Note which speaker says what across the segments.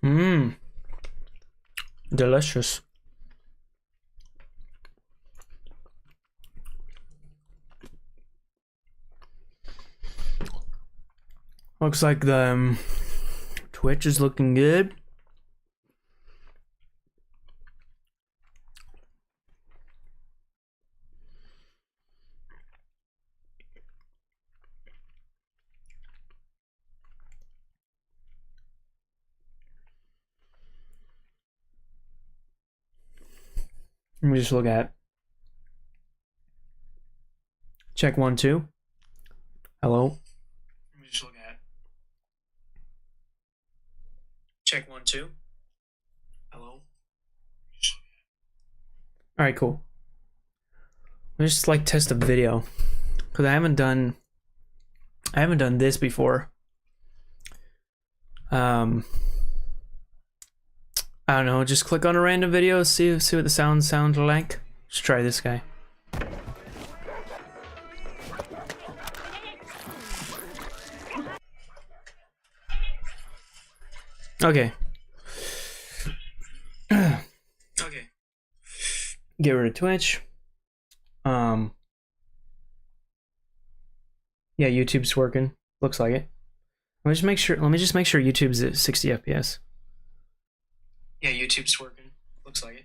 Speaker 1: Mmm. Delicious. Looks like the Twitch is looking good. Let me just look at. Check 1 2. Hello. Let me just look at. Check 1 2. Hello. All right, cool. Let me just like test a video because I haven't done this before. I don't know, just click on a random video, see what the sounds sound like. Just try this guy. Okay. Okay. Get rid of Twitch. Yeah, YouTube's working. Looks like it. Let me just make sure YouTube's at 60 FPS. Yeah, YouTube's working. Looks like it.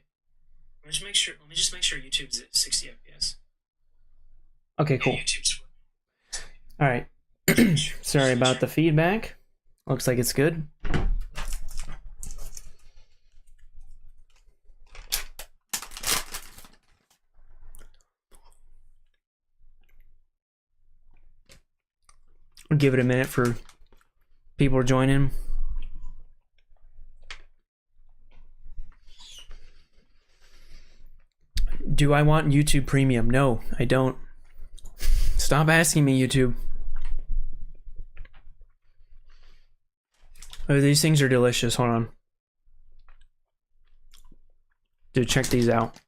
Speaker 1: Let me just make sure YouTube's at 60 FPS. Okay, cool. Yeah, YouTube's working. All right. Sorry about the feedback. Looks like it's good. I'll give it a minute for people to join in. Do I want YouTube Premium? No, I don't. Stop asking me, YouTube. Oh, these things are delicious. Hold on. Dude, check these out.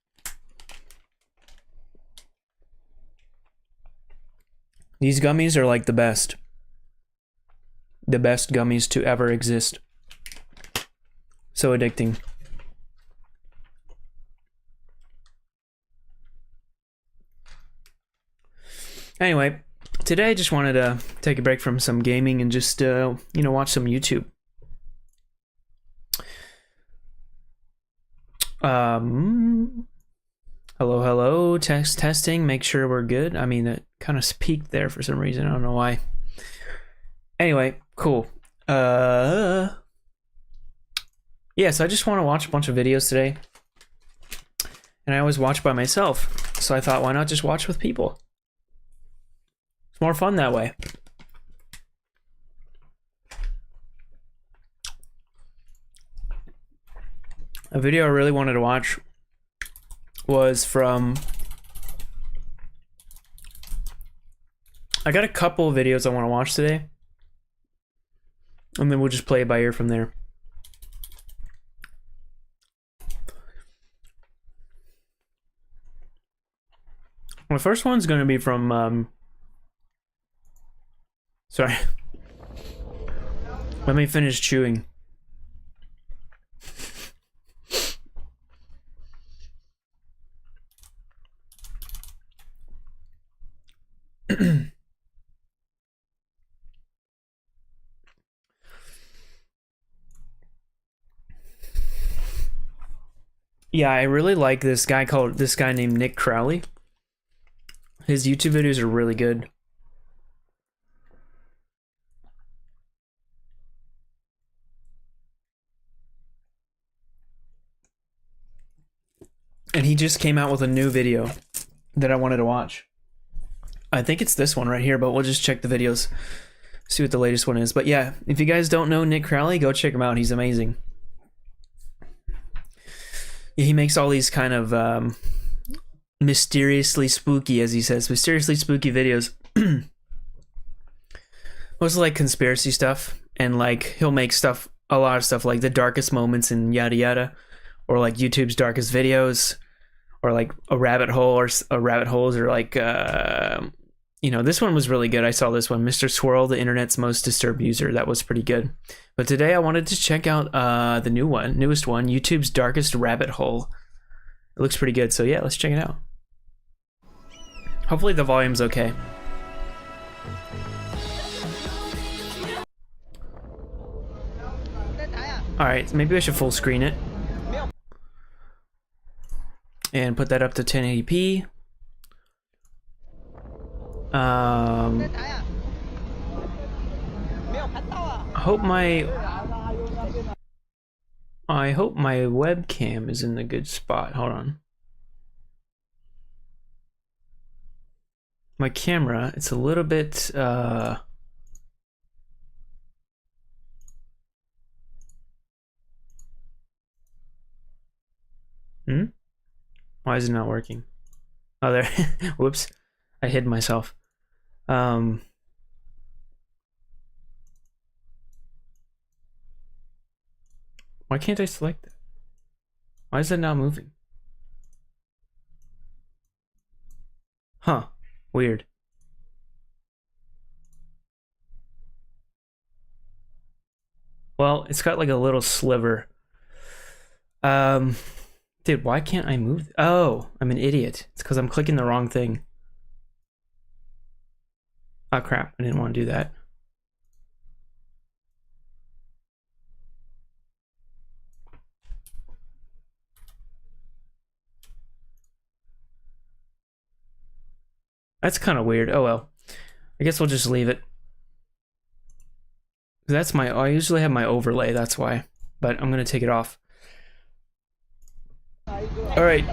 Speaker 1: These gummies are like the best. The best gummies to ever exist. So addicting. Anyway, today I just wanted to take a break from some gaming and just, watch some YouTube. Hello, testing, make sure we're good. I mean, it kind of peaked there for some reason, I don't know why. Anyway, cool. Yeah, so I just want to watch a bunch of videos today. And I always watch by myself, so I thought, why not just watch with people? It's more fun that way. A video I really wanted to watch was from... I got a couple of videos I want to watch today. And then we'll just play it by ear from there. The first one's going to be from... Sorry. Let me finish chewing. Yeah, I really like this guy named Nick Crowley. His YouTube videos are really good. And he just came out with a new video that I wanted to watch. I think it's this one right here, but we'll just check the videos, see what the latest one is. But yeah, if you guys don't know Nick Crowley, go check him out. He's amazing. Yeah, he makes all these kind of mysteriously spooky, as he says, mysteriously spooky videos. Mostly like conspiracy stuff, and like he'll make a lot of stuff like the darkest moments and yada yada, or like YouTube's darkest videos, or like rabbit holes, or like you know, this one was really good. I saw this one, Mr. Swirl, the internet's most disturbed user. That was pretty good. But today I wanted to check out the newest one, YouTube's darkest rabbit hole. It looks pretty good. So yeah, let's check it out. Hopefully the volume's okay. All right, maybe I should full screen it and put that up to 1080p. I hope my webcam is in the good spot. Hold on. My camera, it's a little bit Why is it not working? Oh, there. Whoops. I hid myself. Why can't I select it? Why is it not moving? Huh. Weird. Well, it's got like a little sliver. Dude, why can't I move? Oh, I'm an idiot. It's because I'm clicking the wrong thing. Oh crap, I didn't want to do that. That's kind of weird. Oh well. I guess we'll just leave it. That's my, I usually have my overlay, that's why. But I'm gonna take it off. Alright.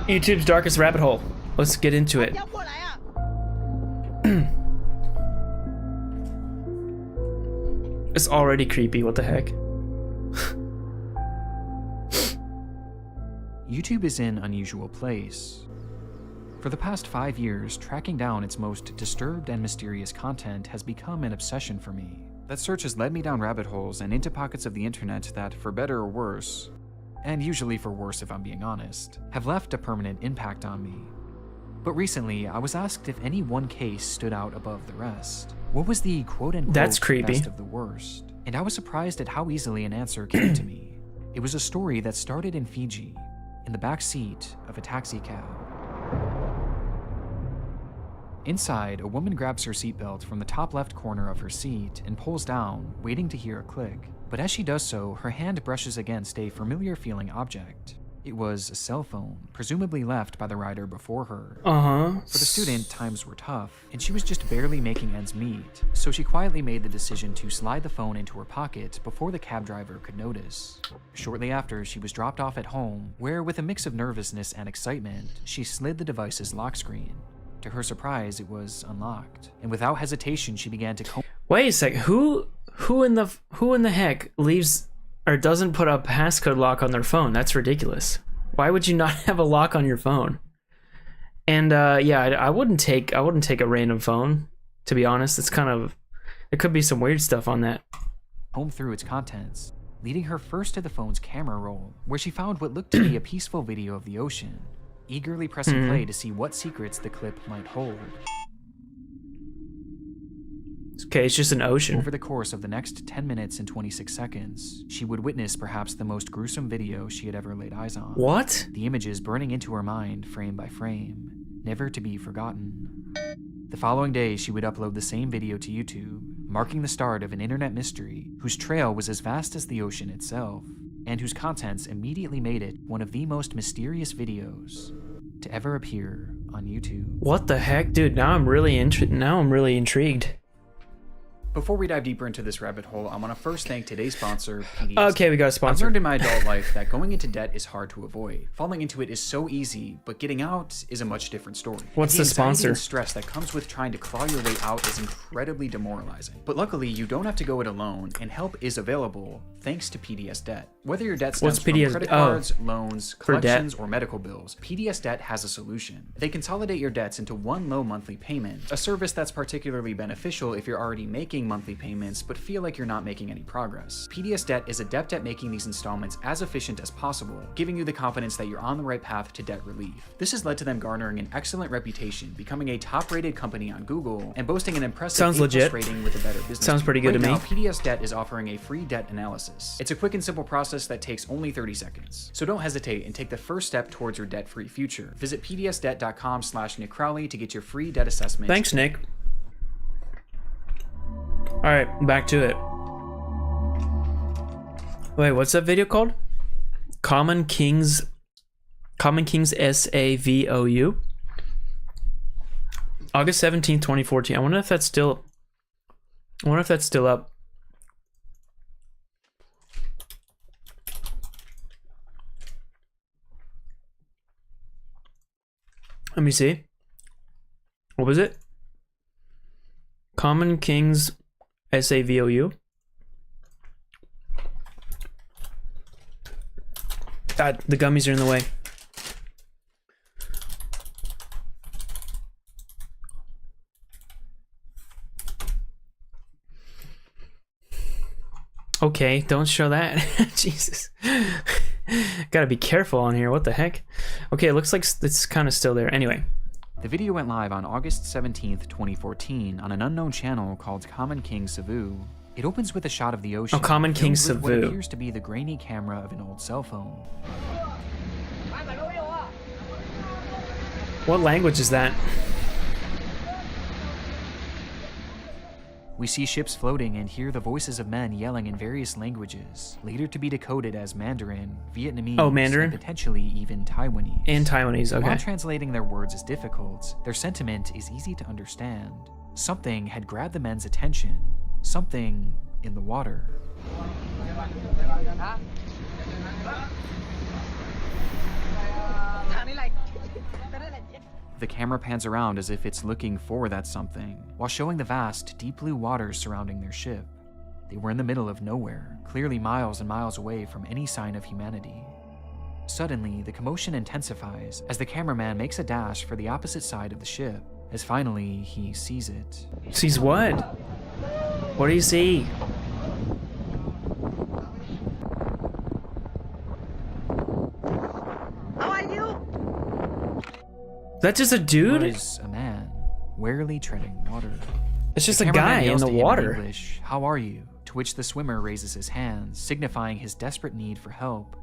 Speaker 1: YouTube's darkest rabbit hole. Let's get into it. It's already creepy, what the heck?
Speaker 2: YouTube is in an unusual place. For the past 5 years, tracking down its most disturbed and mysterious content has become an obsession for me. That search has led me down rabbit holes and into pockets of the internet that, for better or worse, and usually for worse if I'm being honest, have left a permanent impact on me. But recently, I was asked if any one case stood out above the rest. What was the quote-unquote
Speaker 1: That's creepy.
Speaker 2: best of the worst? And I was surprised at how easily an answer came to me. It was a story that started in Fiji, in the back seat of a taxi cab. Inside, a woman grabs her seatbelt from the top left corner of her seat and pulls down, waiting to hear a click. But as she does so, her hand brushes against a familiar-feeling object. It was a cell phone, presumably left by the rider before her. For the student, times were tough, and she was just barely making ends meet, so she quietly made the decision to slide the phone into her pocket before the cab driver could notice. Shortly after, she was dropped off at home, where, with a mix of nervousness and excitement, she slid the device's lock screen. To her surprise, it was unlocked, and without hesitation, she began to
Speaker 1: Wait a sec. Who in the heck leaves or doesn't put a passcode lock on their phone? That's ridiculous. Why would you not have a lock on your phone? And yeah, I wouldn't take a random phone, to be honest. It's kind of, there could be some weird stuff on that.
Speaker 2: Comb through its contents, leading her first to the phone's camera roll, where she found what looked to be a peaceful video of the ocean, eagerly pressing play to see what secrets the clip might hold.
Speaker 1: Okay, it's just an ocean.
Speaker 2: Over the course of the next 10 minutes and 26 seconds, she would witness perhaps the most gruesome video she had ever laid eyes on.
Speaker 1: What?
Speaker 2: The images burning into her mind frame by frame, never to be forgotten. The following day, she would upload the same video to YouTube, marking the start of an internet mystery whose trail was as vast as the ocean itself, and whose contents immediately made it one of the most mysterious videos to ever appear on YouTube.
Speaker 1: What the heck, dude? Now I'm really intrigued.
Speaker 2: Before we dive deeper into this rabbit hole, I want to first thank today's sponsor, PDS.
Speaker 1: Okay, we got a sponsor.
Speaker 2: I've learned in my adult life that going into debt is hard to avoid. Falling into it is so easy, but getting out is a much different story.
Speaker 1: What's the sponsor?
Speaker 2: And stress that comes with trying to claw your way out is incredibly demoralizing. But luckily, you don't have to go it alone, and help is available thanks to PDS Debt. Whether your debt stems from credit cards, loans, collections, or medical bills, PDS Debt has a solution. They consolidate your debts into one low monthly payment, a service that's particularly beneficial if you're already making making monthly payments but feel like you're not making any progress. PDS Debt is adept at making these installments as efficient as possible, giving you the confidence that you're on the right path to debt relief. This has led to them garnering an excellent reputation, becoming a top-rated company on Google, and boasting an impressive A+ rating with a Better Business.
Speaker 1: Sounds pretty good to me.
Speaker 2: Right now, PDS Debt is offering a free debt analysis. It's a quick and simple process that takes only 30 seconds. So don't hesitate and take the first step towards your debt-free future. Visit pdsdebt.com/Nick Crowley to get your free debt assessment.
Speaker 1: Thanks, Nick. All right, back to it. Wait, what's that video called? Common Kings SAVOU. August 17th, 2014. I wonder if that's still up. Let me see. What was it? Common Kings SAVOU. God, the gummies are in the way. Okay, don't show that. Jesus. Gotta be careful on here. What the heck? Okay, it looks like it's kind of still there. Anyway.
Speaker 2: The video went live on August 17th, 2014 on an unknown channel called Common King Savu. It opens with a shot of the ocean.
Speaker 1: Oh, Common King
Speaker 2: with what
Speaker 1: Savu.
Speaker 2: appears to be the grainy camera of an old cell phone.
Speaker 1: What language is that?
Speaker 2: We see ships floating and hear the voices of men yelling in various languages, later to be decoded as Mandarin, Vietnamese,
Speaker 1: Mandarin?
Speaker 2: and potentially even Taiwanese.
Speaker 1: And Taiwanese, okay.
Speaker 2: While translating their words is difficult, their sentiment is easy to understand. Something had grabbed the men's attention. Something in the water. The camera pans around as if it's looking for that something, while showing the vast, deep blue waters surrounding their ship. They were in the middle of nowhere, clearly miles and miles away from any sign of humanity. Suddenly, the commotion intensifies as the cameraman makes a dash for the opposite side of the ship, as finally he sees it.
Speaker 1: Sees what? What do you see?
Speaker 3: How are you?
Speaker 1: Is that just a dude?
Speaker 2: It was a man, warily treading water.
Speaker 1: It's just
Speaker 2: The
Speaker 1: a
Speaker 2: cameraman
Speaker 1: guy in
Speaker 2: yells
Speaker 1: the
Speaker 2: to him in
Speaker 1: water.
Speaker 2: English, "How are you?" To which the swimmer raises his hands, signifying his desperate need for help.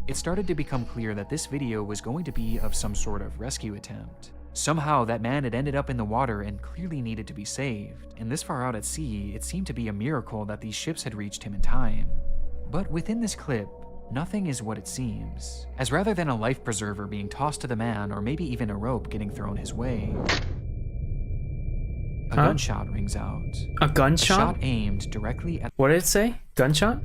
Speaker 2: It started to become clear that this video was going to be of some sort of rescue attempt. Somehow that man had ended up in the water and clearly needed to be saved, and this far out at sea, it seemed to be a miracle that these ships had reached him in time. But within this clip, nothing is what it seems, as rather than a life preserver being tossed to the man or maybe even a rope getting thrown his way, a gunshot rings out.
Speaker 1: A gunshot?
Speaker 2: A shot aimed directly at...
Speaker 1: What did it say? Gunshot?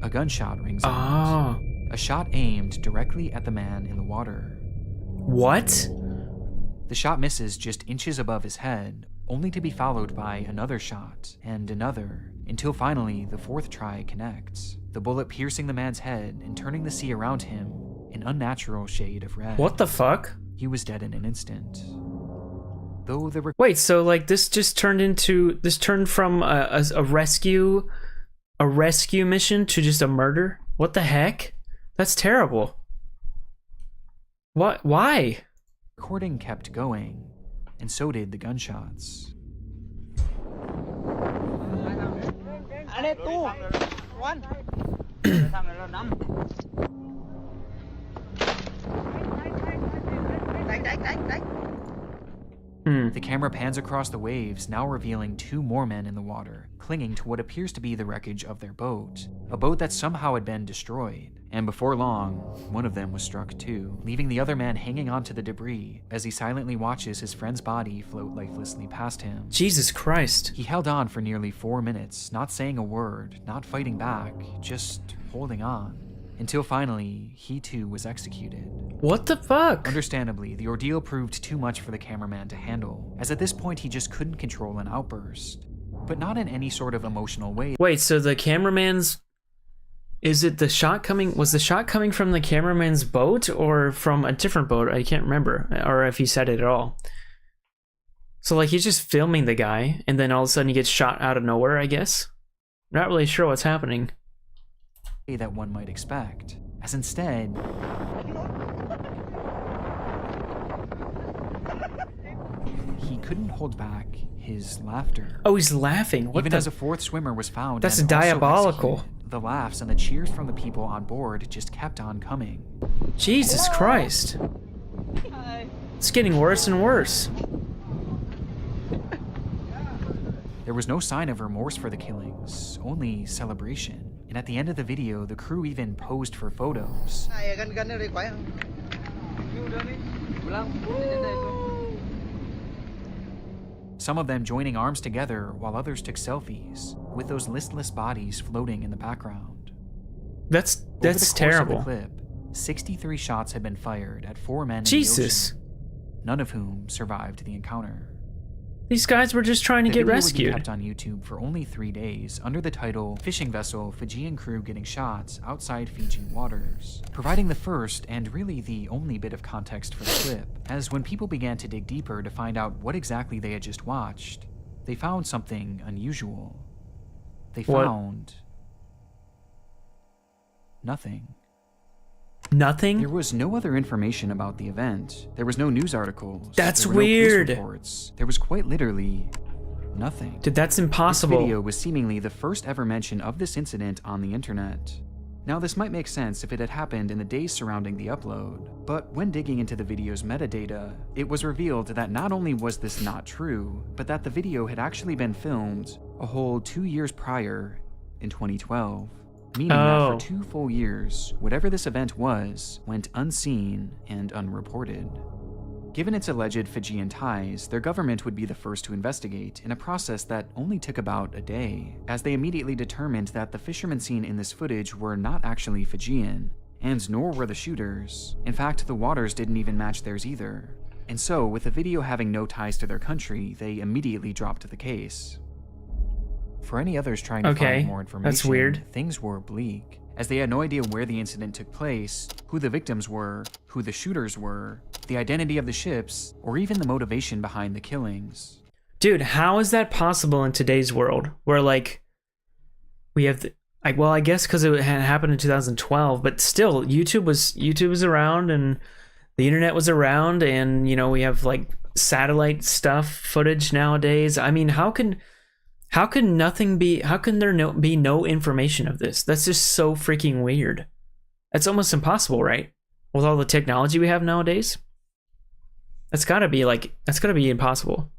Speaker 2: A gunshot rings out.
Speaker 1: Oh.
Speaker 2: A shot aimed directly at the man in the water.
Speaker 1: What?
Speaker 2: The shot misses just inches above his head, only to be followed by another shot and another, until finally the fourth try connects, the bullet piercing the man's head and turning the sea around him an unnatural shade of red.
Speaker 1: What the fuck?
Speaker 2: He was dead in an instant. Though the
Speaker 1: Wait, so like this turned from a rescue mission to just a murder? What the heck? That's terrible. What? Why?
Speaker 2: recording kept going, and so did the gunshots. The camera pans across the waves, now revealing two more men in the water, clinging to what appears to be the wreckage of their boat. A boat that somehow had been destroyed. And before long, one of them was struck too, leaving the other man hanging onto the debris as he silently watches his friend's body float lifelessly past him.
Speaker 1: Jesus Christ.
Speaker 2: He held on for nearly 4 minutes, not saying a word, not fighting back, just holding on. Until finally, he too was executed.
Speaker 1: What the fuck?
Speaker 2: Understandably, the ordeal proved too much for the cameraman to handle, as at this point he just couldn't control an outburst. But not in any sort of emotional way.
Speaker 1: Wait, so the cameraman's... Was the shot coming from the cameraman's boat or from a different boat? I can't remember, or if he said it at all. So, like, he's just filming the guy, and then all of a sudden he gets shot out of nowhere, I guess? Not really sure what's happening.
Speaker 2: That one might expect, as instead, he couldn't hold back his laughter.
Speaker 1: Oh, he's laughing. What
Speaker 2: Even
Speaker 1: the?
Speaker 2: as a fourth swimmer was found.
Speaker 1: That's
Speaker 2: and also
Speaker 1: diabolical.
Speaker 2: executed, the laughs and the cheers from the people on board just kept on coming.
Speaker 1: Jesus Christ. It's getting worse and worse.
Speaker 2: There was no sign of remorse for the killings, only celebration. And at the end of the video, the crew even posed for photos. Some of them joining arms together while others took selfies, with those listless bodies floating in the background.
Speaker 1: That's
Speaker 2: Over the course
Speaker 1: terrible.
Speaker 2: Of the clip, 63 shots had been fired at 4 men in
Speaker 1: Jesus.
Speaker 2: the ocean, none of whom survived the encounter.
Speaker 1: These guys were just trying to get rescued.
Speaker 2: Would be kept on YouTube for only 3 days under the title "Fishing Vessel Fijian Crew Getting Shots Outside Fijian Waters," providing the first and really the only bit of context for the clip, as when people began to dig deeper to find out what exactly they had just watched, they found something unusual. They found nothing.
Speaker 1: Nothing?
Speaker 2: There was no other information about the event. There was no news articles.
Speaker 1: That's
Speaker 2: there were
Speaker 1: weird.
Speaker 2: No police reports. There was quite literally nothing.
Speaker 1: Dude, that's impossible.
Speaker 2: This video was seemingly the first ever mention of this incident on the internet. Now, this might make sense if it had happened in the days surrounding the upload, but when digging into the video's metadata, it was revealed that not only was this not true, but that the video had actually been filmed a whole 2 years prior, in 2012. Meaning that for 2 full years, whatever this event was, went unseen and unreported. Given its alleged Fijian ties, their government would be the first to investigate, in a process that only took about a day, as they immediately determined that the fishermen seen in this footage were not actually Fijian, and nor were the shooters. In fact, the waters didn't even match theirs either. And so, with the video having no ties to their country, they immediately dropped the case. For any others trying to find more information,
Speaker 1: that's weird.
Speaker 2: Things were bleak, as they had no idea where the incident took place, who the victims were, who the shooters were, the identity of the ships, or even the motivation behind the killings.
Speaker 1: Dude, how is that possible in today's world? Where, like, we have well, I guess because it had happened in 2012, but still, YouTube was around, and the internet was around, and, you know, we have, like, satellite stuff, footage nowadays. I mean, how can there be no information of this? That's just so freaking weird. That's almost impossible, right? With all the technology we have nowadays? That's gotta be impossible.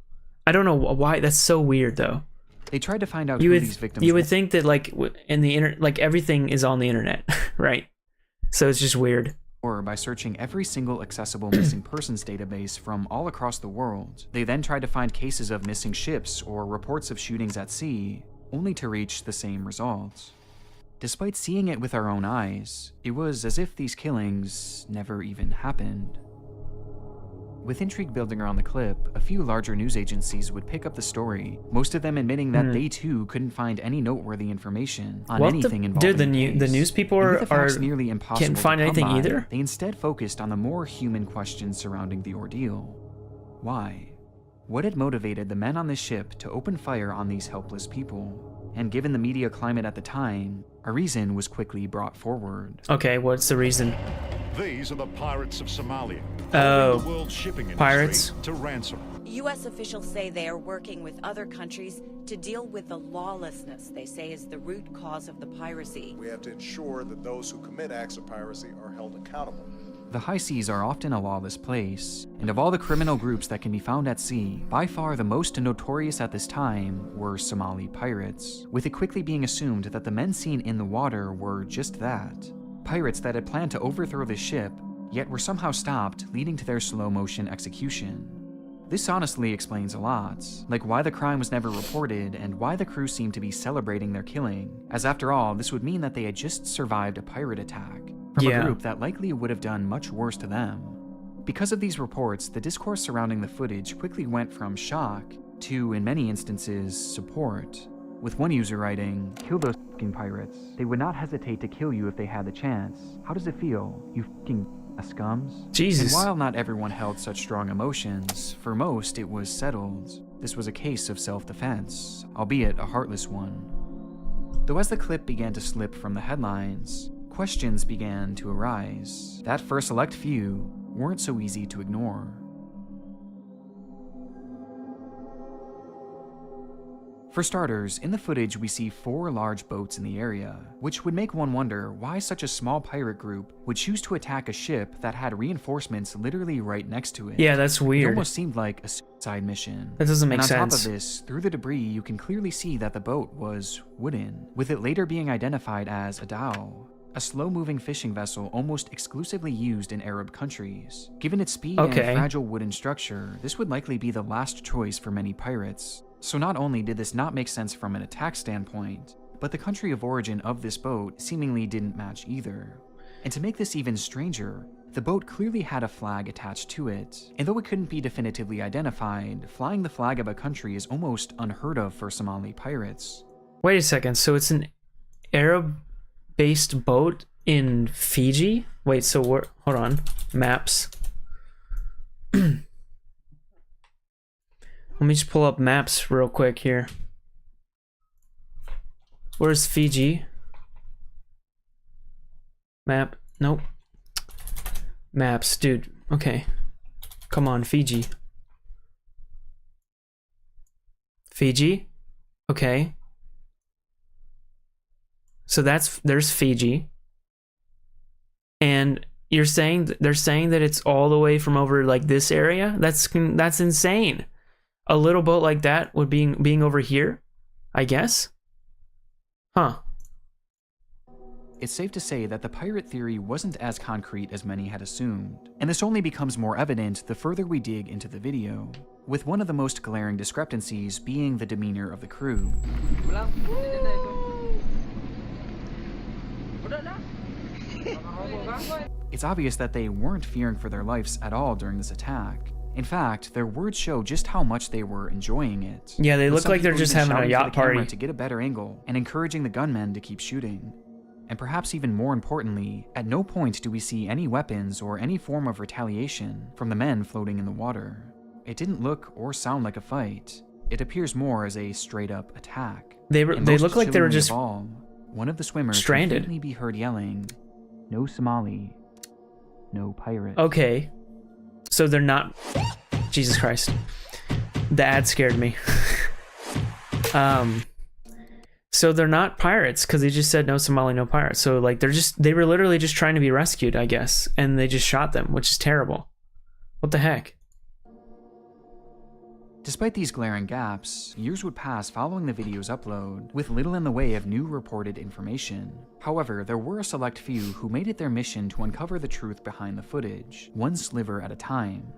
Speaker 1: I don't know why. That's so weird, though.
Speaker 2: They tried to find out who these victims were.
Speaker 1: You would think that, like, in the like, everything is on the internet, right? So it's just weird.
Speaker 2: Or by searching every single accessible missing persons database from all across the world. They then tried to find cases of missing ships or reports of shootings at sea, only to reach the same results. Despite seeing it with our own eyes, it was as if these killings never even happened. With intrigue building around the clip, a few larger news agencies would pick up the story, most of them admitting that they too couldn't find any noteworthy information on anything involved.
Speaker 1: Dude, the news people are
Speaker 2: nearly impossible
Speaker 1: can't find
Speaker 2: to come
Speaker 1: anything
Speaker 2: by.
Speaker 1: either.
Speaker 2: They instead focused on the more human questions surrounding the ordeal. Why? What had motivated the men on this ship to open fire on these helpless people? And given the media climate at the time, a reason was quickly brought forward.
Speaker 1: Okay, what's the reason?
Speaker 3: These are the pirates of Somalia.
Speaker 1: Oh,
Speaker 3: the world shipping industry
Speaker 1: pirates
Speaker 3: to ransom.
Speaker 4: U.S. officials say they are working with other countries to deal with the lawlessness they say is the root cause of the piracy.
Speaker 5: We have to ensure that those who commit acts of piracy are held accountable.
Speaker 2: The high seas are often a lawless place, and of all the criminal groups that can be found at sea, by far the most notorious at this time were Somali pirates, with it quickly being assumed that the men seen in the water were just that. Pirates that had planned to overthrow the ship, yet were somehow stopped, leading to their slow-motion execution. This honestly explains a lot, like why the crime was never reported and why the crew seemed to be celebrating their killing, as after all, this would mean that they had just survived a pirate attack from a group that likely would have done much worse to them. Because of these reports, the discourse surrounding the footage quickly went from shock to, in many instances, support, with one user writing, "Kill those f***ing pirates. They would not hesitate to kill you if they had the chance. How does it feel? You f***ing..." scums.
Speaker 1: Jesus.
Speaker 2: And while not everyone held such strong emotions, for most it was settled. This was a case of self-defense, albeit a heartless one. Though as the clip began to slip from the headlines, questions began to arise that for a select few weren't so easy to ignore. For starters, in the footage we see 4 large boats in the area, which would make one wonder why such a small pirate group would choose to attack a ship that had reinforcements literally right next to it.
Speaker 1: Yeah, that's
Speaker 2: It
Speaker 1: weird.
Speaker 2: almost seemed like a suicide mission.
Speaker 1: That doesn't make
Speaker 2: and on
Speaker 1: sense.
Speaker 2: top of this, through the debris you can clearly see that the boat was wooden, with it later being identified as a dhow, a slow-moving fishing vessel almost exclusively used in Arab countries. Given its speed and fragile wooden structure, this would likely be the last choice for many pirates. So not only did this not make sense from an attack standpoint, but the country of origin of this boat seemingly didn't match either. And to make this even stranger, the boat clearly had a flag attached to it, and though it couldn't be definitively identified, flying the flag of a country is almost unheard of for Somali pirates.
Speaker 1: Wait a second, so it's an Arab-based boat in Fiji? Wait, so hold on, maps. Let me just pull up maps real quick here. Where's Fiji? Map, nope. Maps, dude, okay. Come on, Fiji. Fiji? Okay. So there's Fiji. And they're saying that it's all the way from over like this area? That's insane. A little boat like that would being over here, I guess? Huh.
Speaker 2: It's safe to say that the pirate theory wasn't as concrete as many had assumed, and this only becomes more evident the further we dig into the video, with one of the most glaring discrepancies being the demeanor of the crew. It's obvious that they weren't fearing for their lives at all during this attack. In fact, their words show just how much they were enjoying it.
Speaker 1: Yeah, they
Speaker 2: with
Speaker 1: look
Speaker 2: some
Speaker 1: like they're
Speaker 2: people
Speaker 1: just
Speaker 2: even
Speaker 1: having a
Speaker 2: shouting
Speaker 1: yacht
Speaker 2: for the camera
Speaker 1: party.
Speaker 2: to get a better angle and encouraging the gunmen to keep shooting. And perhaps even more importantly, at no point do we see any weapons or any form of retaliation from the men floating in the water. It didn't look or sound like a fight. It appears more as a straight-up attack.
Speaker 1: They look like they were
Speaker 2: chillingly
Speaker 1: just
Speaker 2: of all, one of the swimmers
Speaker 1: stranded.
Speaker 2: could faintly be heard yelling, "No Somali, no pirate."
Speaker 1: Okay. So they're not... Jesus Christ. The ad scared me. So they're not pirates because they just said no Somali, no pirates. So like they were literally just trying to be rescued, I guess, and they just shot them, which is terrible. What the heck?
Speaker 2: Despite these glaring gaps, years would pass following the video's upload, with little in the way of new reported information. However, there were a select few who made it their mission to uncover the truth behind the footage, one sliver at a time.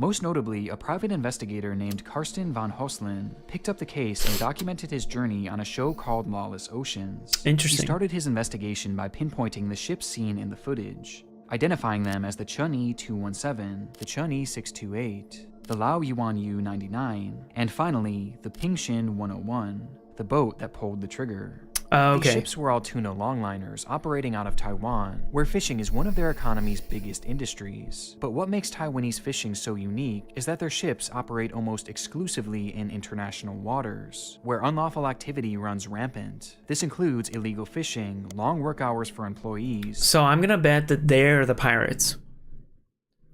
Speaker 2: Most notably, a private investigator named Karsten von Hoslen picked up the case and documented his journey on a show called Lawless Oceans.
Speaker 1: Interesting.
Speaker 2: He started his investigation by pinpointing the ships seen in the footage, identifying them as the Chun-Yi 217, the Chun-Yi 628, the Lao Yuan U-99, and finally, the Pingshin 101, the boat that pulled the trigger.
Speaker 1: Okay.
Speaker 2: These ships were all tuna longliners operating out of Taiwan, where fishing is one of their economy's biggest industries. But what makes Taiwanese fishing so unique is that their ships operate almost exclusively in international waters, where unlawful activity runs rampant. This includes illegal fishing, long work hours for employees.
Speaker 1: So I'm gonna bet that they're the pirates.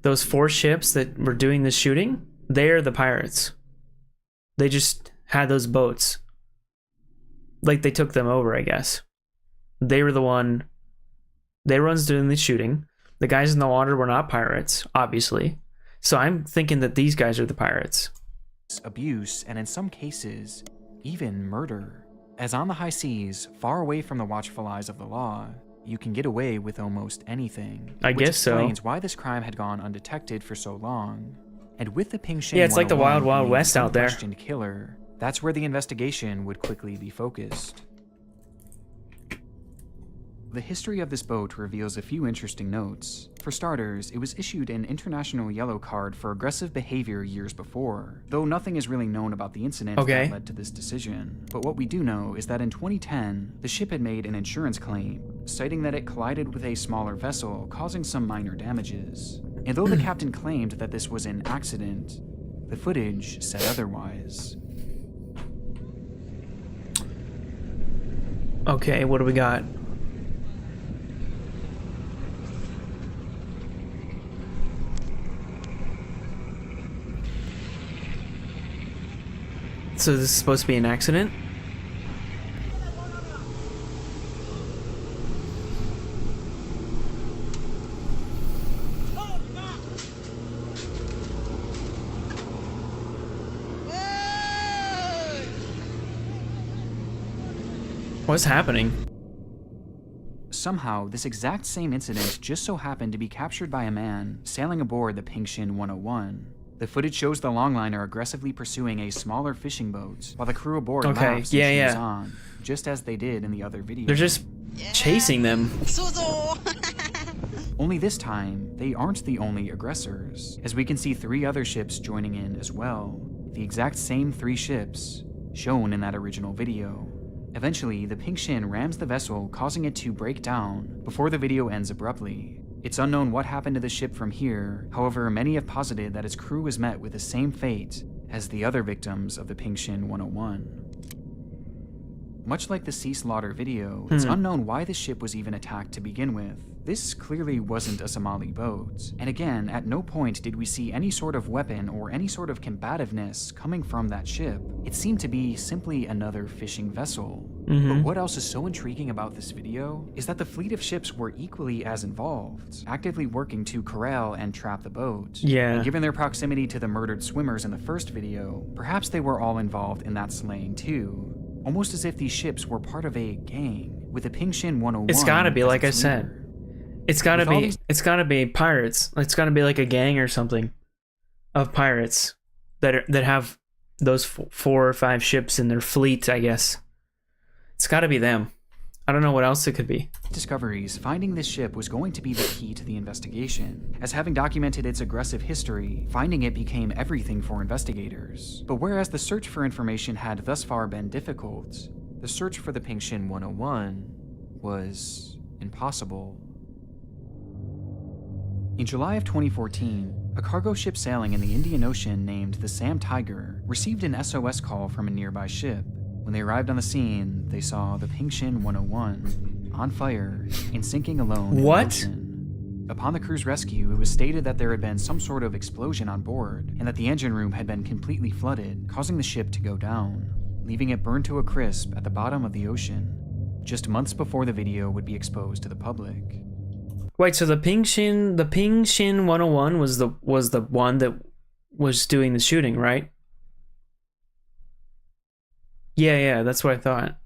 Speaker 1: Those 4 ships that were doing the shooting, they're the pirates. They just had those boats. Like they took them over, I guess. They were the ones doing the shooting. The guys in the water were not pirates, obviously. So I'm thinking that these guys are the pirates.
Speaker 2: Abuse, and in some cases, even murder. As on the high seas, far away from the watchful eyes of the law, you can get away with almost anything.
Speaker 1: I guess so.
Speaker 2: Which explains why this crime had gone undetected for so long. And with the Pingshin
Speaker 1: Yeah, it's like the
Speaker 2: 101
Speaker 1: Wild Wild
Speaker 2: being
Speaker 1: West
Speaker 2: the
Speaker 1: out there.
Speaker 2: unquestioned killer, that's where the investigation would quickly be focused. The history of this boat reveals a few interesting notes. For starters, it was issued an international yellow card for aggressive behavior years before, though nothing is really known about the incident that led to this decision. But what we do know is that in 2010, the ship had made an insurance claim, citing that it collided with a smaller vessel, causing some minor damages. And though the captain claimed that this was an accident, the footage said otherwise.
Speaker 1: Okay, what do we got? So this is supposed to be an accident? What's happening?
Speaker 2: Somehow, this exact same incident just so happened to be captured by a man sailing aboard the Pingshin 101. The footage shows the longliner aggressively pursuing a smaller fishing boat, while the crew aboard laughs and cheers on, just as they did in the other video.
Speaker 1: They're just chasing them.
Speaker 2: Only this time, they aren't the only aggressors, as we can see 3 other ships joining in as well. The exact same 3 ships shown in that original video. Eventually, the Pingshin rams the vessel, causing it to break down before the video ends abruptly. It's unknown what happened to the ship from here, however, many have posited that its crew was met with the same fate as the other victims of the Pingshin 101. Much like the sea slaughter video, it's unknown why the ship was even attacked to begin with. This clearly wasn't a Somali boat, and again, at no point did we see any sort of weapon or any sort of combativeness coming from that ship. It seemed to be simply another fishing vessel. But what else is so intriguing about this video is that the fleet of ships were equally as involved, actively working to corral and trap the boat. And given their proximity to the murdered swimmers in the first video, perhaps they were all involved in that slaying too. Almost as if these ships were part of a gang, with the Pingshin 101.
Speaker 1: It's gotta be, like I said.
Speaker 2: Leader.
Speaker 1: It's gotta be. It's gotta be pirates. It's gotta be like a gang or something of pirates that have those 4 or 5 ships in their fleet. I guess it's gotta be them. I don't know what else it could be.
Speaker 2: Discoveries, finding this ship was going to be the key to the investigation, as having documented its aggressive history, finding it became everything for investigators. But whereas the search for information had thus far been difficult, the search for the Pingshin 101 was impossible. In July of 2014, a cargo ship sailing in the Indian Ocean named the Sam Tiger received an SOS call from a nearby ship. When they arrived on the scene, they saw the Pingshin 101 on fire and sinking alone in the ocean. Upon the crew's rescue, it was stated that there had been some sort of explosion on board and that the engine room had been completely flooded, causing the ship to go down, leaving it burned to a crisp at the bottom of the ocean, just months before the video would be exposed to the public.
Speaker 1: Wait, so the Pingshin 101 was the one that was doing the shooting, right? Yeah, that's what I thought.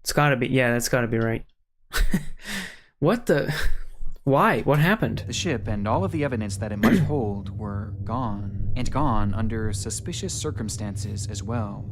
Speaker 1: It's gotta be, that's gotta be right. What the? Why? What happened?
Speaker 2: The ship and all of the evidence that it might hold were gone, and gone under suspicious circumstances as well.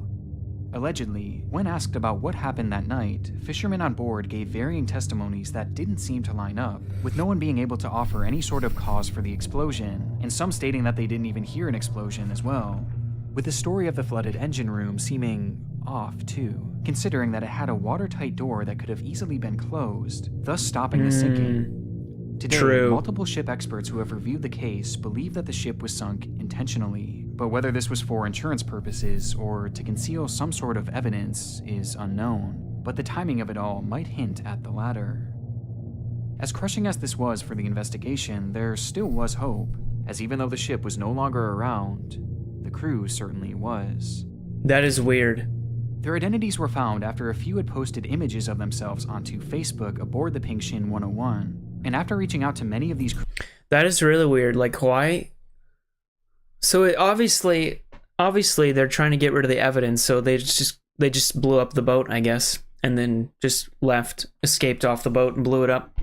Speaker 2: Allegedly, when asked about what happened that night, fishermen on board gave varying testimonies that didn't seem to line up, with no one being able to offer any sort of cause for the explosion, and some stating that they didn't even hear an explosion as well. With the story of the flooded engine room seeming off too, considering that it had a watertight door that could have easily been closed, thus stopping the sinking. Today, multiple ship experts who have reviewed the case believe that the ship was sunk intentionally, but whether this was for insurance purposes or to conceal some sort of evidence is unknown, but the timing of it all might hint at the latter. As crushing as this was for the investigation, there still was hope, as even though the ship was no longer around, the crew certainly was.
Speaker 1: That is weird.
Speaker 2: Their identities were found after a few had posted images of themselves onto Facebook aboard the Pingshin 101, and after reaching out to many of these...
Speaker 1: That is really weird. Like, why? So it obviously they're trying to get rid of the evidence, so they just blew up the boat, I guess, and then just escaped off the boat and blew it up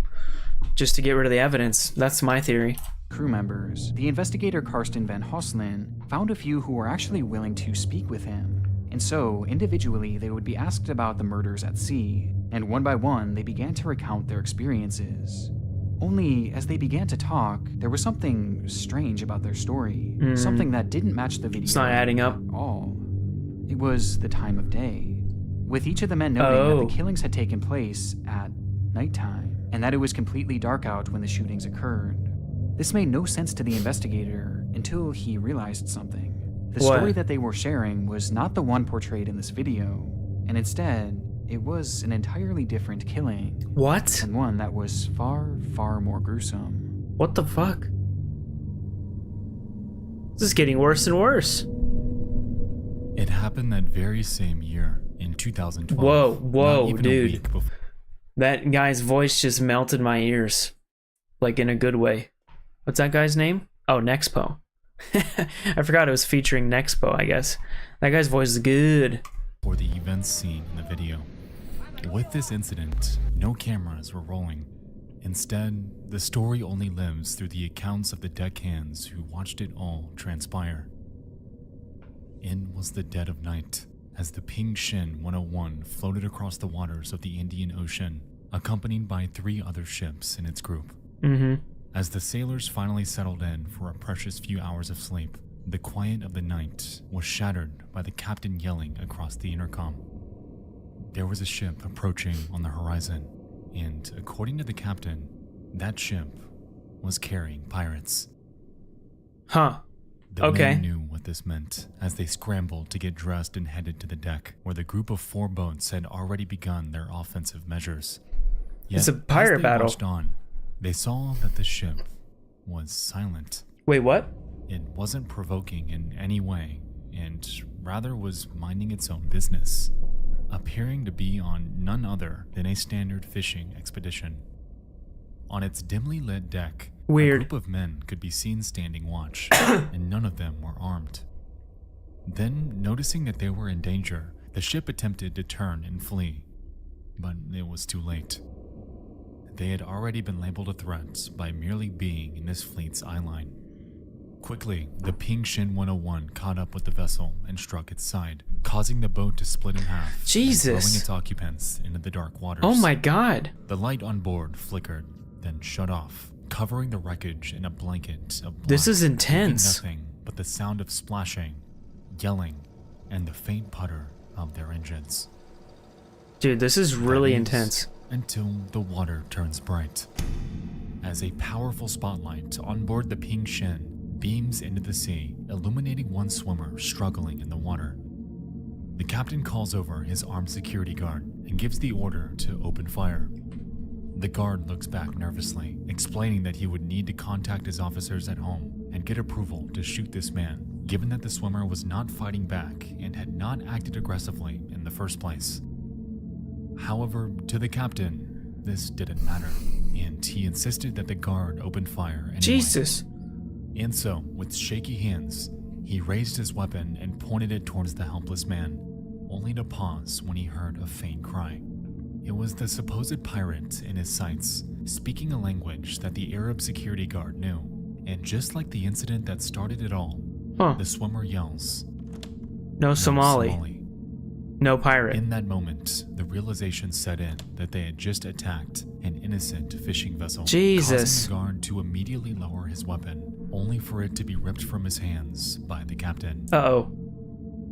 Speaker 1: just to get rid of the evidence. That's my theory.
Speaker 2: Crew members, the investigator Karsten van Hoslin found a few who were actually willing to speak with him, And so, individually, they would be asked about the murders at sea, and one by one, they began to recount their experiences. Only, as they began to talk, there was something strange about their story. Something that didn't match the video
Speaker 1: It's not adding up.
Speaker 2: at all. It was the time of day, with each of the men noting that the killings had taken place at nighttime, and that it was completely dark out when the shootings occurred. This made no sense to the investigator until he realized something. The story that they were sharing was not the one portrayed in this video, and instead, it was an entirely different killing.
Speaker 1: What?
Speaker 2: And one that was far, far more gruesome.
Speaker 1: What the fuck? This is getting worse and worse.
Speaker 6: It happened that very same year, in 2012.
Speaker 1: Whoa,
Speaker 6: not even
Speaker 1: dude.
Speaker 6: A week before.
Speaker 1: That guy's voice just melted my ears. Like in a good way. What's that guy's name? Oh, Nexpo. I forgot it was featuring Nexpo, I guess. That guy's voice is good.
Speaker 6: For the events seen in the video. With this incident, no cameras were rolling. Instead, the story only lives through the accounts of the deckhands who watched it all transpire. In was the dead of night, as the Ping Shin 101 floated across the waters of the Indian Ocean, accompanied by 3 other ships in its group. As the sailors finally settled in for a precious few hours of sleep, the quiet of the night was shattered by the captain yelling across the intercom. There was a ship approaching on the horizon, and according to the captain, that ship was carrying pirates.
Speaker 1: Huh.
Speaker 6: The
Speaker 1: Okay.
Speaker 6: men knew what this meant as they scrambled to get dressed and headed to the deck, where the group of 4 boats had already begun their offensive measures. Yet,
Speaker 1: It's a pirate
Speaker 6: as they
Speaker 1: battle.
Speaker 6: watched on, they saw that the ship was silent.
Speaker 1: Wait, what?
Speaker 6: It wasn't provoking in any way, and rather was minding its own business, appearing to be on none other than a standard fishing expedition. On its dimly lit deck,
Speaker 1: Weird.
Speaker 6: a group of men could be seen standing watch, and none of them were armed. Then, noticing that they were in danger, the ship attempted to turn and flee, but it was too late. They had already been labeled a threat by merely being in this fleet's eyeline. Quickly, the Ping Shin 101 caught up with the vessel and struck its side, causing the boat to split in half, and
Speaker 1: Jesus.
Speaker 6: throwing its occupants into the dark waters.
Speaker 1: Oh my god.
Speaker 6: The light on board flickered, then shut off, covering the wreckage in a blanket of black.
Speaker 1: This is
Speaker 6: leaving
Speaker 1: intense.
Speaker 6: Nothing but the sound of splashing, yelling, and the faint putter of their engines.
Speaker 1: Dude, this is really
Speaker 6: That is,
Speaker 1: intense.
Speaker 6: Until the water turns bright. As a powerful spotlight on board the Ping Shin beams into the sea, illuminating one swimmer struggling in the water. The captain calls over his armed security guard and gives the order to open fire. The guard looks back nervously, explaining that he would need to contact his officers at home and get approval to shoot this man, given that the swimmer was not fighting back and had not acted aggressively in the first place. However, to the captain, this didn't matter, and he insisted that the guard open fire anyway.
Speaker 1: Jesus.
Speaker 6: And so, with shaky hands, he raised his weapon and pointed it towards the helpless man, only to pause when he heard a faint cry. It was the supposed pirate in his sights, speaking a language that the Arab security guard knew, and just like the incident that started it all, the swimmer yells,
Speaker 1: No
Speaker 6: "No
Speaker 1: Somali. No pirate.
Speaker 6: In that moment, the realization set in that they had just attacked an innocent fishing vessel,
Speaker 1: Jesus.
Speaker 6: causing the guard to immediately lower his weapon, only for it to be ripped from his hands by the captain.
Speaker 1: Uh-oh.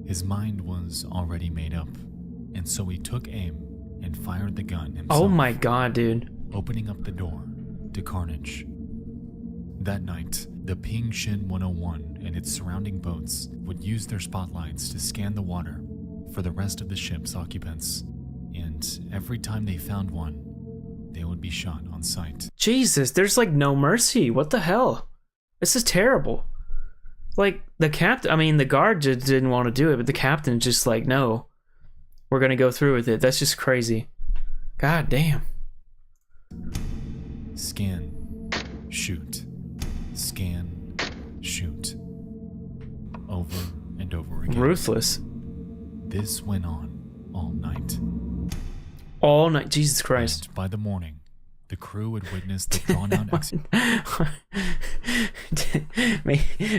Speaker 6: His mind was already made up, and so he took aim and fired the gun himself,
Speaker 1: Oh my god, dude.
Speaker 6: opening up the door to carnage. That night, the Ping Shin 101 and its surrounding boats would use their spotlights to scan the water for the rest of the ship's occupants, and every time they found one, they would be shot on sight.
Speaker 1: Jesus, there's like no mercy. What the hell? This is terrible. Like, the captain, I mean, the guard just didn't want to do it, but the captain just like, no, we're going to go through with it. That's just crazy. God damn.
Speaker 6: Scan, shoot, scan, shoot. Over and over again.
Speaker 1: Ruthless.
Speaker 6: This went on all night.
Speaker 1: All night. Jesus Christ.
Speaker 6: And by the morning, the crew had witnessed the drawn-out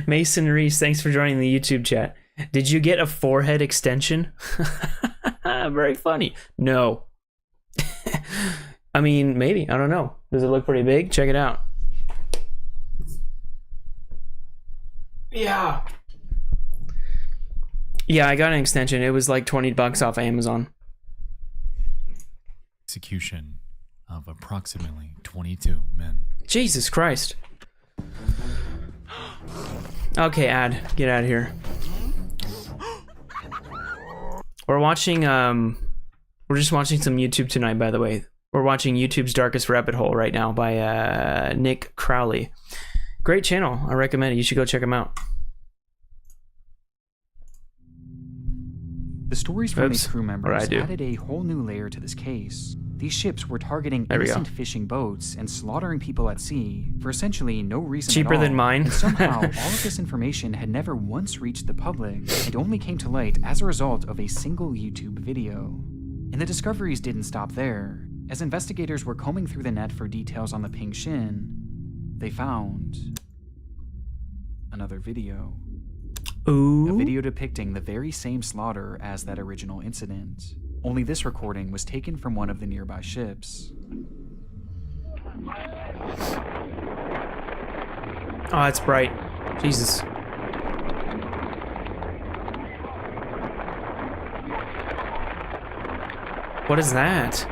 Speaker 1: Mason Reese, thanks for joining the YouTube chat. Did you get a forehead extension? Very funny. No. I mean, maybe. I don't know. Does it look pretty big? Check it out. Yeah. Yeah, I got an extension. It was like $20 off Amazon.
Speaker 6: Execution of approximately 22 men.
Speaker 1: Jesus Christ. Okay, ad. Get out of here. We're watching, we're just watching some YouTube tonight, by the way. We're watching YouTube's Darkest Rabbit Hole right now by Nick Crowley. Great channel. I recommend it. You should go check him out.
Speaker 2: The stories from these crew members
Speaker 1: What'd I do?
Speaker 2: added a whole new layer to this case. These ships were targeting
Speaker 1: There we go.
Speaker 2: innocent fishing boats and slaughtering people at sea for essentially no reason
Speaker 1: Cheaper
Speaker 2: at all.
Speaker 1: than mine.
Speaker 2: And somehow, all of this information had never once reached the public and only came to light as a result of a single YouTube video. And the discoveries didn't stop there. As investigators were combing through the net for details on the Ping Shin, they found another video.
Speaker 1: Ooh.
Speaker 2: A video depicting the very same slaughter as that original incident. Only this recording was taken from one of the nearby ships.
Speaker 1: Oh, it's bright. Jesus. What is that?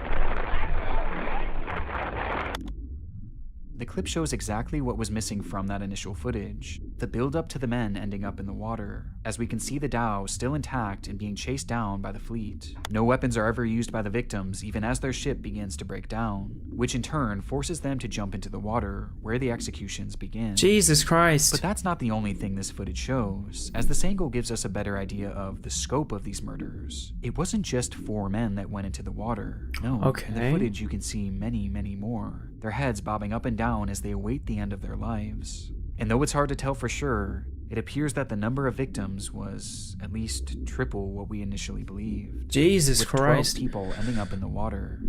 Speaker 2: The clip shows exactly what was missing from that initial footage, the build-up to the men ending up in the water, as we can see the dhow still intact and being chased down by the fleet. No weapons are ever used by the victims even as their ship begins to break down, which in turn forces them to jump into the water, where the executions begin.
Speaker 1: Jesus Christ.
Speaker 2: But that's not the only thing this footage shows, as this angle gives us a better idea of the scope of these murders. It wasn't just 4 men that went into the water. No, in the
Speaker 1: Okay.
Speaker 2: footage you can see many, many more, their heads bobbing up and down as they await the end of their lives. And though it's hard to tell for sure, it appears that the number of victims was at least triple what we initially believed.
Speaker 1: Jesus
Speaker 2: with
Speaker 1: Christ.
Speaker 2: 12 people ending up in the water.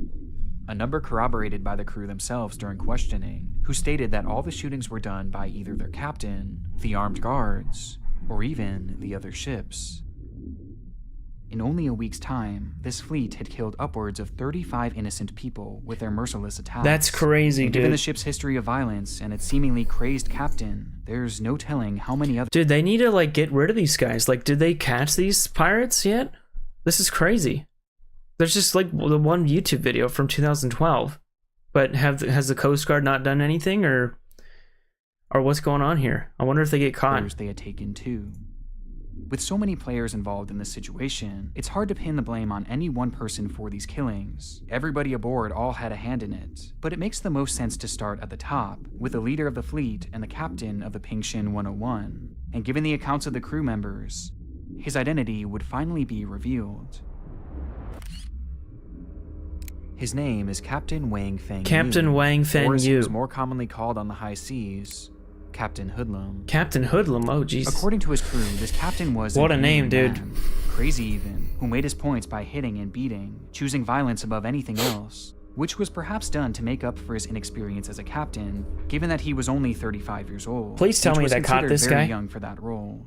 Speaker 2: A number corroborated by the crew themselves during questioning, who stated that all the shootings were done by either their captain, the armed guards, or even the other ships. In only a week's time, this fleet had killed upwards of 35 innocent people with their merciless attacks.
Speaker 1: That's crazy,
Speaker 2: And given the
Speaker 1: dude.
Speaker 2: ship's history of violence and its seemingly crazed captain, there's no telling how many other
Speaker 1: Dude, they need to, like, get rid of these guys. Like, did they catch these pirates yet? This is crazy. There's just, like, the one YouTube video from 2012. But has the Coast Guard not done anything, or what's going on here? I wonder if they get caught.
Speaker 2: others they had taken too. With so many players involved in this situation, it's hard to pin the blame on any one person for these killings. Everybody aboard all had a hand in it, but it makes the most sense to start at the top, with the leader of the fleet and the captain of the Ping Shin 101. And given the accounts of the crew members, his identity would finally be revealed. His name is Captain Wang Feng
Speaker 1: Captain
Speaker 2: Yu,
Speaker 1: Wang Feng
Speaker 2: or as he
Speaker 1: Yu.
Speaker 2: was more commonly called on the high seas, Captain Hoodlum.
Speaker 1: Captain Hoodlum. Oh, Jesus.
Speaker 2: According to his crew, this captain was
Speaker 1: What
Speaker 2: an
Speaker 1: a name,
Speaker 2: alien
Speaker 1: dude.
Speaker 2: man, crazy even, who made his points by hitting and beating, choosing violence above anything else, which was perhaps done to make up for his inexperience as a captain, given that he was only 35 years old.
Speaker 1: Please tell
Speaker 2: which
Speaker 1: me
Speaker 2: was
Speaker 1: they caught
Speaker 2: considered
Speaker 1: this
Speaker 2: very
Speaker 1: guy.
Speaker 2: young for that role.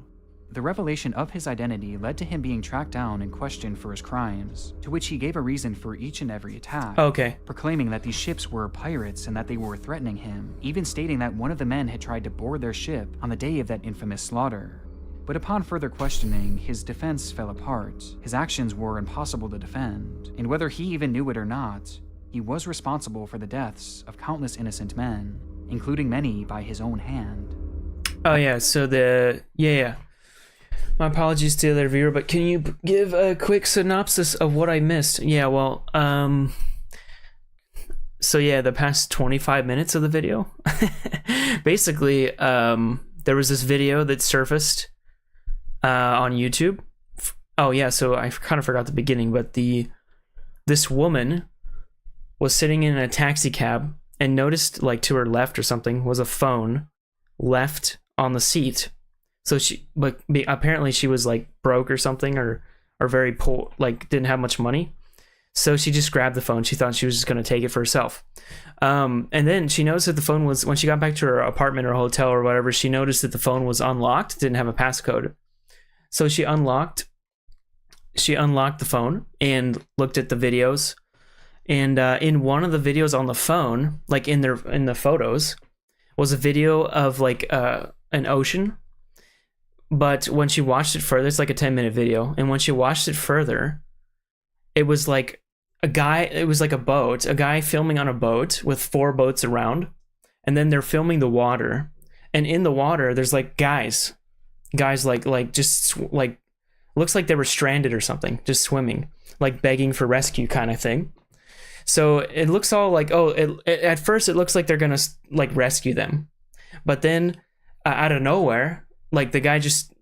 Speaker 2: The revelation of his identity led to him being tracked down and questioned for his crimes, to which he gave a reason for each and every attack.
Speaker 1: Okay.
Speaker 2: Proclaiming that these ships were pirates and that they were threatening him, even stating that one of the men had tried to board their ship on the day of that infamous slaughter. But upon further questioning, his defense fell apart. His actions were impossible to defend, and whether he even knew it or not, he was responsible for the deaths of countless innocent men, including many by his own hand.
Speaker 1: Oh, yeah. So yeah. My apologies to the other viewer, but can you give a quick synopsis of what I missed? Yeah, well, so yeah, the past 25 minutes of the video, basically, there was this video that surfaced on YouTube. Oh yeah, so I kind of forgot the beginning, but this woman was sitting in a taxi cab and noticed, like, to her left or something was a phone left on the seat. So apparently she was, like, broke or something, or very poor, like, didn't have much money. So she just grabbed the phone. She thought she was just going to take it for herself. And then she noticed that the phone was, when she got back to her apartment or hotel or whatever, she noticed that the phone was unlocked, didn't have a passcode. So she unlocked the phone and looked at the videos. And in one of the videos on the phone, like in the photos, was a video of like an ocean. But when she watched it further, it's like a 10-minute video. And when she watched it further, it was like a guy filming on a boat with 4 boats around. And then they're filming the water. And in the water, there's like guys like just like, looks like they were stranded or something, just swimming, like begging for rescue kind of thing. So it looks all like, at first it looks like they're gonna like rescue them, but then out of nowhere, like they just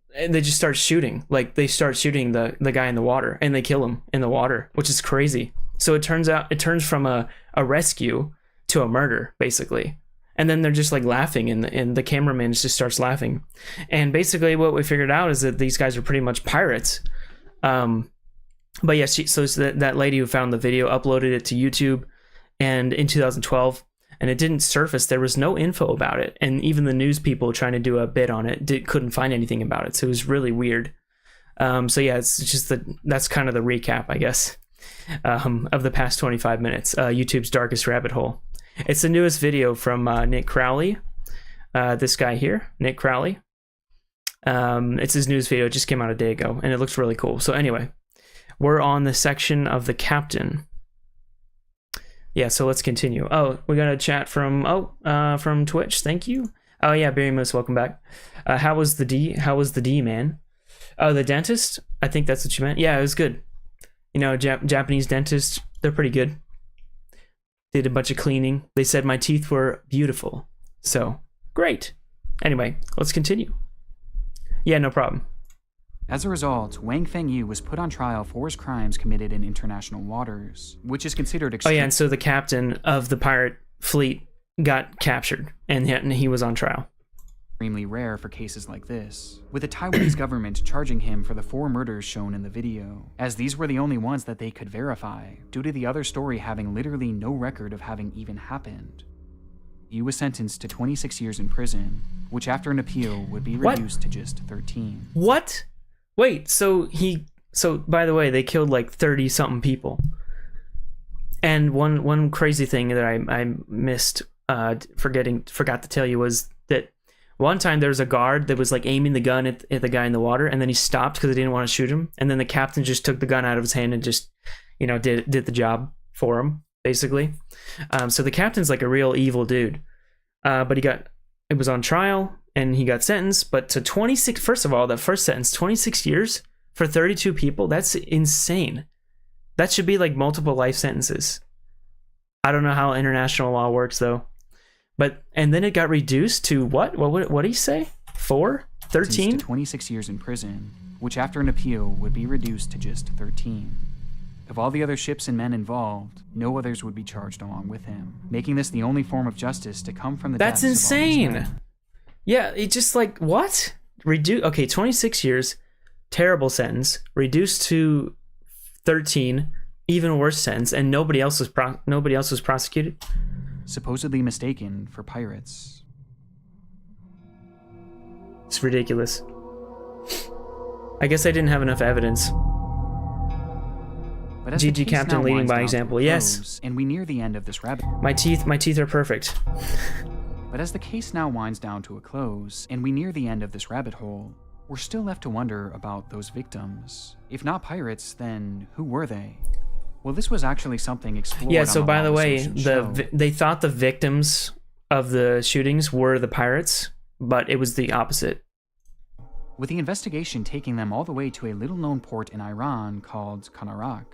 Speaker 1: start shooting, like they start shooting the guy in the water, and they kill him in the water, which is crazy. So it turns from a rescue to a murder, basically. And then they're just like laughing, and the cameraman just starts laughing. And basically what we figured out is that these guys are pretty much pirates. But yeah, so that lady who found the video uploaded it to YouTube, and in 2012, and it didn't surface. There was no info about it, and even the news people trying to do a bit on it couldn't find anything about it. So it was really weird. So yeah, it's just that's kind of the recap, I guess, of the past 25 minutes. YouTube's darkest rabbit hole. It's the newest video from Nick Crowley. This guy here, Nick Crowley. It's his news video. It just came out a day ago, and it looks really cool. So anyway, we're on the section of the captain. Yeah, so let's continue. Oh, we got a chat from Twitch. Thank you. Oh yeah, Barry Moose, welcome back. How was the D, man? Oh, the dentist? I think that's what you meant. Yeah, it was good. You know, Japanese dentists, they're pretty good. Did a bunch of cleaning. They said my teeth were beautiful. So, great. Anyway, let's continue. Yeah, no problem.
Speaker 2: As a result, Wang Fengyu was put on trial for his crimes committed in international waters, which is considered extreme.
Speaker 1: Oh yeah, and so the captain of the pirate fleet got captured, and he was on trial.
Speaker 2: Extremely rare for cases like this, with the Taiwanese government charging him for the 4 murders shown in the video, as these were the only ones that they could verify, due to the other story having literally no record of having even happened. He was sentenced to 26 years in prison, which after an appeal would be reduced to just 13.
Speaker 1: What? Wait, so by the way, they killed like 30-something people. And one crazy thing that I missed, forgot to tell you, was that one time there was a guard that was like aiming the gun at the guy in the water, and then he stopped because he didn't want to shoot him, and then the captain just took the gun out of his hand and just, you know, did the job for him, basically. So the captain's like a real evil dude. But it was on trial, and he got sentenced, but to 26, first of all, that first sentence, 26 years for 32 people, that's insane. That should be like multiple life sentences. I don't know how international law works though. And then it got reduced to what? What did he say? 4? 13?
Speaker 2: 26 years in prison, which after an appeal would be reduced to just 13. Of all the other ships and men involved, no others would be charged along with him, making this the only form of justice to come from the
Speaker 1: That's
Speaker 2: deaths of all these
Speaker 1: insane.
Speaker 2: men.
Speaker 1: Yeah, it just like, what? Okay, 26 years, terrible sentence, reduced to 13, even worse sentence, and nobody else was prosecuted.
Speaker 2: Supposedly mistaken for pirates.
Speaker 1: It's ridiculous. I guess I didn't have enough evidence.
Speaker 2: But as the
Speaker 1: GG
Speaker 2: case
Speaker 1: Captain
Speaker 2: now
Speaker 1: leading
Speaker 2: winds
Speaker 1: by
Speaker 2: down to
Speaker 1: example.
Speaker 2: a
Speaker 1: Yes.
Speaker 2: close, and we near the end of this rabbit.
Speaker 1: My teeth are perfect.
Speaker 2: But as the case now winds down to a close, and we near the end of this rabbit hole, we're still left to wonder about those victims. If not pirates, then who were they? Well, this was actually something explored.
Speaker 1: Yeah, so
Speaker 2: on
Speaker 1: by the way,
Speaker 2: Lawless Ocean show.
Speaker 1: they thought the victims of the shootings were the pirates, but it was the opposite.
Speaker 2: With the investigation taking them all the way to a little-known port in Iran called Kanarak.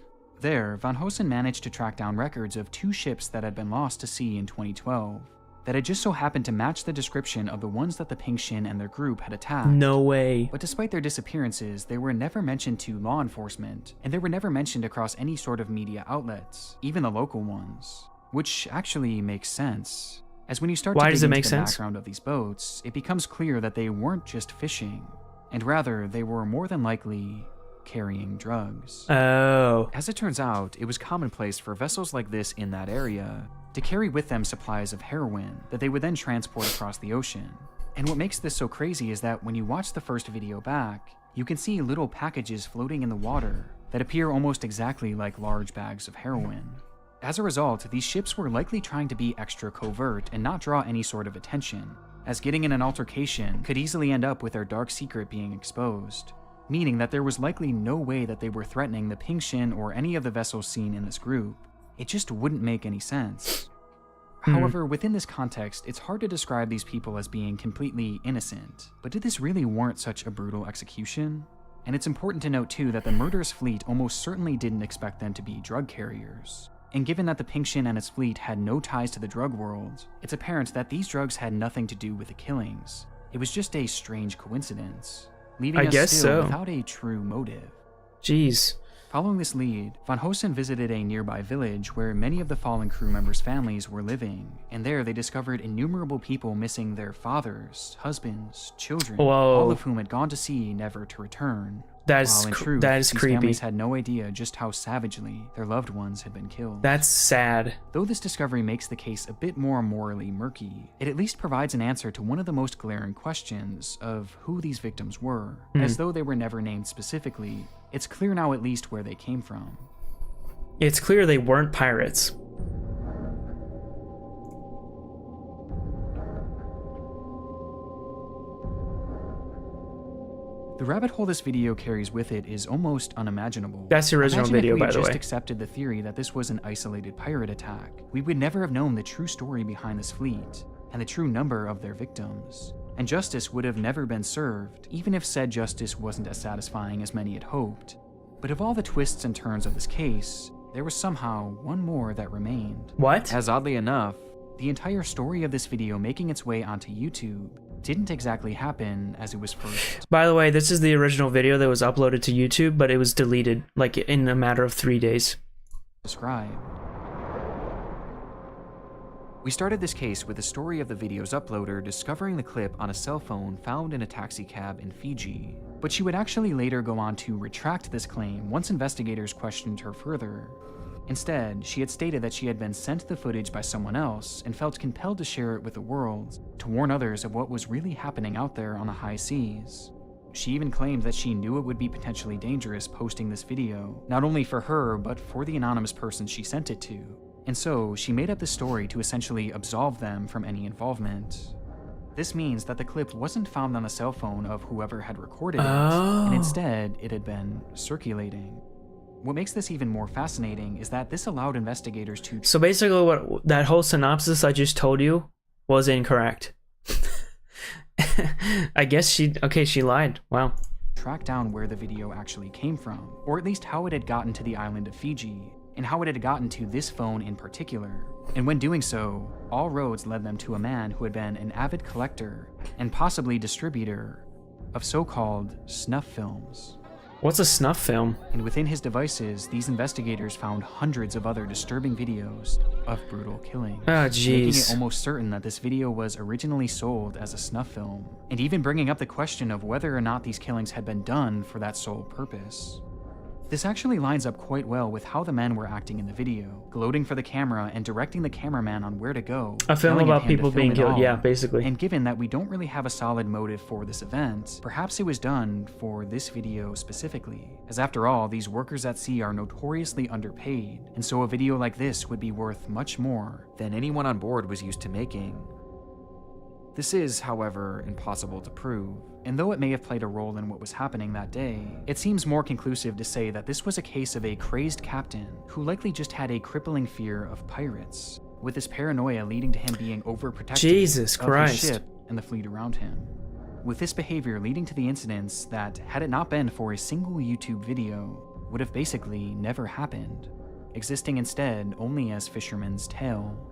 Speaker 2: There, Van Hosen managed to track down records of 2 ships that had been lost to sea in 2012, that had just so happened to match the description of the ones that the Pink Shin and their group had attacked.
Speaker 1: No way.
Speaker 2: But despite their disappearances, they were never mentioned to law enforcement, and they were never mentioned across any sort of media outlets, even the local ones. Which actually makes sense, as when you start to dig into the background of these boats, it becomes clear that they weren't just fishing, and rather they were more than likely carrying drugs.
Speaker 1: Oh.
Speaker 2: As it turns out, it was commonplace for vessels like this in that area to carry with them supplies of heroin that they would then transport across the ocean. And what makes this so crazy is that when you watch the first video back, you can see little packages floating in the water that appear almost exactly like large bags of heroin. As a result, these ships were likely trying to be extra covert and not draw any sort of attention, as getting in an altercation could easily end up with their dark secret being exposed, meaning that there was likely no way that they were threatening the Pingshin or any of the vessels seen in this group. It just wouldn't make any sense. However, within this context, it's hard to describe these people as being completely innocent. But did this really warrant such a brutal execution? And it's important to note too that the murderous fleet almost certainly didn't expect them to be drug carriers. And given that the Pingshin and its fleet had no ties to the drug world, it's apparent that these drugs had nothing to do with the killings. It was just a strange coincidence, leaving us still without a true motive.
Speaker 1: Jeez.
Speaker 2: Following this lead, Van Hosen visited a nearby village where many of the fallen crew members' families were living, and there they discovered innumerable people missing their fathers, husbands, children, all of whom had gone to sea never to return.
Speaker 1: That is creepy.
Speaker 2: Families had no idea just how savagely their loved ones had been killed.
Speaker 1: That's sad.
Speaker 2: Though this discovery makes the case a bit more morally murky, it at least provides an answer to one of the most glaring questions of who these victims were. As though they were never named specifically, it's clear now at least where they came from.
Speaker 1: It's clear they weren't pirates.
Speaker 2: The rabbit hole this video carries with it is almost unimaginable.
Speaker 1: That's the original video, by the way.
Speaker 2: If we just accepted the theory that this was an isolated pirate attack, we would never have known the true story behind this fleet and the true number of their victims. And justice would have never been served, even if said justice wasn't as satisfying as many had hoped. But of all the twists and turns of this case, there was somehow one more that remained.
Speaker 1: What?
Speaker 2: As oddly enough, the entire story of this video making its way onto YouTube didn't exactly happen as it was first.
Speaker 1: By the way, this is the original video that was uploaded to YouTube, but it was deleted like in a matter of 3 days.
Speaker 2: Described. We started this case with the story of the video's uploader discovering the clip on a cell phone found in a taxi cab in Fiji. But she would actually later go on to retract this claim once investigators questioned her further. Instead, she had stated that she had been sent the footage by someone else and felt compelled to share it with the world, to warn others of what was really happening out there on the high seas. She even claimed that she knew it would be potentially dangerous posting this video, not only for her, but for the anonymous person she sent it to. And so, she made up this story to essentially absolve them from any involvement. This means that the clip wasn't found on the cell phone of whoever had recorded it, and instead, it had been circulating. What makes this even more fascinating is that this allowed investigators to...
Speaker 1: So basically what that whole synopsis I just told you was incorrect. I guess she lied. Wow.
Speaker 2: Track down where the video actually came from, or at least how it had gotten to the island of Fiji, and how it had gotten to this phone in particular. And when doing so, all roads led them to a man who had been an avid collector and possibly distributor of so-called snuff films.
Speaker 1: What's a snuff film?
Speaker 2: And within his devices, these investigators found hundreds of other disturbing videos of brutal killings.
Speaker 1: Oh, jeez.
Speaker 2: Making it almost certain that this video was originally sold as a snuff film, and even bringing up the question of whether or not these killings had been done for that sole purpose. This actually lines up quite well with how the men were acting in the video, gloating for the camera and directing the cameraman on where to go.
Speaker 1: A film about people being killed, yeah, basically.
Speaker 2: And given that we don't really have a solid motive for this event, perhaps it was done for this video specifically. As after all, these workers at sea are notoriously underpaid, and so a video like this would be worth much more than anyone on board was used to making. This is, however, impossible to prove, and though it may have played a role in what was happening that day, it seems more conclusive to say that this was a case of a crazed captain who likely just had a crippling fear of pirates, with this paranoia leading to him being overprotective of his ship and the fleet around him. With this behavior leading to the incidents that, had it not been for a single YouTube video, would have basically never happened, existing instead only as fisherman's tale.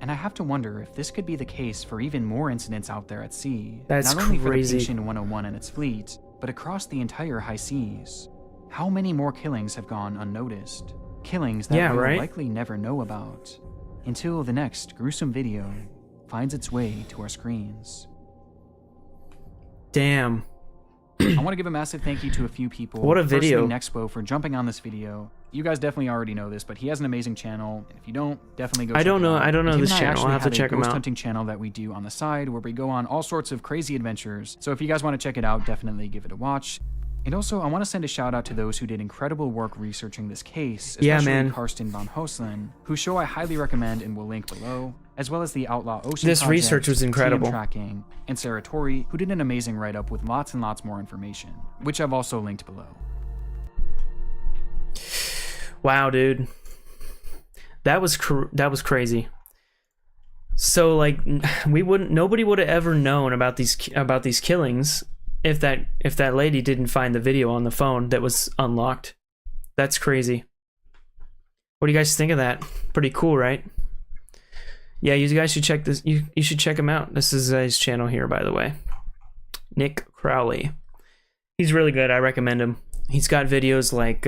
Speaker 2: And I have to wonder if this could be the case for even more incidents out there at sea.
Speaker 1: That's
Speaker 2: not only
Speaker 1: crazy.
Speaker 2: For the Pingshin 101 and its fleet, but across the entire high seas. How many more killings have gone unnoticed? Killings that we'll likely never know about, until the next gruesome video finds its way to our screens.
Speaker 1: Damn.
Speaker 2: I want to give a massive thank you to a few people.
Speaker 1: What a video.
Speaker 2: Firstly, Nexpo for jumping on this video. You guys definitely already know this, but he has an amazing channel. And if you don't, definitely go check it out.
Speaker 1: I don't know this channel. I'll have to check him out.
Speaker 2: Ghost hunting channel that we do on the side where we go on all sorts of crazy adventures. So if you guys want to check it out, definitely give it a watch. And also, I want to send a shout out to those who did incredible work researching this case, especially
Speaker 1: Yeah, man.
Speaker 2: Karsten von Hoesslin, whose show I highly recommend and will link below, as well as the Outlaw Ocean
Speaker 1: This
Speaker 2: Project,
Speaker 1: research was incredible.
Speaker 2: TM Tracking, and Sarah Torrey, who did an amazing write-up with lots and lots more information, which I've also linked below.
Speaker 1: Wow, dude. That was crazy. So like nobody would have ever known about these killings if that lady didn't find the video on the phone that was unlocked. That's crazy. What do you guys think of that? Pretty cool, right? Yeah, you guys should check this. You should check him out. This is his channel here, by the way. Nick Crowley. He's really good. I recommend him. He's got videos like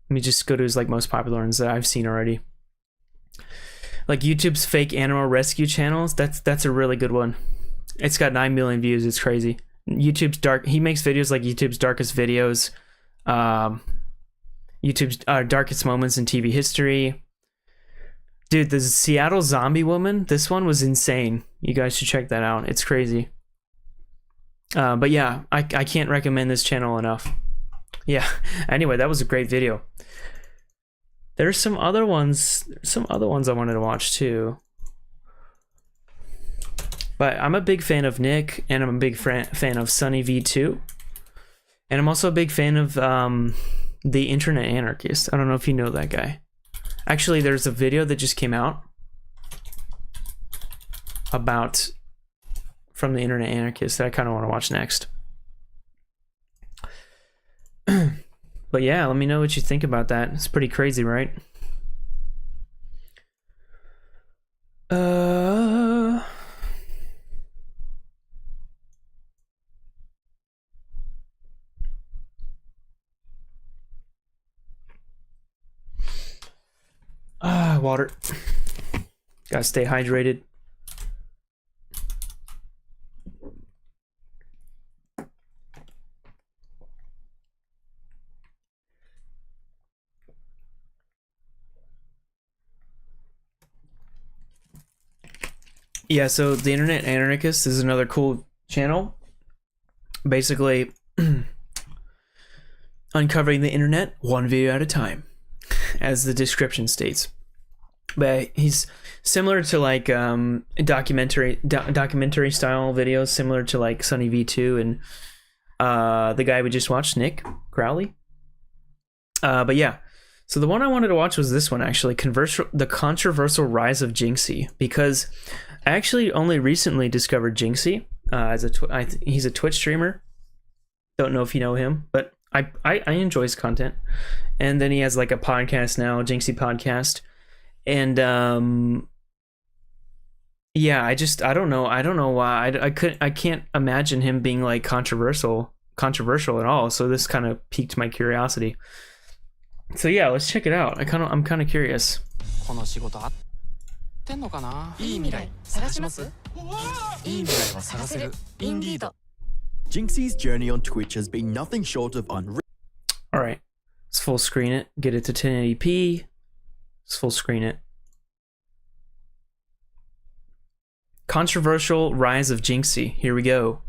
Speaker 1: let me just go to his like most popular ones that I've seen already. Like YouTube's fake animal rescue channels. That's a really good one. It's got 9 million views. It's crazy. YouTube's dark. He makes videos like YouTube's darkest videos, YouTube's darkest moments in TV history. Dude, the Seattle zombie woman. This one was insane. You guys should check that out. It's crazy. But yeah, I can't recommend this channel enough. Yeah. Anyway, that was a great video. There's some other ones I wanted to watch too. But I'm a big fan of Nick, and I'm a big fan of Sunny V2. And I'm also a big fan of the Internet Anarchist. I don't know if you know that guy. Actually, there's a video that just came out from the Internet Anarchist that I kind of want to watch next. But yeah, let me know what you think about that. It's pretty crazy, right? Water. Gotta stay hydrated. Yeah, so the Internet Anarchist is another cool channel. Basically, uncovering the internet one video at a time, as the description states. But he's similar to like documentary style videos, similar to like Sunny V2 and the guy we just watched, Nick Crowley. But yeah, so the one I wanted to watch was this one actually, the controversial rise of Jinxie, because I actually only recently discovered Jinxie as he's a Twitch streamer. Don't know if you know him, but I enjoy his content. And then he has like a podcast now, Jinxie Podcast. And yeah, I don't know why I can't imagine him being like controversial at all. So this kind of piqued my curiosity. So yeah, let's check it out. I'm kind of curious.
Speaker 7: Jinxie's journey on Twitch has been nothing short of unreal.
Speaker 1: All right, let's full screen it. Get it to 1080p. Let's full screen it. Controversial rise of Jinxie. Here we go.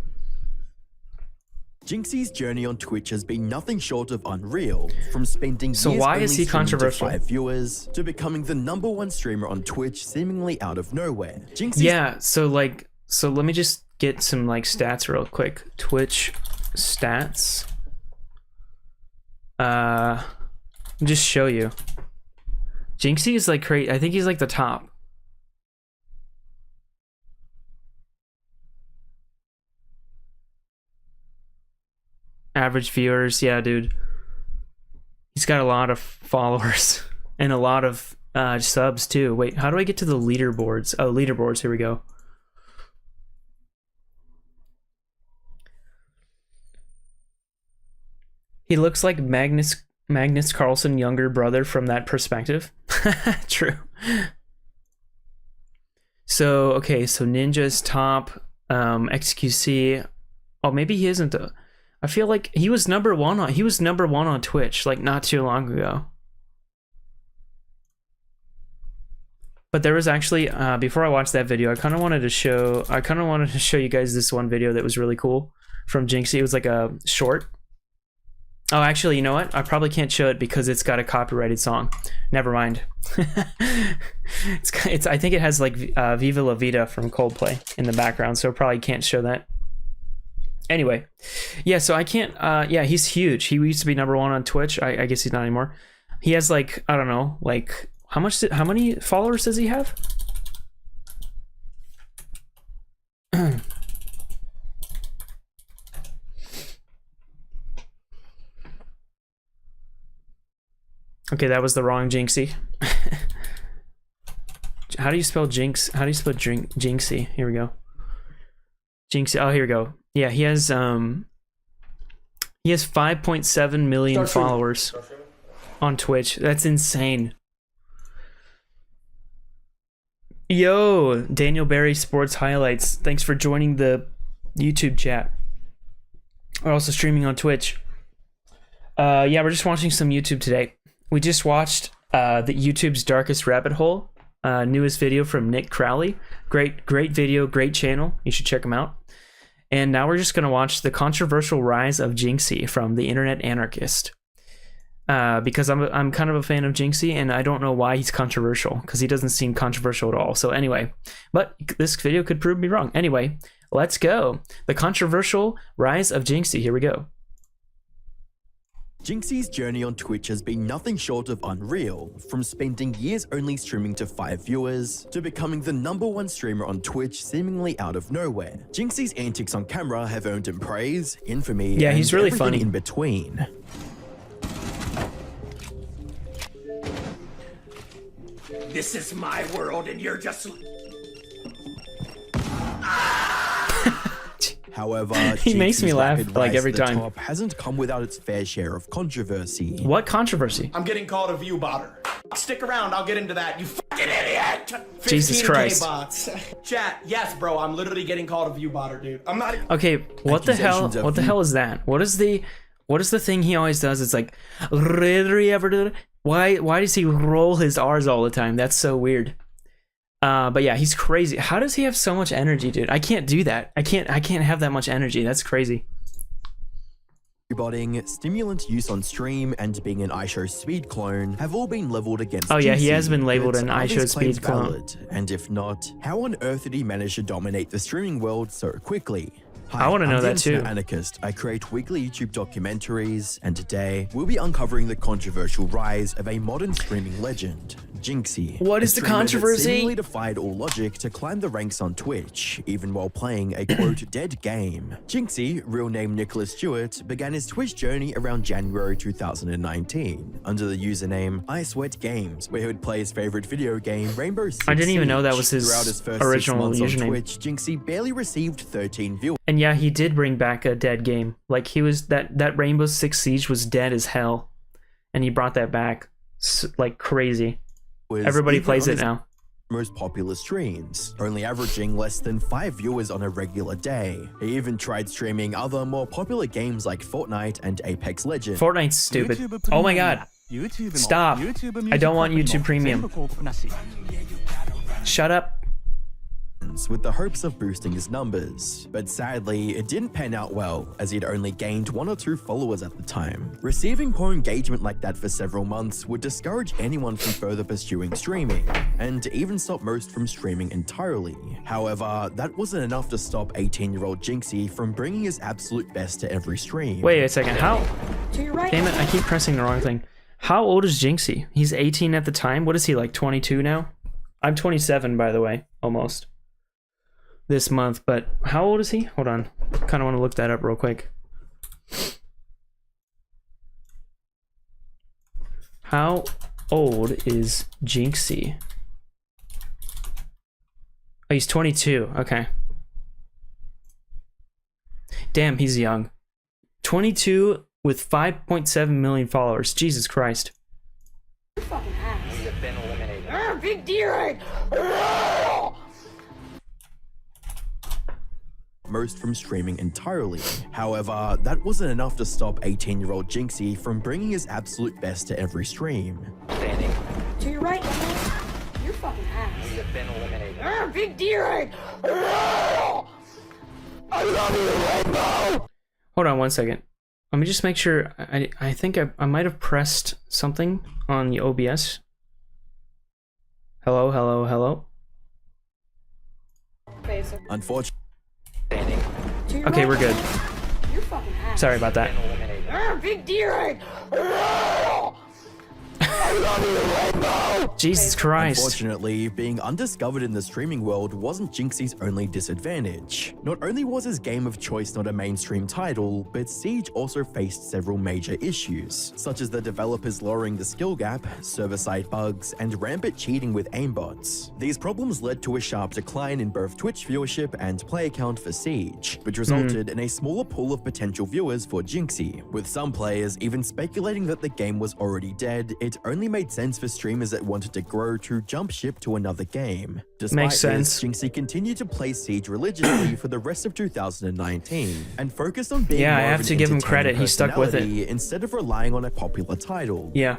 Speaker 7: Jinxie's journey on Twitch has been nothing short of unreal. From spending years
Speaker 1: why is
Speaker 7: only
Speaker 1: he
Speaker 7: streaming to
Speaker 1: controversial?
Speaker 7: 5 viewers to becoming the #1 streamer on Twitch seemingly out of nowhere. Jinxie's
Speaker 1: Yeah, so let me just get some like stats real quick. Twitch stats. Just show you. Jinxie is like crazy. I think he's like the top. Average viewers, yeah, dude. He's got a lot of followers and a lot of subs too. Wait, how do I get to the leaderboards? Oh, leaderboards, here we go. He looks like Magnus Carlsen younger brother from that perspective. True. So, okay, so Ninja's top, XQC. Oh, maybe he isn't though. I feel like he was number one on Twitch like not too long ago. But there was actually before I watched that video, I kind of wanted to show you guys this one video that was really cool from Jinxie. It was like a short. Oh, actually, you know what? I probably can't show it because it's got a copyrighted song. Never mind. it's I think it has like Viva La Vida from Coldplay in the background, so probably can't show that. Anyway, yeah, so I can't, yeah, he's huge. He used to be #1 on Twitch. I guess he's not anymore. He has like, I don't know, like, how many followers does he have? Okay, that was the wrong Jinxie. How do you spell Jinx? How do you spell Jinxie? Here we go. Jinxie. Oh, here we go. Yeah, he has 5.7 million followers on Twitch. That's insane. Yo, Daniel Barry Sports Highlights. Thanks for joining the YouTube chat. We're also streaming on Twitch. Yeah, we're just watching some YouTube today. We just watched the YouTube's Darkest Rabbit Hole, newest video from Nick Crowley. Great video, great channel. You should check him out. And now we're just gonna watch the controversial rise of Jinxie from the Internet Anarchist. Because I'm kind of a fan of Jinxie, and I don't know why he's controversial, because he doesn't seem controversial at all. So anyway, but this video could prove me wrong. Anyway, let's go. The controversial rise of Jinxie. Here we go.
Speaker 7: Jinxie's journey on Twitch has been nothing short of unreal, from spending years only streaming to 5 viewers, to becoming the #1 streamer on Twitch seemingly out of nowhere. Jinxie's antics on camera have earned him praise, infamy,
Speaker 1: yeah, he's
Speaker 7: and
Speaker 1: really
Speaker 7: everything
Speaker 1: funny
Speaker 7: in between.
Speaker 8: This is my world and you're just...
Speaker 7: However,
Speaker 1: he makes me
Speaker 7: Jinxie's
Speaker 1: laugh
Speaker 7: rapid
Speaker 1: like
Speaker 7: rise
Speaker 1: every
Speaker 7: to the
Speaker 1: time.
Speaker 7: top hasn't come without its fair share of controversy.
Speaker 1: What controversy?
Speaker 8: I'm getting called a view botter. Stick around, I'll get into that, you fucking idiot!
Speaker 1: Jesus
Speaker 8: 15K
Speaker 1: Christ.
Speaker 8: bots. Chat, yes bro, I'm literally getting called a view botter, dude. I'm not...
Speaker 1: Okay, what the hell?
Speaker 7: Accusations of
Speaker 1: What the hell is that? What is the thing he always does? It's like, why does he roll his R's all the time? That's so weird. But yeah, he's crazy. How does he have so much energy, dude? I can't do that. I can't have that much energy. That's crazy.
Speaker 7: Botting, stimulant use on stream, and being an iShow speed clone have all been leveled against
Speaker 1: Oh yeah, he
Speaker 7: Jinxie,
Speaker 1: has been labeled
Speaker 7: but
Speaker 1: an
Speaker 7: are
Speaker 1: iShow
Speaker 7: these claims
Speaker 1: speed clone.
Speaker 7: valid? And if not, how on earth did he manage to dominate the streaming world so quickly? Hi,
Speaker 1: I want to know
Speaker 7: I'm the
Speaker 1: that too.
Speaker 7: Internet Anarchist. I create weekly YouTube documentaries, and today we'll be uncovering the controversial rise of a modern streaming legend, Jinxie.
Speaker 1: What is
Speaker 7: a
Speaker 1: the
Speaker 7: streamer that
Speaker 1: controversy?
Speaker 7: seemingly defied all logic to climb the ranks on Twitch, even while playing a quote dead game. Jinxie, real name Nicholas Stewart, began his Twitch journey around January 2019 under the username iSweatGames, where he would play his favorite video game, Rainbow Six
Speaker 1: I didn't even know that was
Speaker 7: Siege.
Speaker 1: his
Speaker 7: Throughout his first
Speaker 1: original
Speaker 7: 6 months
Speaker 1: username.
Speaker 7: on Twitch, Jinxie barely received 13 viewers.
Speaker 1: And yeah, he did bring back a dead game. Like he was that Rainbow Six Siege was dead as hell, and he brought that back like crazy. Everybody plays it now.
Speaker 7: Most popular streams, only averaging less than 5 viewers on a regular day. He even tried streaming other more popular games like Fortnite and Apex Legends.
Speaker 1: Fortnite's stupid. Oh my god. Stop. I don't want YouTube Premium. Shut up.
Speaker 7: With the hopes of boosting his numbers, but sadly it didn't pan out well, as he'd only gained 1 or 2 followers at the time. Receiving poor engagement like that for several months would discourage anyone from further pursuing streaming, and even stop most from streaming entirely. However, that wasn't enough to stop 18-year-old Jinxie from bringing his absolute best to every stream.
Speaker 1: Wait a second. How? Damn it! I keep pressing the wrong thing. How old is Jinxie? He's 18 at the time. What is he, like 22 now? I'm 27, by the way, almost. This month, but how old is he? Hold on. Kind of want to look that up real quick. How old is Jinxie? Oh, he's 22. Okay. Damn, he's young. 22 with 5.7 million followers. Jesus Christ.
Speaker 9: You fucking ass.
Speaker 8: You've been eliminated.
Speaker 9: Big deer.
Speaker 7: Most from streaming entirely. However, that wasn't enough to stop 18-year-old Jinxie from bringing his absolute best to every stream.
Speaker 8: Standing.
Speaker 9: To your right, you fucking ass.
Speaker 8: You've been eliminated.
Speaker 9: Big deer.
Speaker 8: I love you, Rainbow!
Speaker 1: Hold on one second. Let me just make sure. I think I might have pressed something on the OBS. Hello, hello, hello.
Speaker 7: Unfortunately.
Speaker 1: Okay, we're good.
Speaker 9: You're fucking ass.
Speaker 1: Sorry about that.
Speaker 9: Big deer.
Speaker 1: Jesus Christ.
Speaker 7: Unfortunately, being undiscovered in the streaming world wasn't Jinxie's only disadvantage. Not only was his game of choice not a mainstream title, but Siege also faced several major issues, such as the developers lowering the skill gap, server-side bugs, and rampant cheating with aimbots. These problems led to a sharp decline in both Twitch viewership and play count for Siege, which resulted in a smaller pool of potential viewers for Jinxie, with some players even speculating that the game was already dead. It only made sense for streamers that wanted to grow to jump ship to another game. Despite
Speaker 1: Makes sense.
Speaker 7: this, Jinxie continued to play Siege religiously for the rest of 2019 and focused on being
Speaker 1: Yeah, I
Speaker 7: more
Speaker 1: have
Speaker 7: of
Speaker 1: to
Speaker 7: an
Speaker 1: give him
Speaker 7: entertaining
Speaker 1: credit. He stuck with it.
Speaker 7: personality instead of relying on a popular title.
Speaker 1: Yeah.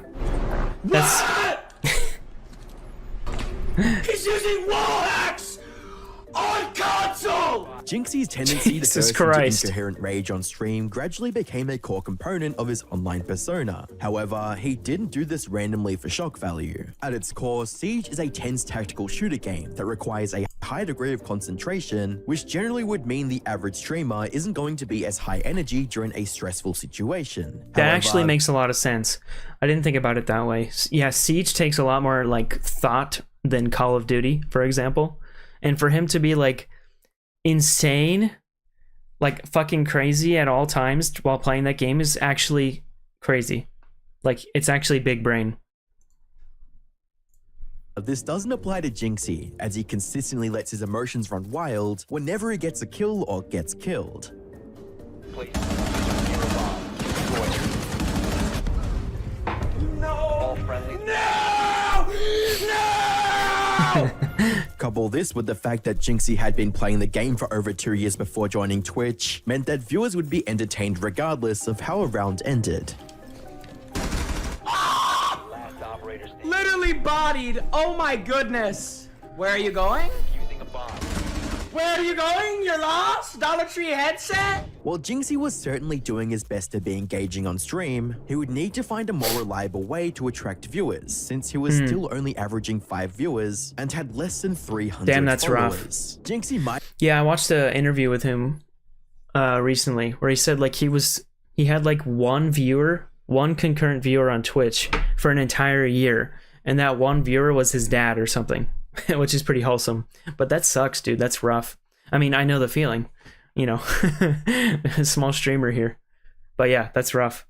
Speaker 1: That's
Speaker 8: He's using wall hacks on console!
Speaker 7: Jinxie's tendency to
Speaker 1: Jesus
Speaker 7: burst
Speaker 1: Christ.
Speaker 7: into incoherent rage on stream gradually became a core component of his online persona. However, he didn't do this randomly for shock value. At its core, Siege is a tense tactical shooter game that requires a high degree of concentration, which generally would mean the average streamer isn't going to be as high energy during a stressful situation.
Speaker 1: That
Speaker 7: However,
Speaker 1: actually makes a lot of sense. I didn't think about it that way. Yeah, Siege takes a lot more like thought than Call of Duty, for example. And for him to be like insane, like fucking crazy at all times while playing that game is actually crazy. Like, it's actually big brain.
Speaker 7: this doesn't apply to Jinxie, as he consistently lets his emotions run wild whenever he gets a kill or gets killed.
Speaker 8: Please. No! No! No!
Speaker 7: Couple this with the fact that Jinxie had been playing the game for over 2 years before joining Twitch, meant that viewers would be entertained regardless of how a round ended.
Speaker 8: Literally bodied. Oh my goodness. Where are you going? Using a bomb. Where are you going? You're lost? Dollar Tree headset?
Speaker 7: While Jinxie was certainly doing his best to be engaging on stream, he would need to find a more reliable way to attract viewers, since he was still only averaging 5 viewers and had less than 300
Speaker 1: Damn, that's rough.
Speaker 7: followers. Jinxie might
Speaker 1: Yeah, I watched an interview with him recently where he said like he had like one concurrent viewer on Twitch for an entire year, and that one viewer was his dad or something, which is pretty wholesome. But that sucks, dude. That's rough. I mean, I know the feeling, you know. Small streamer here, but yeah, that's rough.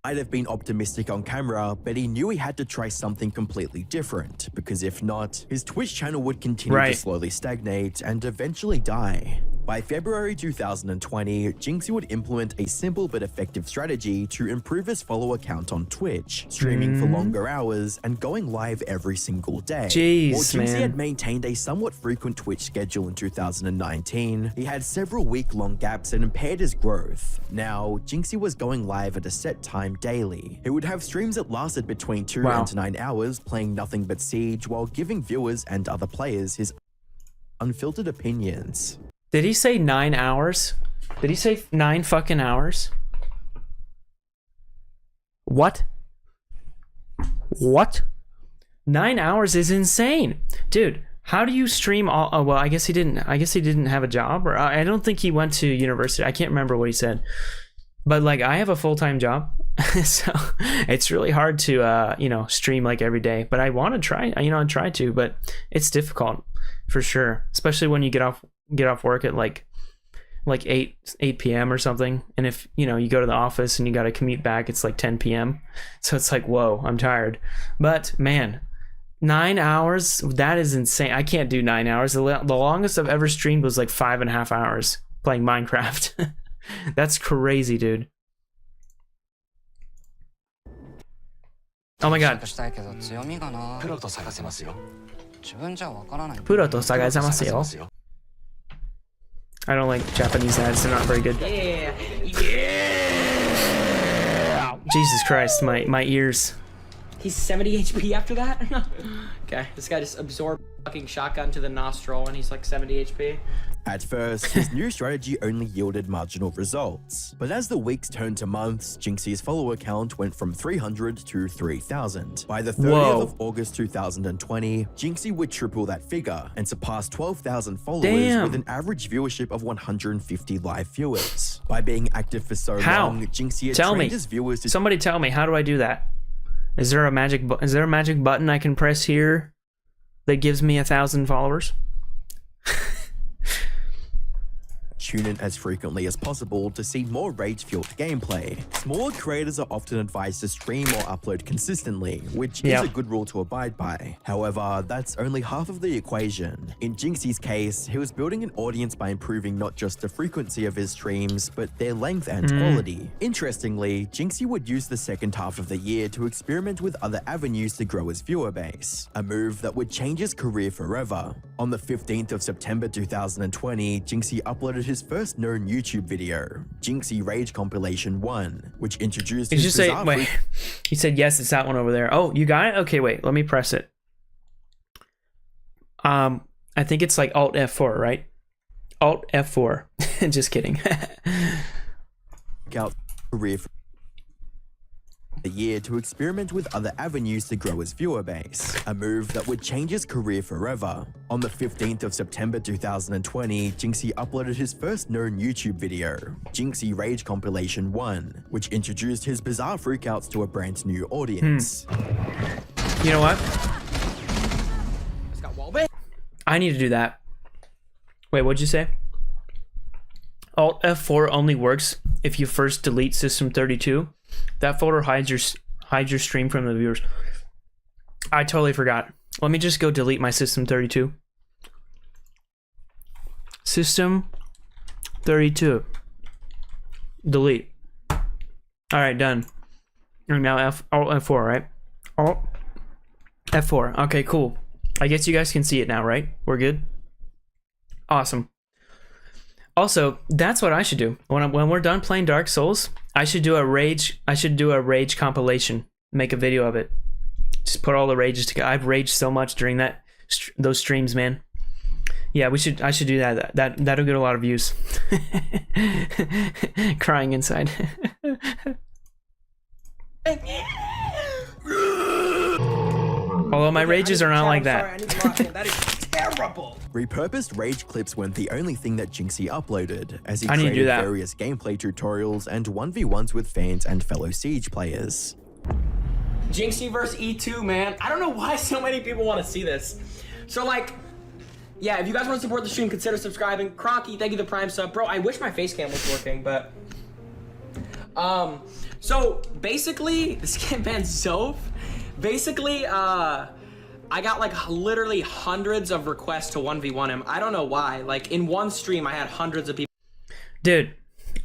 Speaker 7: might have been optimistic on camera, but he knew he had to try something completely different, because if not, his Twitch channel would continue to slowly stagnate and eventually die. By February 2020, Jinxie would implement a simple but effective strategy to improve his follower count on Twitch, streaming for longer hours and going live every single day.
Speaker 1: Jeez,
Speaker 7: While Jinxie
Speaker 1: man.
Speaker 7: had maintained a somewhat frequent Twitch schedule in 2019, he had several week-long gaps that impaired his growth. Now, Jinxie was going live at a set time daily. He would have streams that lasted between 2 and 9 hours, playing nothing but Siege while giving viewers and other players his unfiltered opinions.
Speaker 1: Did he say 9 hours? Did he say 9 fucking hours? What? What? 9 hours is insane, dude. How do you stream all? Oh, well, I guess he didn't have a job, or I don't think he went to university. I can't remember what he said. But like, I have a full-time job, so it's really hard to stream like every day. But I want to try. I try to, but it's difficult for sure, especially when you get off work at like 8 p.m. or something, and if you go to the office and you got to commute back, it's like 10 p.m. So it's like, whoa, I'm tired. But man, 9 hours, that is insane. I can't do 9 hours. The longest I've ever streamed was like 5.5 hours playing Minecraft. That's crazy, dude. Oh my god. プロと探せますよ。I don't like Japanese ads, they're not very good. Jesus Christ, my ears.
Speaker 8: He's 70 HP after that? Okay, this guy just absorbed fucking shotgun to the nostril and he's like 70 HP.
Speaker 7: At first, his new strategy only yielded marginal results, but as the weeks turned to months, Jinxie's follower count went from 300 to 3,000. By the 30th of August 2020, Jinxie would triple that figure and surpass 12,000 followers with an average viewership of 150 live viewers. By being active for so long, Jinxie had trained his viewers to—
Speaker 1: Somebody tell me, how do I do that? Is there a magic button I can press here that gives me 1,000 followers?
Speaker 7: tune in as frequently as possible to see more rage-fueled gameplay. Smaller creators are often advised to stream or upload consistently, which is a good rule to abide by. However, that's only half of the equation. In Jinxie's case, he was building an audience by improving not just the frequency of his streams, but their length and quality. Interestingly, Jinxie would use the second half of the year to experiment with other avenues to grow his viewer base, a move that would change his career forever. On the 15th of September 2020, Jinxie uploaded his first known YouTube video, Jinxie Rage Compilation 1, which introduced his bizarre—
Speaker 1: wait, he said yes, it's that one over there. Oh, you got it? Okay, wait, let me press it. I think it's like Alt F4, right? Alt F4. Just kidding.
Speaker 7: Career for the year to experiment with other avenues to grow his viewer base, a move that would change his career forever. On the 15th of September 2020, Jinxie uploaded his first known YouTube video, Jinxie Rage Compilation 1, which introduced his bizarre freakouts to a brand new audience.
Speaker 1: You know what?
Speaker 8: It's got wall bait.
Speaker 1: I need to do that. Wait, what'd you say? Alt F4 only works if you first delete System32. That folder hides your stream from the viewers. I totally forgot. Let me just go delete my System32. System32. Delete. All right, done. And now Alt F4, right? Alt F4. Okay, cool. I guess you guys can see it now, right? We're good. Awesome. Also, that's what I should do when we're done playing Dark Souls. I should do a rage compilation. Make a video of it. Just put all the rages together. I've raged so much during those streams, man. Yeah, I should do that. That'll get a lot of views. Crying inside. Although my rages are not like that.
Speaker 8: Sorry, I need to lock in. That is terrible.
Speaker 7: Repurposed rage clips weren't the only thing that Jinxie uploaded, as he created various gameplay tutorials and 1v1s with fans and fellow Siege players.
Speaker 8: Jinxie versus E2, man. I don't know why so many people want to see this. So, like, yeah, if you guys want to support the stream, consider subscribing. Cronky, thank you for the Prime sub. Bro, I wish my face cam was working, but... So, basically, this kid man Zoph, basically, I got like literally hundreds of requests to 1v1 him. I don't know why. Like in one stream, I had hundreds of people.
Speaker 1: Dude,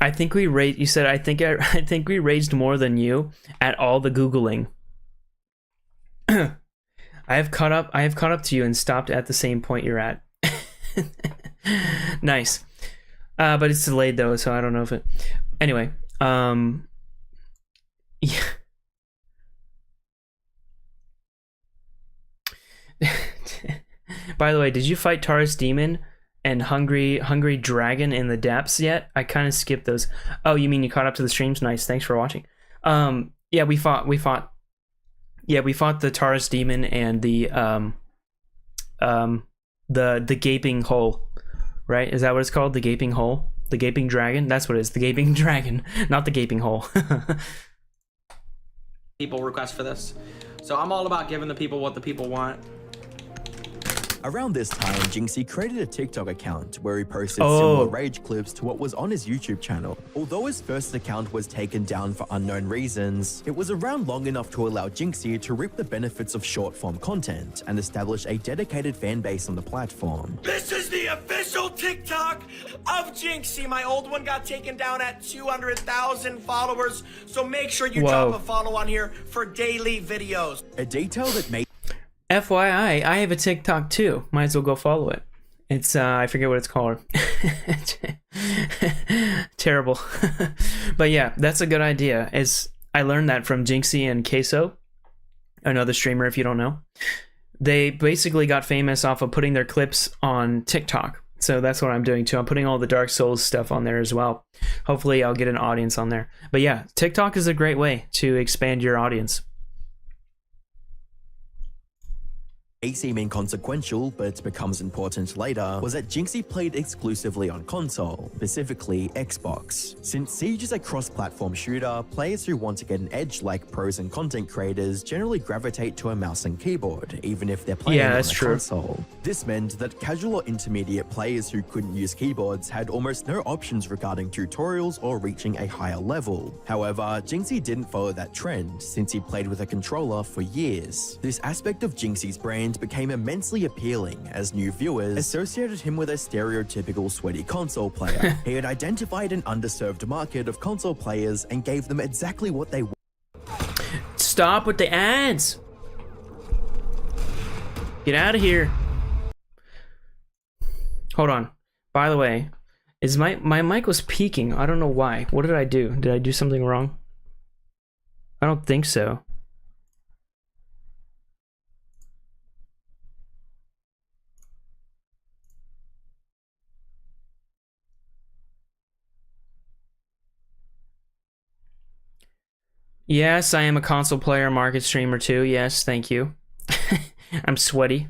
Speaker 1: I think we raised. You said I think we raised more than you at all the googling. I have caught up to you and stopped at the same point you're at. Nice, but it's delayed though, so I don't know if it. Anyway, yeah. By the way, did you fight Taurus Demon and Hungry Dragon in the depths yet? I kind of skipped those. Oh, you mean you caught up to the streams? Nice, thanks for watching. Yeah, we fought the Taurus Demon and the gaping hole, right? Is that what it's called? The gaping hole? The gaping dragon? That's what it is. The gaping dragon, not the gaping hole.
Speaker 8: People request for this. So I'm all about giving the people what the people want.
Speaker 7: Around this time, Jinxie created a TikTok account where he posted similar rage clips to what was on his YouTube channel. Although his first account was taken down for unknown reasons, it was around long enough to allow Jinxie to reap the benefits of short-form content and establish a dedicated fan base on the platform.
Speaker 8: This is the official TikTok of Jinxie. My old one got taken down at 200,000 followers, so make sure you drop a follow on here for daily videos.
Speaker 7: A detail that made
Speaker 1: FYI, I have a TikTok too. Might as well go follow it. It's I forget what it's called. Terrible. But yeah, that's a good idea. I learned that from Jinxie and Queso. another streamer if you don't know. They basically got famous off of putting their clips on TikTok. So that's what I'm doing too. I'm putting all the Dark Souls stuff on there as well. Hopefully I'll get an audience on there. But yeah, TikTok is a great way to expand your audience.
Speaker 7: May seem inconsequential, but becomes important later, was that Jinxie played exclusively on console, specifically Xbox. Since Siege is a cross-platform shooter, players who want to get an edge like pros and content creators generally gravitate to a mouse and keyboard, even if they're playing on a console. This meant that casual or intermediate players who couldn't use keyboards had almost no options regarding tutorials or reaching a higher level. However, Jinxie didn't follow that trend, since he played with a controller for years. This aspect of Jinxie's brand became immensely appealing as new viewers associated him with a stereotypical sweaty console player. He had identified an underserved market of console players and gave them exactly what they wanted.
Speaker 1: Stop with the ads! Get out of here. Hold on. By the way, is my mic was peaking. I don't know why. What did I do? Did I do something wrong? I don't think so. Yes, I am a console player, market streamer too. Yes, thank you. I'm sweaty.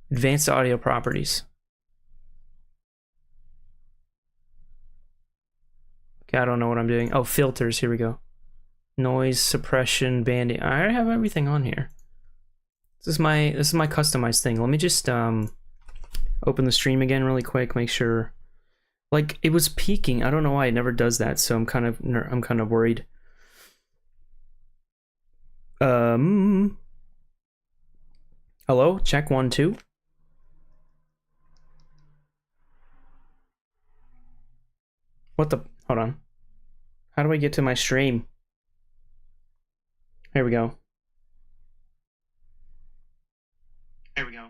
Speaker 1: Advanced audio properties. Okay, I don't know what I'm doing. Oh, filters. Here we go. Noise suppression, banding. I already have everything on here. This is my customized thing. Let me just open the stream again really quick. Make sure. Like, it was peaking. I don't know why it never does that, so I'm kind of worried. Hello? Check 1 2. What the? Hold on. How do I get to my stream? Here we go. Here we go.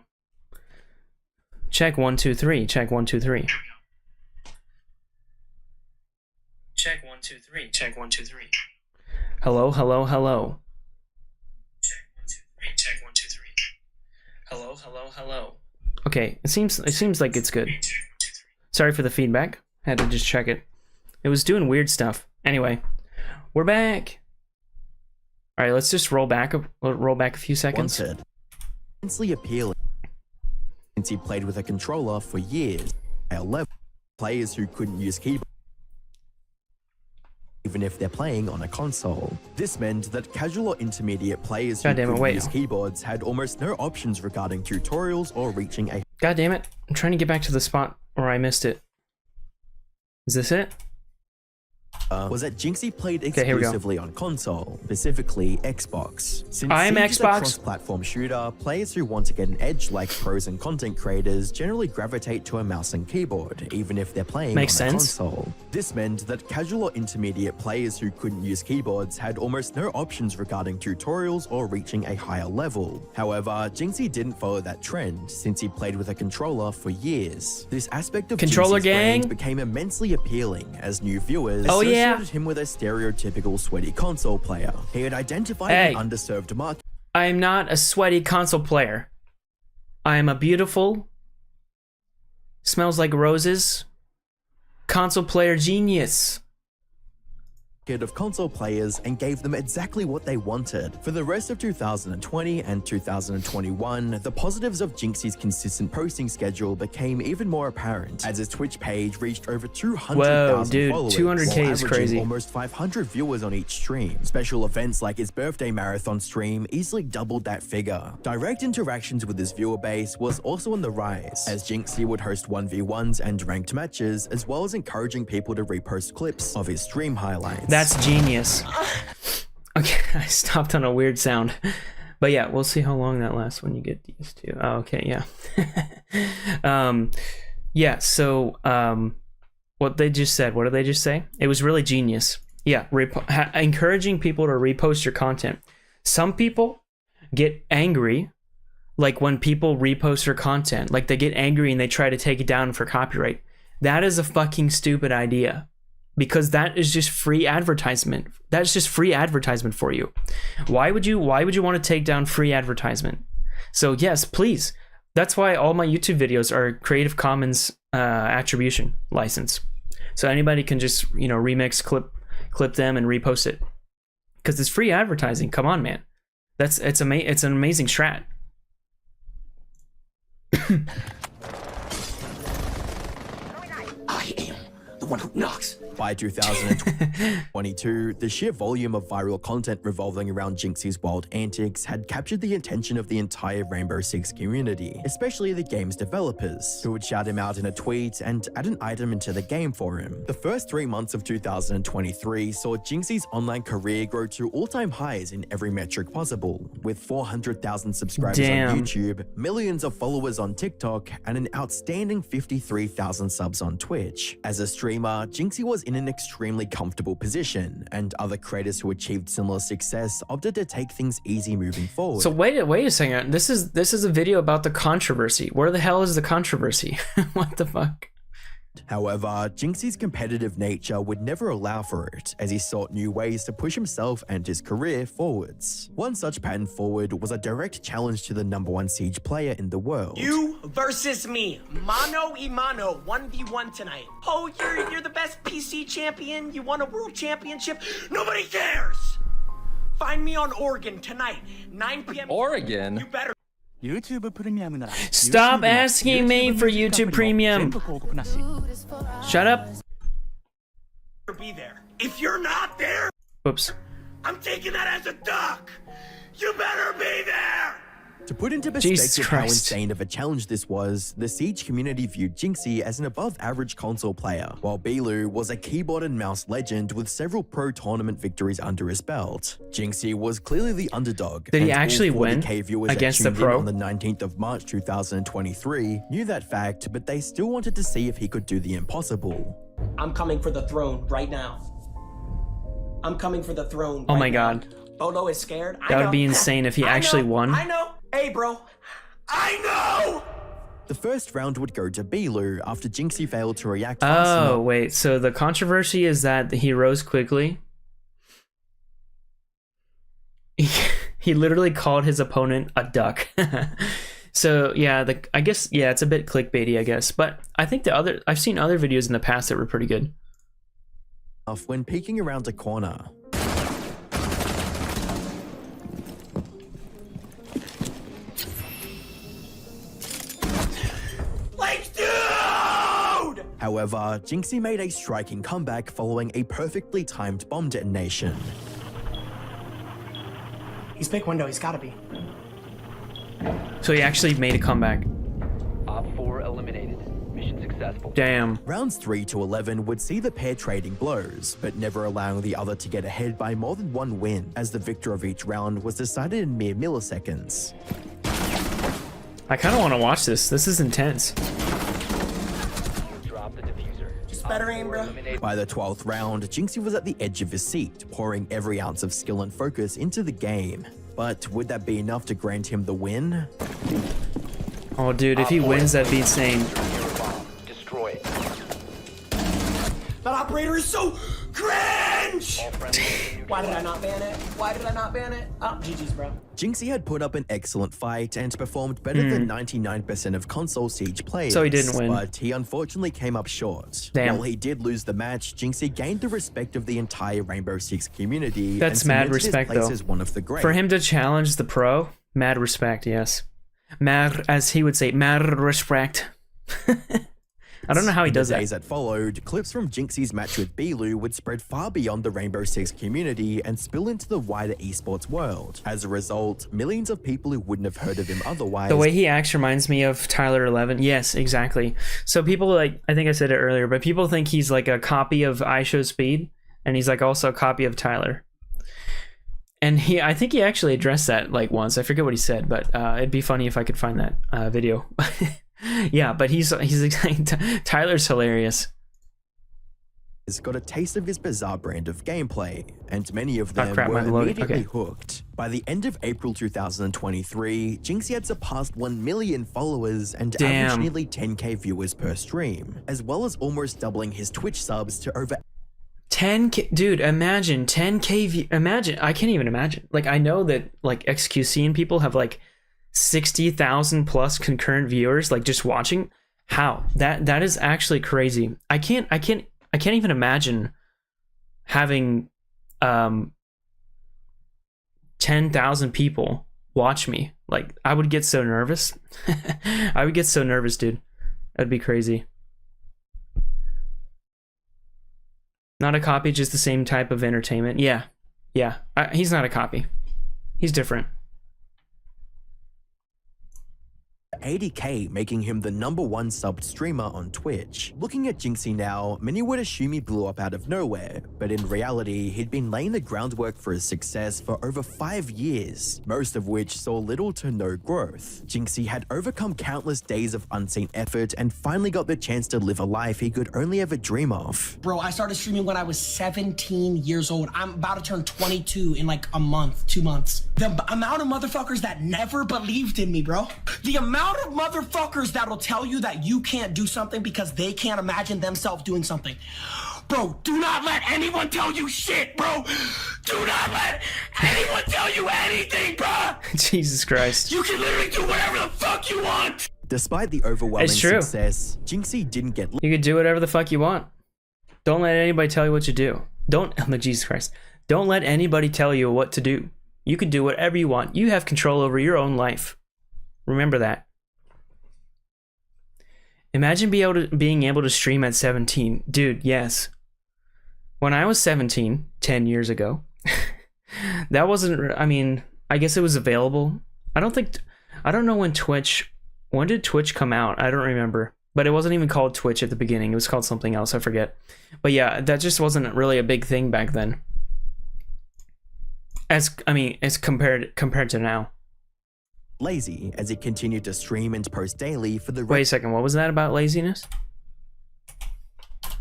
Speaker 1: Check 1 2 3. Check 1 2 3. Check 1 2 3. Check 1 2 3. Hello, hello, hello. Check 1 2 3. Check 1 2 3. Hello, hello, hello. Okay, it seems like it's good. Sorry for the feedback. Had to just check it. It was doing weird stuff. Anyway, we're back. All right, let's just roll back a few seconds.
Speaker 7: Immensely appealing. Since he played with a controller for years, players who couldn't use keyboard, even if they're playing on a console. This meant that casual or intermediate players who couldn't use keyboards had almost no options regarding tutorials or reaching a...
Speaker 1: God damn it. I'm trying to get back to the spot where I missed it. Is this it?
Speaker 7: Was that Jinxie played exclusively on console, specifically Xbox. Since
Speaker 1: I am
Speaker 7: Siege
Speaker 1: Xbox.
Speaker 7: is a cross-platform shooter, players who want to get an edge like pros and content creators generally gravitate to a mouse and keyboard, even if they're playing on a console. This meant that casual or intermediate players who couldn't use keyboards had almost no options regarding tutorials or reaching a higher level. However, Jinxie didn't follow that trend, since he played with a controller for years. This aspect of
Speaker 1: Controller
Speaker 7: Jinxie's
Speaker 1: gang
Speaker 7: brand became immensely appealing as new viewers associated him with a stereotypical sweaty console player. He had identified an underserved market.
Speaker 1: I am not a sweaty console player. I am a beautiful, smells like roses, console player genius.
Speaker 7: Of console players and gave them exactly what they wanted. For the rest of 2020 and 2021, the positives of Jinxie's consistent posting schedule became even more apparent, as his Twitch page reached over 200,000 followers,
Speaker 1: 200K is crazy.
Speaker 7: Almost 500 viewers on each stream. Special events like his birthday marathon stream easily doubled that figure. Direct interactions with his viewer base was also on the rise, as Jinxie would host 1v1s and ranked matches, as well as encouraging people to repost clips of his stream highlights.
Speaker 1: That's genius. Okay, I stopped on a weird sound. But yeah, we'll see how long that lasts when you get these two. Oh, okay, yeah. Yeah, so what they just said, what did they just say? It was really genius. Yeah, encouraging people to repost your content. Some people get angry, like when people repost your content. Like they get angry and they try to take it down for copyright. That is a fucking stupid idea. because that is just free advertisement. That's just free advertisement for you. Why would you want to take down free advertisement? So yes, please. That's why all my YouTube videos are Creative Commons attribution license. So anybody can just, you know, remix, clip them and repost it. Because it's free advertising. Come on, man. It's an amazing strat.
Speaker 8: I am the one who knocks.
Speaker 7: By 2022, the sheer volume of viral content revolving around Jinxie's wild antics had captured the attention of the entire Rainbow Six community, especially the game's developers, who would shout him out in a tweet and add an item into the game for him. The first 3 months of 2023 saw Jinxie's online career grow to all-time highs in every metric possible, with 400,000 subscribers on YouTube, millions of followers on TikTok, and an outstanding 53,000 subs on Twitch. As a streamer, Jinxie was in an extremely comfortable position, and other creators who achieved similar success opted to take things easy moving forward.
Speaker 1: So wait a second. This is a video about the controversy. Where the hell is the controversy? What the fuck?
Speaker 7: However, Jinxie's competitive nature would never allow for it, as he sought new ways to push himself and his career forwards. One such pattern forward was a direct challenge to the #1 Siege player in the world.
Speaker 8: You versus me, mano y mano, 1v1 tonight. Oh, you're the best PC champion. You won a world championship. Nobody cares. Find me on Oregon tonight, 9 p.m.
Speaker 10: Oregon?
Speaker 8: You better.
Speaker 1: Stop asking me for YouTube Premium. Shut up.
Speaker 8: Be there. If you're not there,
Speaker 1: Whoops.
Speaker 8: I'm taking that as a duck. You better be there.
Speaker 7: To put into perspective how insane of a challenge this was, the Siege community viewed Jinxie as an above-average console player, while Bilu was a keyboard and mouse legend with several pro tournament victories under his belt. Jinxie was clearly the underdog.
Speaker 1: Did he actually win against the pro?
Speaker 7: On the 19th of March 2023, knew that fact, but they still wanted to see if he could do the impossible.
Speaker 8: I'm coming for the throne right now. I'm coming for the throne.
Speaker 1: Oh my god.
Speaker 8: Bolo is scared.
Speaker 1: That would be insane if he actually won.
Speaker 8: I know. Hey, bro. I know!
Speaker 7: The first round would go to Bilu after Jinxie failed to react fast enough.
Speaker 1: Oh, wait. So the controversy is that he rose quickly. He literally called his opponent a duck. So yeah, I guess, yeah, it's a bit clickbaity, I guess. But I think I've seen other videos in the past that were pretty good.
Speaker 7: When peeking around a corner. However, Jinxie made a striking comeback following a perfectly timed bomb detonation.
Speaker 8: He's pick window, he's gotta be.
Speaker 1: So he actually made a comeback.
Speaker 10: Op 4 eliminated. Mission successful.
Speaker 1: Damn.
Speaker 7: Rounds 3 to 11 would see the pair trading blows, but never allowing the other to get ahead by more than one win, as the victor of each round was decided in mere milliseconds.
Speaker 1: I kind of want to watch this. This is intense.
Speaker 8: Better aim, bro.
Speaker 7: By the 12th round, Jinxie was at the edge of his seat, pouring every ounce of skill and focus into the game. But would that be enough to grant him the win?
Speaker 1: Oh, dude, if he wins, that'd be insane.
Speaker 10: Destroy it.
Speaker 8: That operator is so cringe! Why did I not ban it? Why did I not ban it? Oh, GG's, bro.
Speaker 7: Jinxie had put up an excellent fight and performed better than 99% of console Siege players.
Speaker 1: So he didn't win.
Speaker 7: But he unfortunately came up short.
Speaker 1: Damn.
Speaker 7: While he did lose the match, Jinxie gained the respect of the entire Rainbow Six community.
Speaker 1: That's
Speaker 7: and
Speaker 1: mad
Speaker 7: cemented his
Speaker 1: respect,
Speaker 7: place
Speaker 1: though.
Speaker 7: as one of the greats.
Speaker 1: For him to challenge the pro, mad respect, yes. Mad, as he would say, mad respect. I don't know how he does
Speaker 7: In the
Speaker 1: that.
Speaker 7: days that followed, clips from Jinxie's match with Bilu would spread far beyond the Rainbow Six community and spill into the wider esports world. As a result, millions of people who wouldn't have heard of him otherwise.
Speaker 1: The way he acts reminds me of Tyler 11. Yes, exactly. So people like, I think I said it earlier, but people think he's like a copy of iShowSpeed, and he's like also a copy of Tyler. And I think he actually addressed that like once. I forget what he said, but it'd be funny if I could find that video. Yeah, but he's Tyler's hilarious.
Speaker 7: Has got a taste of his bizarre brand of gameplay, and many of them were immediately hooked. By the end of April 2023, Jinxie had surpassed 1 million followers and averaged nearly 10k viewers per stream, as well as almost doubling his Twitch subs to over
Speaker 1: 10K, dude, imagine 10K. Imagine, I can't even imagine. Like, I know that like XQC and people have like 60,000 plus concurrent viewers, like just watching. How that is actually crazy. I can't even imagine having 10,000 people watch me. Like, I would get so nervous. I would get so nervous, dude. That'd be crazy. Not a copy, just the same type of entertainment. Yeah. He's not a copy. He's different.
Speaker 7: 80K, making him the #1 subbed streamer on Twitch. Looking at Jinxie now, many would assume he blew up out of nowhere, but in reality, he'd been laying the groundwork for his success for over 5 years, most of which saw little to no growth. Jinxie had overcome countless days of unseen effort and finally got the chance to live a life he could only ever dream of.
Speaker 8: Bro, I started streaming when I was 17 years old. I'm about to turn 22 in like a month, 2 months. The amount of motherfuckers that never believed in me, bro. The amount of motherfuckers that'll tell you that you can't do something because they can't imagine themselves doing something. Bro, do not let anyone tell you shit, bro. Do not let anyone tell you anything, bro.
Speaker 1: Jesus Christ.
Speaker 8: You can literally do whatever the fuck you want.
Speaker 7: Despite the overwhelming success, Jinxie didn't get...
Speaker 1: You could do whatever the fuck you want. Don't let anybody tell you what to do. Jesus Christ. Don't let anybody tell you what to do. You can do whatever you want. You have control over your own life. Remember that. Imagine being able to stream at 17. Dude, yes. When I was 17, 10 years ago, that wasn't, I mean, I guess it was available. I don't know when did Twitch come out? I don't remember. But it wasn't even called Twitch at the beginning. It was called something else, I forget. But yeah, that just wasn't really a big thing back then. As compared to now.
Speaker 7: Lazy as he continued to stream and post daily for the...
Speaker 1: Wait a second, what was that about laziness?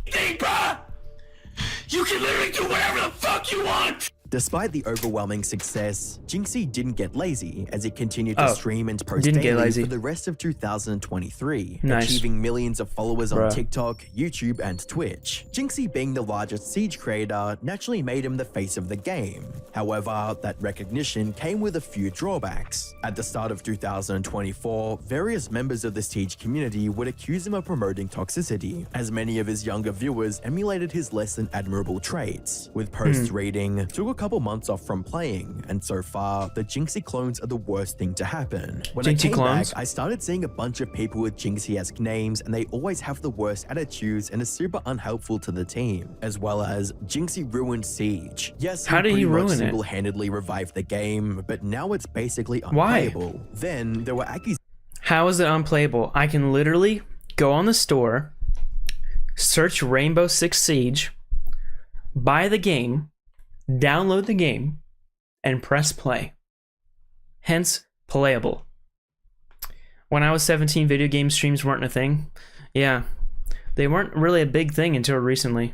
Speaker 8: Hey, bruh! You can literally do whatever the fuck you want!
Speaker 7: Despite the overwhelming success, Jinxie didn't get lazy as he continued to stream and post daily for the rest of 2023, achieving millions of followers on TikTok, YouTube, and Twitch. Jinxie, being the largest Siege creator, naturally made him the face of the game. However, that recognition came with a few drawbacks. At the start of 2024, various members of the Siege community would accuse him of promoting toxicity, as many of his younger viewers emulated his less than admirable traits, with posts reading, "Took a couple months off from playing, and so far, the Jinxie clones are the worst thing to happen. When I came back, I started seeing a bunch of people with Jinxie-esque names, and they always have the worst attitudes and are super unhelpful to the team, as well as Jinxie ruined Siege. Yes,
Speaker 1: how did he ruin it?
Speaker 7: Single-handedly revived the game, but now it's basically unplayable. Why? Then there were accusations.
Speaker 1: How is it unplayable? I can literally go on the store, search Rainbow Six Siege, buy the game, download the game, and press play. Hence, playable. When I was 17, video game streams weren't a thing. Yeah, they weren't really a big thing until recently.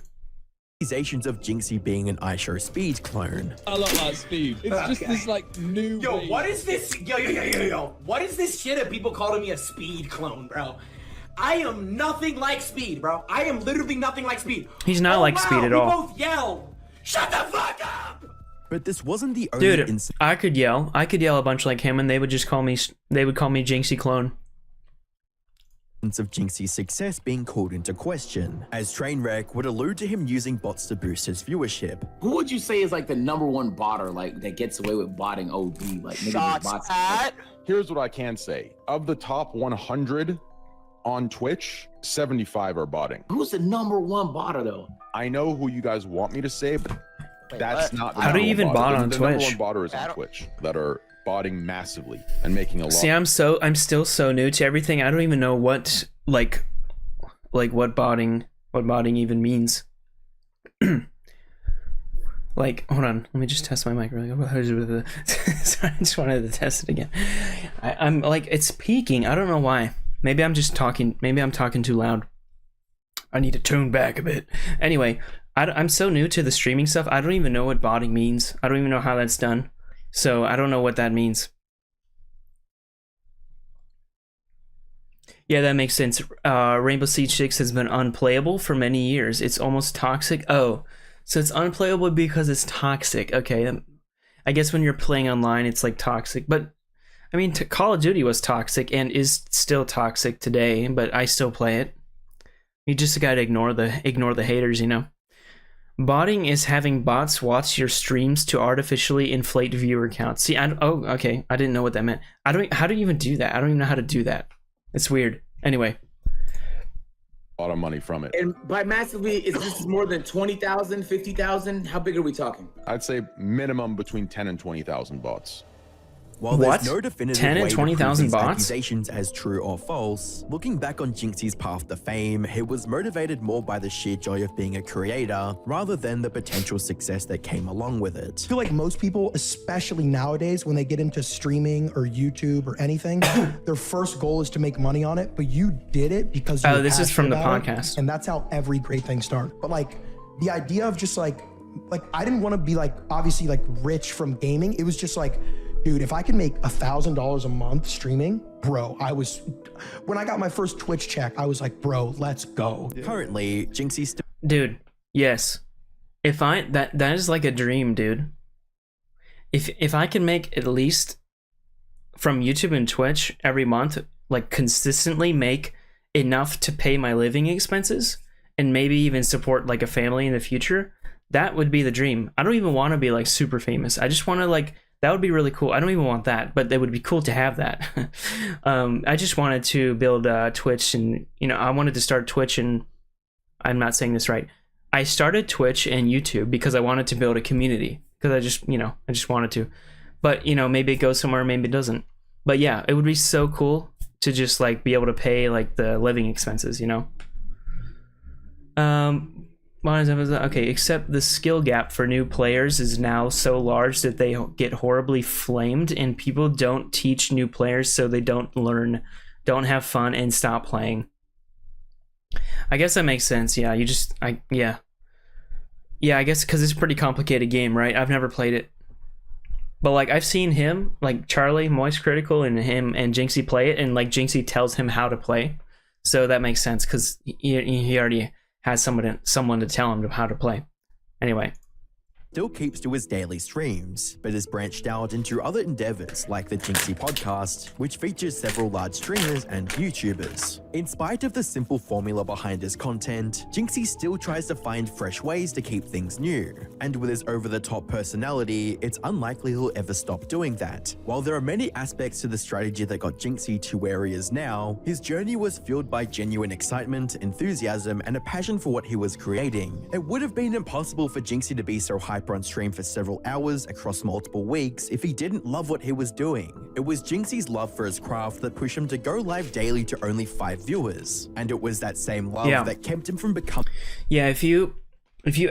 Speaker 7: Accusations of Jinxie being an iShow Speed clone.
Speaker 11: I love that Speed. It's just this like new.
Speaker 8: Yo, what is this? Yo. What is this shit of people calling me a Speed clone, bro? I am nothing like Speed, bro. I am literally nothing like Speed.
Speaker 1: He's not like Speed at all.
Speaker 8: We both yell. Shut the fuck up!
Speaker 7: But this wasn't the only
Speaker 1: incident. I could yell a bunch like him, and they would just call me. They would call me Jinxie clone.
Speaker 7: Of Jinxie's success being called into question, as Trainwreck would allude to him using bots to boost his viewership.
Speaker 12: Who would you say is like the #1 botter, like that gets away with botting OD? Like
Speaker 13: shots at. Here's what I can say: of the top 100 on Twitch, 75 are botting.
Speaker 12: Who's the #1 botter though?
Speaker 13: I know who you guys want me to say, but that's not.
Speaker 1: How do you even bot on Twitch?
Speaker 13: The #1 botter is on Twitch that are botting massively and making a lot.
Speaker 1: See, I'm still so new to everything. I don't even know what like what botting even means. Like, hold on, let me just test my mic really quick. Sorry, I just wanted to test it again. I'm like, it's peaking. I don't know why. Maybe I'm just talking. Maybe I'm talking too loud. I need to tone back a bit. Anyway, I'm so new to the streaming stuff. I don't even know what botting means. I don't even know how that's done. So I don't know what that means. Yeah, that makes sense. Rainbow Siege 6 has been unplayable for many years. It's almost toxic. Oh, So it's unplayable because it's toxic. Okay, I guess when you're playing online, it's like toxic. But I mean, Call of Duty was toxic and is still toxic today. But I still play it. You just gotta ignore the haters, you know. Botting is having bots watch your streams to artificially inflate viewer counts. See, okay, I didn't know what that meant. How do you even do that? I don't even know how to do that. It's weird. Anyway.
Speaker 13: A lot of money from it.
Speaker 12: And by massively, is this more than 20,000, 50,000? How big are we talking?
Speaker 13: I'd say minimum between 10 and 20,000 bots.
Speaker 7: While there's no definitive
Speaker 1: 10 and
Speaker 7: way to
Speaker 1: 20,000
Speaker 7: prove these
Speaker 1: bots?
Speaker 7: accusations as true or false, looking back on Jinxie's path to fame, it was motivated more by the sheer joy of being a creator rather than the potential success that came along with it.
Speaker 14: I feel like most people, especially nowadays, when they get into streaming or YouTube or anything, their first goal is to make money on it, but you did it because you're
Speaker 1: this is from the
Speaker 14: passionate about
Speaker 1: podcast.
Speaker 14: it, and that's how every great thing starts. But like the idea of just like I didn't want to be like obviously like rich from gaming. It was just like, dude, if I could make $1,000 a month streaming, bro, when I got my first Twitch check, I was like, bro, let's go.
Speaker 7: Currently, Jinxie still.
Speaker 1: Dude, yes. That is like a dream, dude. If I can make at least from YouTube and Twitch every month, like consistently make enough to pay my living expenses and maybe even support like a family in the future, that would be the dream. I don't even want to be like super famous. I just want to like, that would be really cool. I don't even want that, but it would be cool to have that. I just wanted to build Twitch, and you know, I wanted to start Twitch, and I'm not saying this right. I started Twitch and YouTube because I wanted to build a community, because I just wanted to. But you know, maybe it goes somewhere, maybe it doesn't. But yeah, it would be so cool to just like be able to pay like the living expenses, you know. Okay, except the skill gap for new players is now so large that they get horribly flamed, and people don't teach new players, so they don't learn, don't have fun, and stop playing. I guess that makes sense. Yeah, yeah, I guess because it's a pretty complicated game, right? I've never played it, but like I've seen him, like Charlie, Moist Critical, and him and Jinxie play it, and like Jinxie tells him how to play, so that makes sense because he already has someone to tell him how to play. Anyway.
Speaker 7: Still keeps to his daily streams, but has branched out into other endeavors like the Jinxie podcast, which features several large streamers and YouTubers. In spite of the simple formula behind his content, Jinxie still tries to find fresh ways to keep things new, and with his over-the-top personality, it's unlikely he'll ever stop doing that. While there are many aspects to the strategy that got Jinxie to where he is now, his journey was fueled by genuine excitement, enthusiasm, and a passion for what he was creating. It would have been impossible for Jinxie to be so hyper on stream for several hours across multiple weeks if he didn't love what he was doing. It was Jinxie's love for his craft that pushed him to go live daily to only 5 viewers, and it was that same love that kept him from becoming.
Speaker 1: Yeah, if you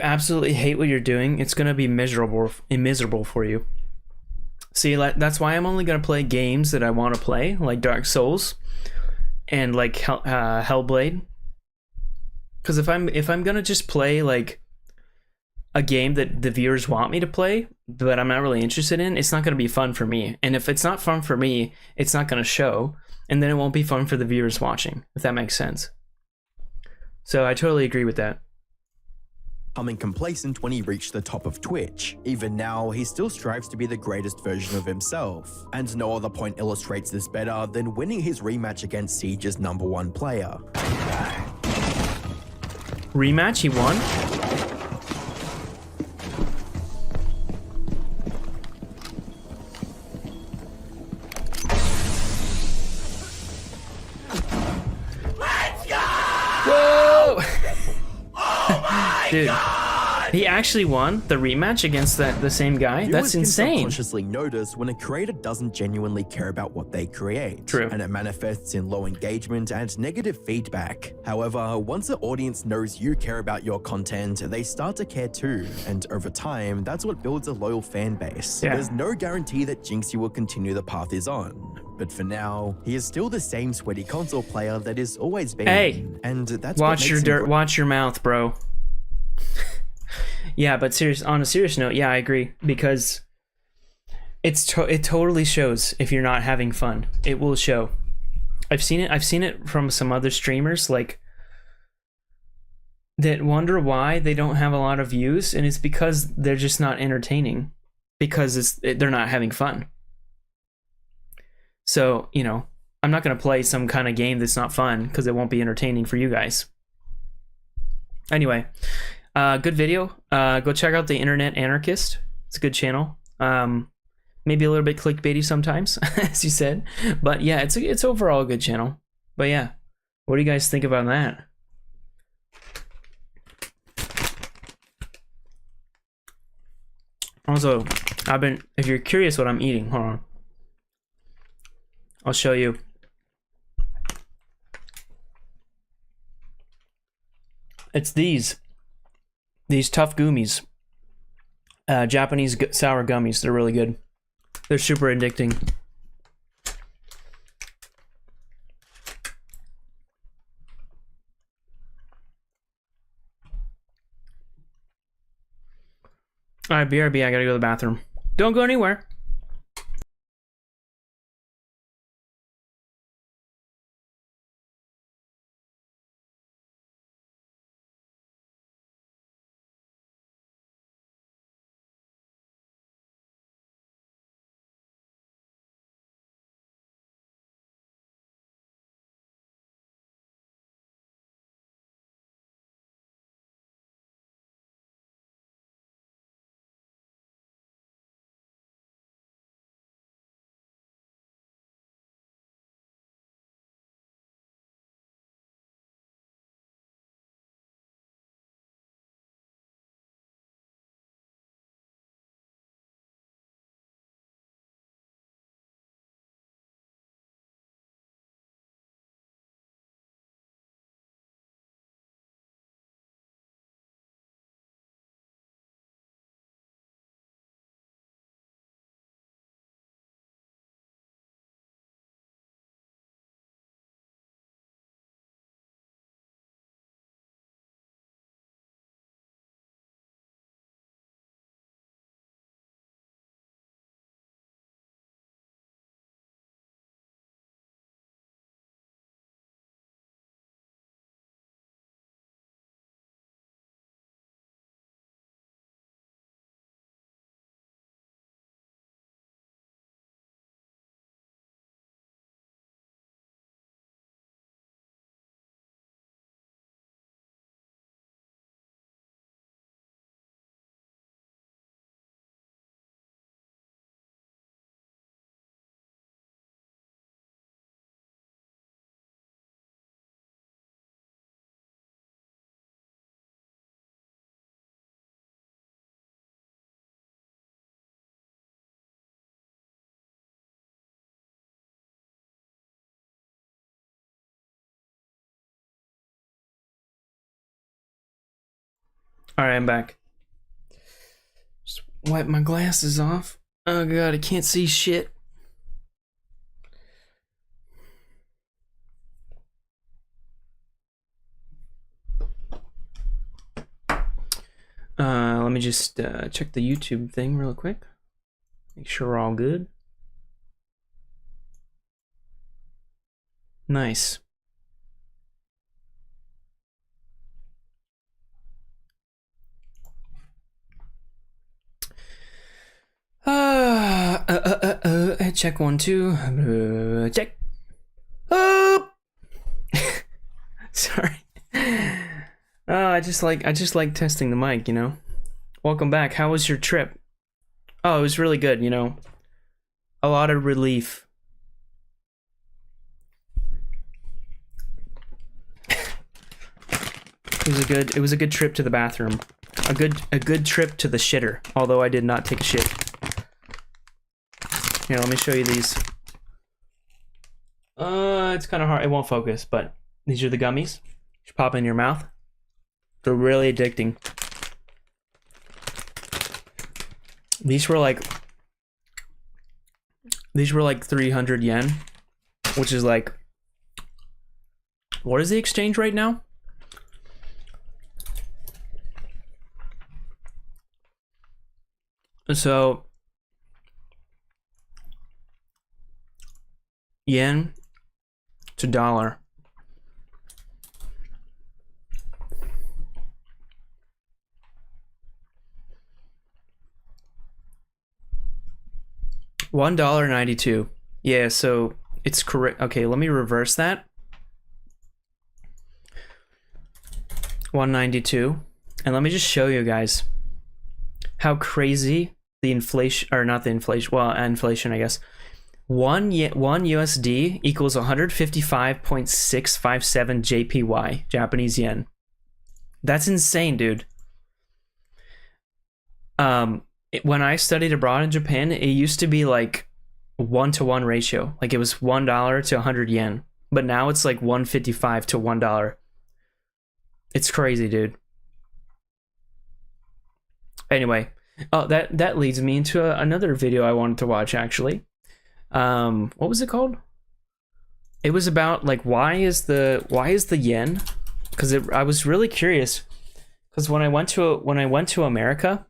Speaker 1: absolutely hate what you're doing, it's gonna be miserable for you. See, that's why I'm only gonna play games that I want to play, like Dark Souls and like Hellblade. Because if I'm gonna just play like a game that the viewers want me to play, but I'm not really interested in, it's not going to be fun for me. And if it's not fun for me, it's not going to show, and then it won't be fun for the viewers watching, if that makes sense. So I totally agree with that.
Speaker 7: Becoming complacent when he reached the top of Twitch. Even now, he still strives to be the greatest version of himself. And no other point illustrates this better than winning his rematch against Siege's #1 player.
Speaker 1: Rematch? He won? Dude, he actually won the rematch against the same guy? That's insane.
Speaker 7: Viewers can subconsciously notice when a creator doesn't genuinely care about what they create.
Speaker 1: True.
Speaker 7: And it manifests in low engagement and negative feedback. However, once the audience knows you care about your content, they start to care too. And over time, that's what builds a loyal fan base.
Speaker 1: Yeah.
Speaker 7: There's no guarantee that Jinxie will continue the path he's on. But for now, he is still the same sweaty console player that he's always been.
Speaker 1: Hey,
Speaker 7: and that's
Speaker 1: watch your mouth, bro. Yeah, but on a serious note, yeah, I agree, because it totally shows if you're not having fun. It will show. I've seen it from some other streamers, like that wonder why they don't have a lot of views, and it's because they're just not entertaining, because they're not having fun. So, you know, I'm not going to play some kind of game that's not fun because it won't be entertaining for you guys. Anyway, good video. Go check out the Internet Anarchist. It's a good channel. Maybe a little bit clickbaity sometimes, as you said, but yeah, it's overall a good channel. But yeah, what do you guys think about that? Also, if you're curious what I'm eating, hold on. I'll show you. It's these tough gummies. Japanese sour gummies. They're really good. They're super addicting. All right, BRB, I gotta go to the bathroom. Don't go anywhere. All right, I'm back. Just wipe my glasses off. Oh god, I can't see shit. Let me just check the YouTube thing real quick. Make sure we're all good. Nice. Check 1 2. Check. Oh. Sorry. I just like testing the mic, you know. Welcome back. How was your trip? Oh, it was really good, you know. A lot of relief. It was a good trip to the bathroom. A good trip to the shitter, although I did not take a shit. Here, let me show you these. It's kind of hard. It won't focus, but these are the gummies. You pop in your mouth. They're really addicting. These were like 300 yen, which is like, what is the exchange rate now? So yen to dollar. $1.92. Yeah, so it's correct. Okay, let me reverse that. 192. And let me just show you guys how crazy the inflation, or not the inflation, well, inflation, I guess. One USD equals 155.657 JPY, Japanese yen. That's insane, dude. When I studied abroad in Japan, it used to be like 1-to-1 ratio. Like it was $1 to 100 yen. But now it's like 155 to $1. It's crazy, dude. Anyway, oh, that leads me into another video I wanted to watch, actually. What was it called? It was about like why is the yen? Because I was really curious. Because when I went to America,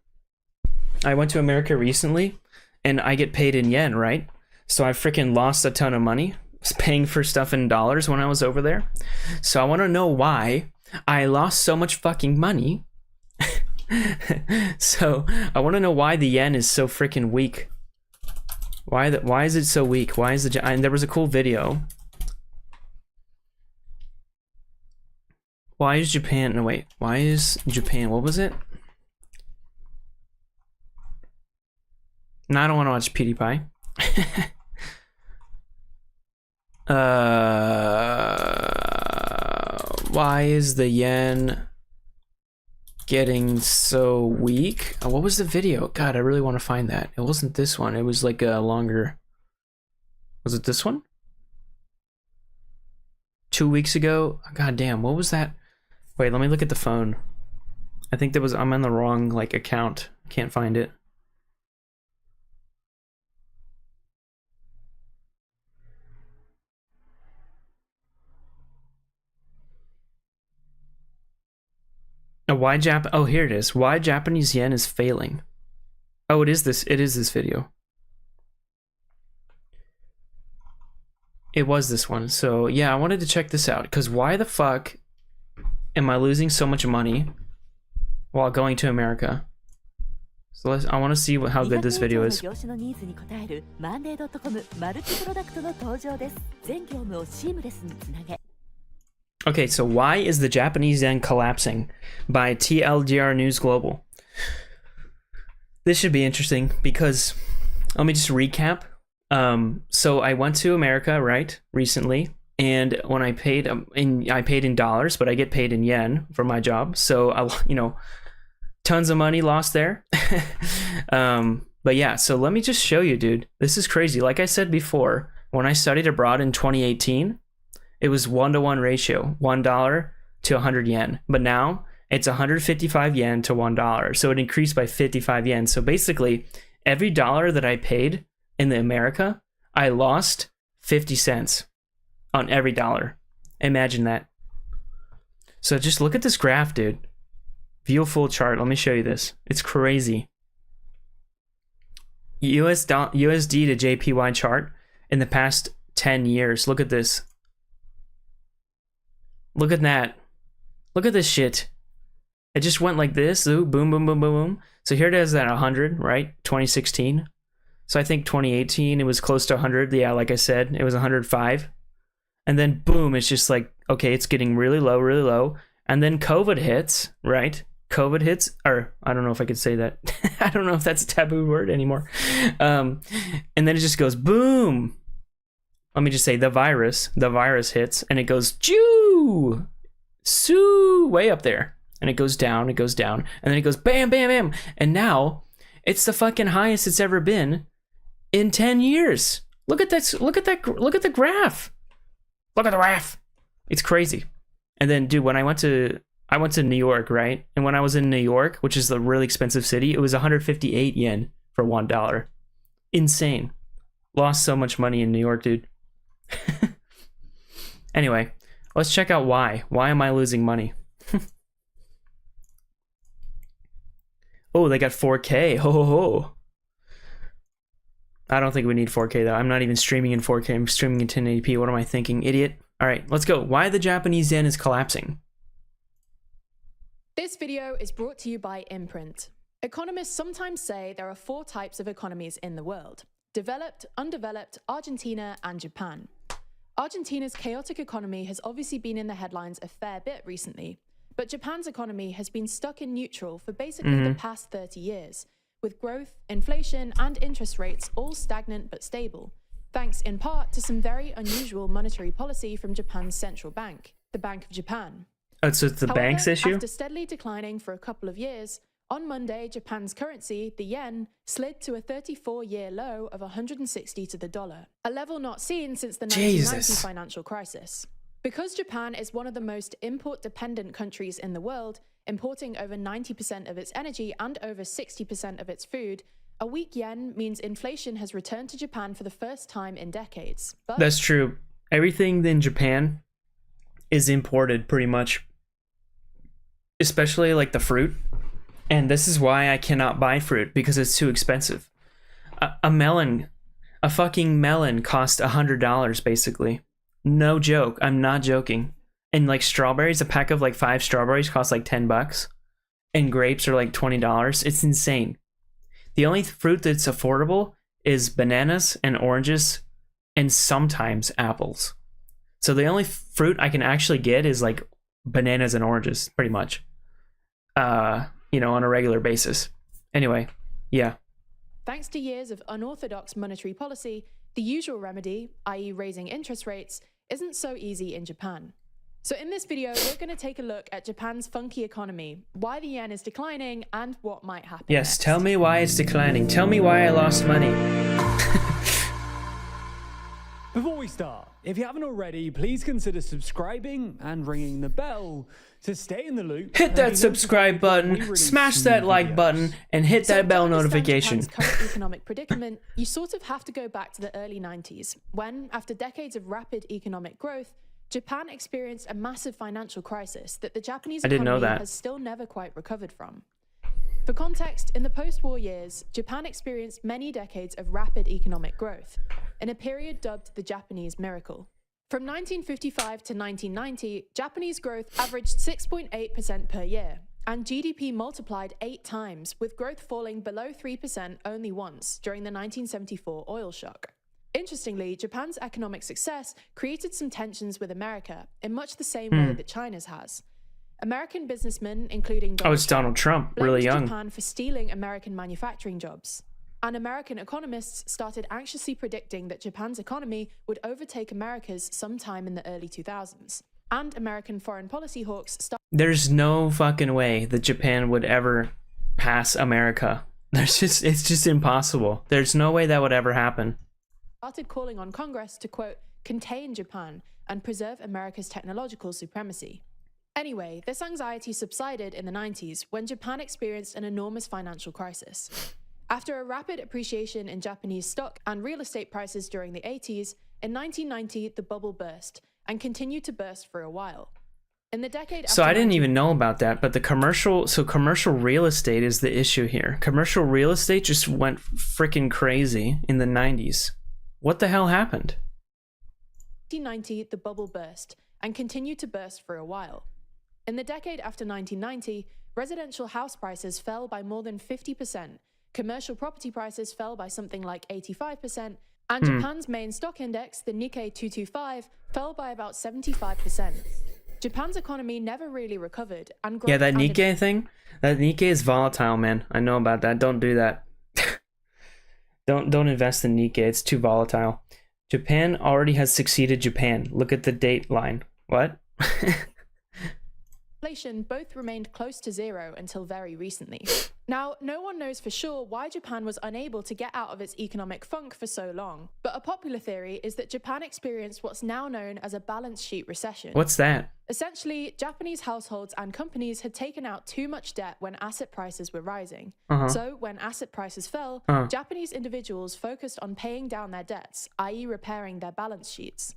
Speaker 1: I went to America recently, and I get paid in yen, right? So I freaking lost a ton of money paying for stuff in dollars when I was over there. So I want to know why I lost so much fucking money. So I want to know why the yen is so freaking weak. Why is it so weak? Why is the and there was a cool video. Why is Japan? No wait. Why is Japan? What was it? No, I don't want to watch PewDiePie. Why is the yen getting so weak? Oh, what was the video? God, I really want to find that. It wasn't this one. It was like a longer. Was it this one? 2 weeks ago? God damn, what was that? Wait, let me look at the phone. I think I'm on the wrong like account. Can't find it. Oh, here it is. Why Japanese yen is failing. Oh, it is this video. It was this one. So yeah, I wanted to check this out because why the fuck am I losing so much money while going to America? So I want to see how good this video is. Okay, so why is the Japanese yen collapsing? By TLDR News Global. This should be interesting because let me just recap. So I went to America, right, recently, and when I paid in dollars, but I get paid in yen for my job. So tons of money lost there. But yeah, so let me just show you, dude. This is crazy. Like I said before, when I studied abroad in 2018, it was 1-to-1 ratio, $1 to 100 yen. But now it's 155 yen to $1. So it increased by 55 yen. So basically, every dollar that I paid in America, I lost 50 cents on every dollar. Imagine that. So just look at this graph, dude. View full chart. Let me show you this. It's crazy. USD to JPY chart in the past 10 years. Look at this. Look at that. Look at this shit. It just went like this. Ooh, boom, boom, boom, boom, boom. So here it is at 100, right? 2016. So I think 2018, it was close to 100. Yeah, like I said, it was 105. And then boom, it's just like, okay, it's getting really low, really low. And then COVID hits, right? COVID hits, or I don't know if I could say that. I don't know if that's a taboo word anymore. And then it just goes boom. Let me just say the virus hits and it goes choo, soo, way up there. And it goes down, and then it goes bam, bam, bam. And now it's the fucking highest it's ever been in 10 years. Look at that, look at the graph. Look at the graph. It's crazy. And then, dude, when I went to New York, right? And when I was in New York, which is a really expensive city, it was 158 yen for $1. Insane. Lost so much money in New York, dude. Anyway, let's check out why. Why am I losing money? Oh, they got 4K. Ho ho ho. I don't think we need 4K though. I'm not even streaming in 4K. I'm streaming in 1080p. What am I thinking, idiot? All right, let's go. Why the Japanese yen is collapsing.
Speaker 15: This video is brought to you by Imprint. Economists sometimes say there are 4 types of economies in the world: developed, undeveloped, Argentina, and Japan. Argentina's chaotic economy has obviously been in the headlines a fair bit recently, but Japan's economy has been stuck in neutral for basically the past 30 years, with growth, inflation, and interest rates all stagnant but stable, thanks in part to some very unusual monetary policy from Japan's central bank, the Bank of Japan.
Speaker 1: Oh, so it's the bank's issue?
Speaker 15: After steadily declining for a couple of years, on Monday, Japan's currency, the yen, slid to a 34-year low of 160 to the dollar, a level not seen since the 1990 financial crisis. Because Japan is one of the most import-dependent countries in the world, importing over 90% of its energy and over 60% of its food, a weak yen means inflation has returned to Japan for the first time in decades. But
Speaker 1: that's true. Everything in Japan is imported pretty much, especially like the fruit. And this is why I cannot buy fruit, because it's too expensive. A fucking melon cost $100 basically. No joke. I'm not joking. And like strawberries, a pack of like 5 strawberries costs like $10. And grapes are like $20. It's insane. The only fruit that's affordable is bananas and oranges and sometimes apples. So the only fruit I can actually get is like bananas and oranges, pretty much. You know, on a regular basis. Anyway, yeah.
Speaker 15: Thanks to years of unorthodox monetary policy, the usual remedy, i.e. raising interest rates, isn't so easy in Japan. So in this video, we're going to take a look at Japan's funky economy, why the yen is declining, and what might happen next.
Speaker 1: Tell me why it's declining. Tell me why I lost money.
Speaker 16: Before we start, if you haven't already, please consider subscribing and ringing the bell to stay in the loop.
Speaker 1: Hit that subscribe button, smash that like button, and hit that bell notification.
Speaker 15: Japan's current economic predicament, you sort of have to go back to the early 90s, when, after decades of rapid economic growth, Japan experienced a massive financial crisis that the Japanese economy has still never quite recovered from. For context, in the post-war years, Japan experienced many decades of rapid economic growth, in a period dubbed the Japanese Miracle. From 1955 to 1990, Japanese growth averaged 6.8% per year, and GDP multiplied 8 times, with growth falling below 3% only once during the 1974 oil shock. Interestingly, Japan's economic success created some tensions with America in much the same way that China's has. American businessmen, including
Speaker 1: Donald Trump, really young,
Speaker 15: Japan for stealing American manufacturing jobs. And American economists started anxiously predicting that Japan's economy would overtake America's sometime in the early 2000s. And American foreign policy hawks
Speaker 1: There's no fucking way that Japan would ever pass America. It's just impossible. There's no way that would ever happen.
Speaker 15: Started calling on Congress to, quote, contain Japan and preserve America's technological supremacy. Anyway, this anxiety subsided in the 90s when Japan experienced an enormous financial crisis. After a rapid appreciation in Japanese stock and real estate prices during the 80s, in 1990 the bubble burst and continued to burst for a while. In the decade after,
Speaker 1: so I didn't even know about that, but commercial real estate is the issue here. Commercial real estate just went freaking crazy in the 90s. What the hell happened?
Speaker 15: 1990 the bubble burst and continued to burst for a while. In the decade after 1990, residential house prices fell by more than 50%, commercial property prices fell by something like 85%, and Japan's main stock index, the Nikkei 225, fell by about 75%. Japan's economy never really recovered, and growth
Speaker 1: that Nikkei thing? That Nikkei is volatile, man. I know about that. Don't do that. Don't invest in Nikkei. It's too volatile. Japan already has succeeded Japan. Look at the date line. What?
Speaker 15: Inflation both remained close to zero until very recently. Now, no one knows for sure why Japan was unable to get out of its economic funk for so long, but a popular theory is that Japan experienced what's now known as a balance sheet recession.
Speaker 1: What's that?
Speaker 15: Essentially, Japanese households and companies had taken out too much debt when asset prices were rising. So, when asset prices fell, Japanese individuals focused on paying down their debts, i.e. repairing their balance sheets.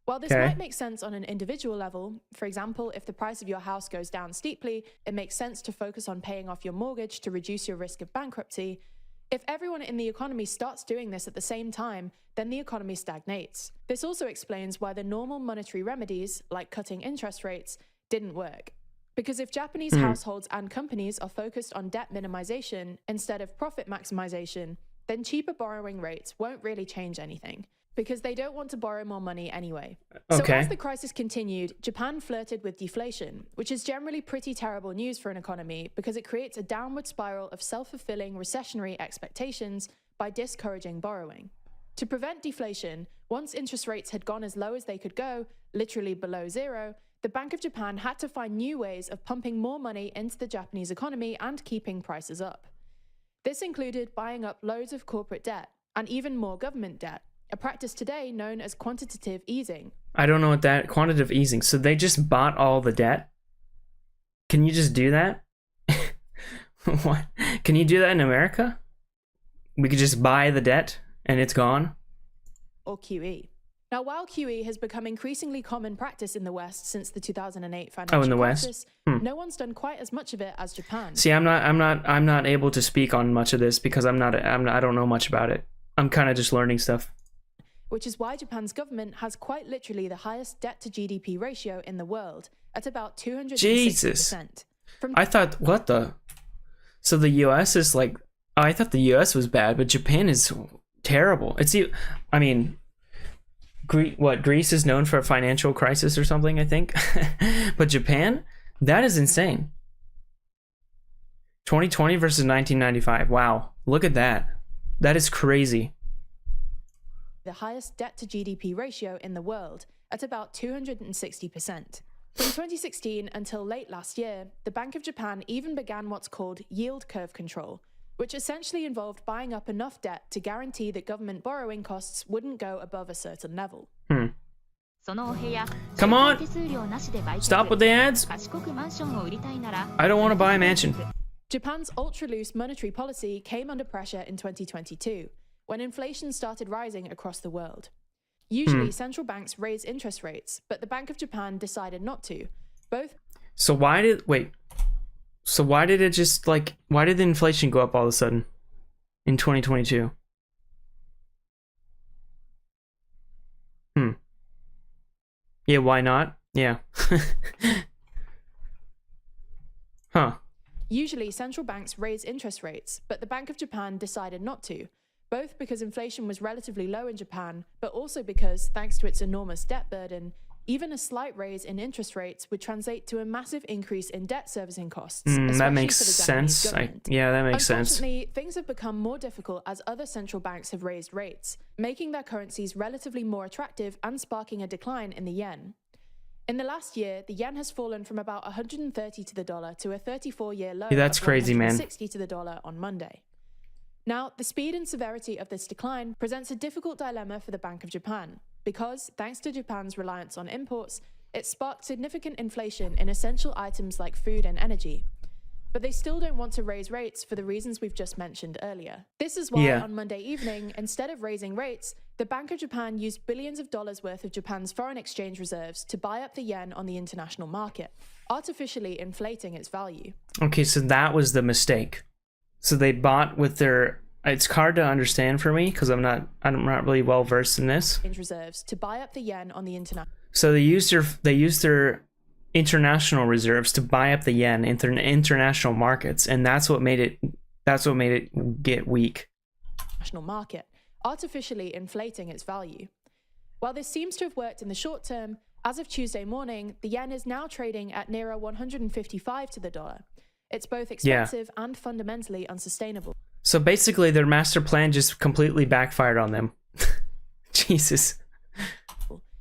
Speaker 15: While this might make sense on an individual level, for example, if the price of your house goes down steeply, it makes sense to focus on paying off your mortgage to reduce your risk of bankruptcy. If everyone in the economy starts doing this at the same time, then the economy stagnates. This also explains why the normal monetary remedies, like cutting interest rates, didn't work. Because if Japanese households and companies are focused on debt minimization instead of profit maximization, then cheaper borrowing rates won't really change anything, because they don't want to borrow more money anyway. So as the crisis continued, Japan flirted with deflation, which is generally pretty terrible news for an economy because it creates a downward spiral of self-fulfilling recessionary expectations by discouraging borrowing. To prevent deflation, once interest rates had gone as low as they could go, literally below zero, the Bank of Japan had to find new ways of pumping more money into the Japanese economy and keeping prices up. This included buying up loads of corporate debt, and even more government debt, a practice today known as quantitative easing.
Speaker 1: I don't know what that quantitative easing. So they just bought all the debt? Can you just do that? What? Can you do that in America? We could just buy the debt and it's gone?
Speaker 15: Or QE. Now, while QE has become increasingly common practice in the West since the 2008 financial crisis, no one's done quite as much of it as Japan.
Speaker 1: See, I'm not able to speak on much of this because I don't know much about it. I'm kind of just learning stuff.
Speaker 15: Which is why Japan's government has quite literally the highest debt to GDP ratio in the world at about 260%.
Speaker 1: Jesus. I thought, what the? So the US is like, oh, I thought the US was bad, but Japan is terrible. I mean, Greece is known for a financial crisis or something, I think. But Japan, that is insane. 2020 versus 1995. Wow, look at that. That is crazy.
Speaker 15: The highest debt to GDP ratio in the world at about 260%. From 2016 until late last year, the Bank of Japan even began what's called yield curve control, which essentially involved buying up enough debt to guarantee that government borrowing costs wouldn't go above a certain level.
Speaker 1: Come on! Stop with the ads! I don't want to buy a mansion.
Speaker 15: Japan's ultra-loose monetary policy came under pressure in 2022, when inflation started rising across the world. Usually, central banks raise interest rates, but the Bank of Japan decided not to.
Speaker 1: So why did it just, like, why did the inflation go up all of a sudden in 2022? Yeah, why not? Yeah.
Speaker 15: Usually, central banks raise interest rates, but the Bank of Japan decided not to, both because inflation was relatively low in Japan, but also because, thanks to its enormous debt burden, even a slight raise in interest rates would translate to a massive increase in debt servicing costs.
Speaker 1: That makes sense. Yeah, that makes sense.
Speaker 15: Unfortunately, things have become more difficult as other central banks have raised rates, making their currencies relatively more attractive and sparking a decline in the yen. In the last year, the yen has fallen from about 130 to the dollar to a 34-year low
Speaker 1: that's
Speaker 15: of
Speaker 1: crazy, man.
Speaker 15: 160 to the dollar on Monday. Now, the speed and severity of this decline presents a difficult dilemma for the Bank of Japan, because, thanks to Japan's reliance on imports, it sparked significant inflation in essential items like food and energy. But they still don't want to raise rates for the reasons we've just mentioned earlier. This is why, on Monday evening, instead of raising rates, the Bank of Japan used billions of dollars worth of Japan's foreign exchange reserves to buy up the yen on the international market, artificially inflating its value.
Speaker 1: Okay, so that was the mistake. So they bought with their... It's hard to understand for me because I'm not really well versed in this.
Speaker 15: Reserves to buy up the yen on the international.
Speaker 1: So they used their international reserves to buy up the yen in international markets, and that's what made it get weak.
Speaker 15: National market, artificially inflating its value. While this seems to have worked in the short term, as of Tuesday morning, the yen is now trading at nearer 155 to the dollar. It's both expensive and fundamentally unsustainable.
Speaker 1: So basically, their master plan just completely backfired on them. Jesus.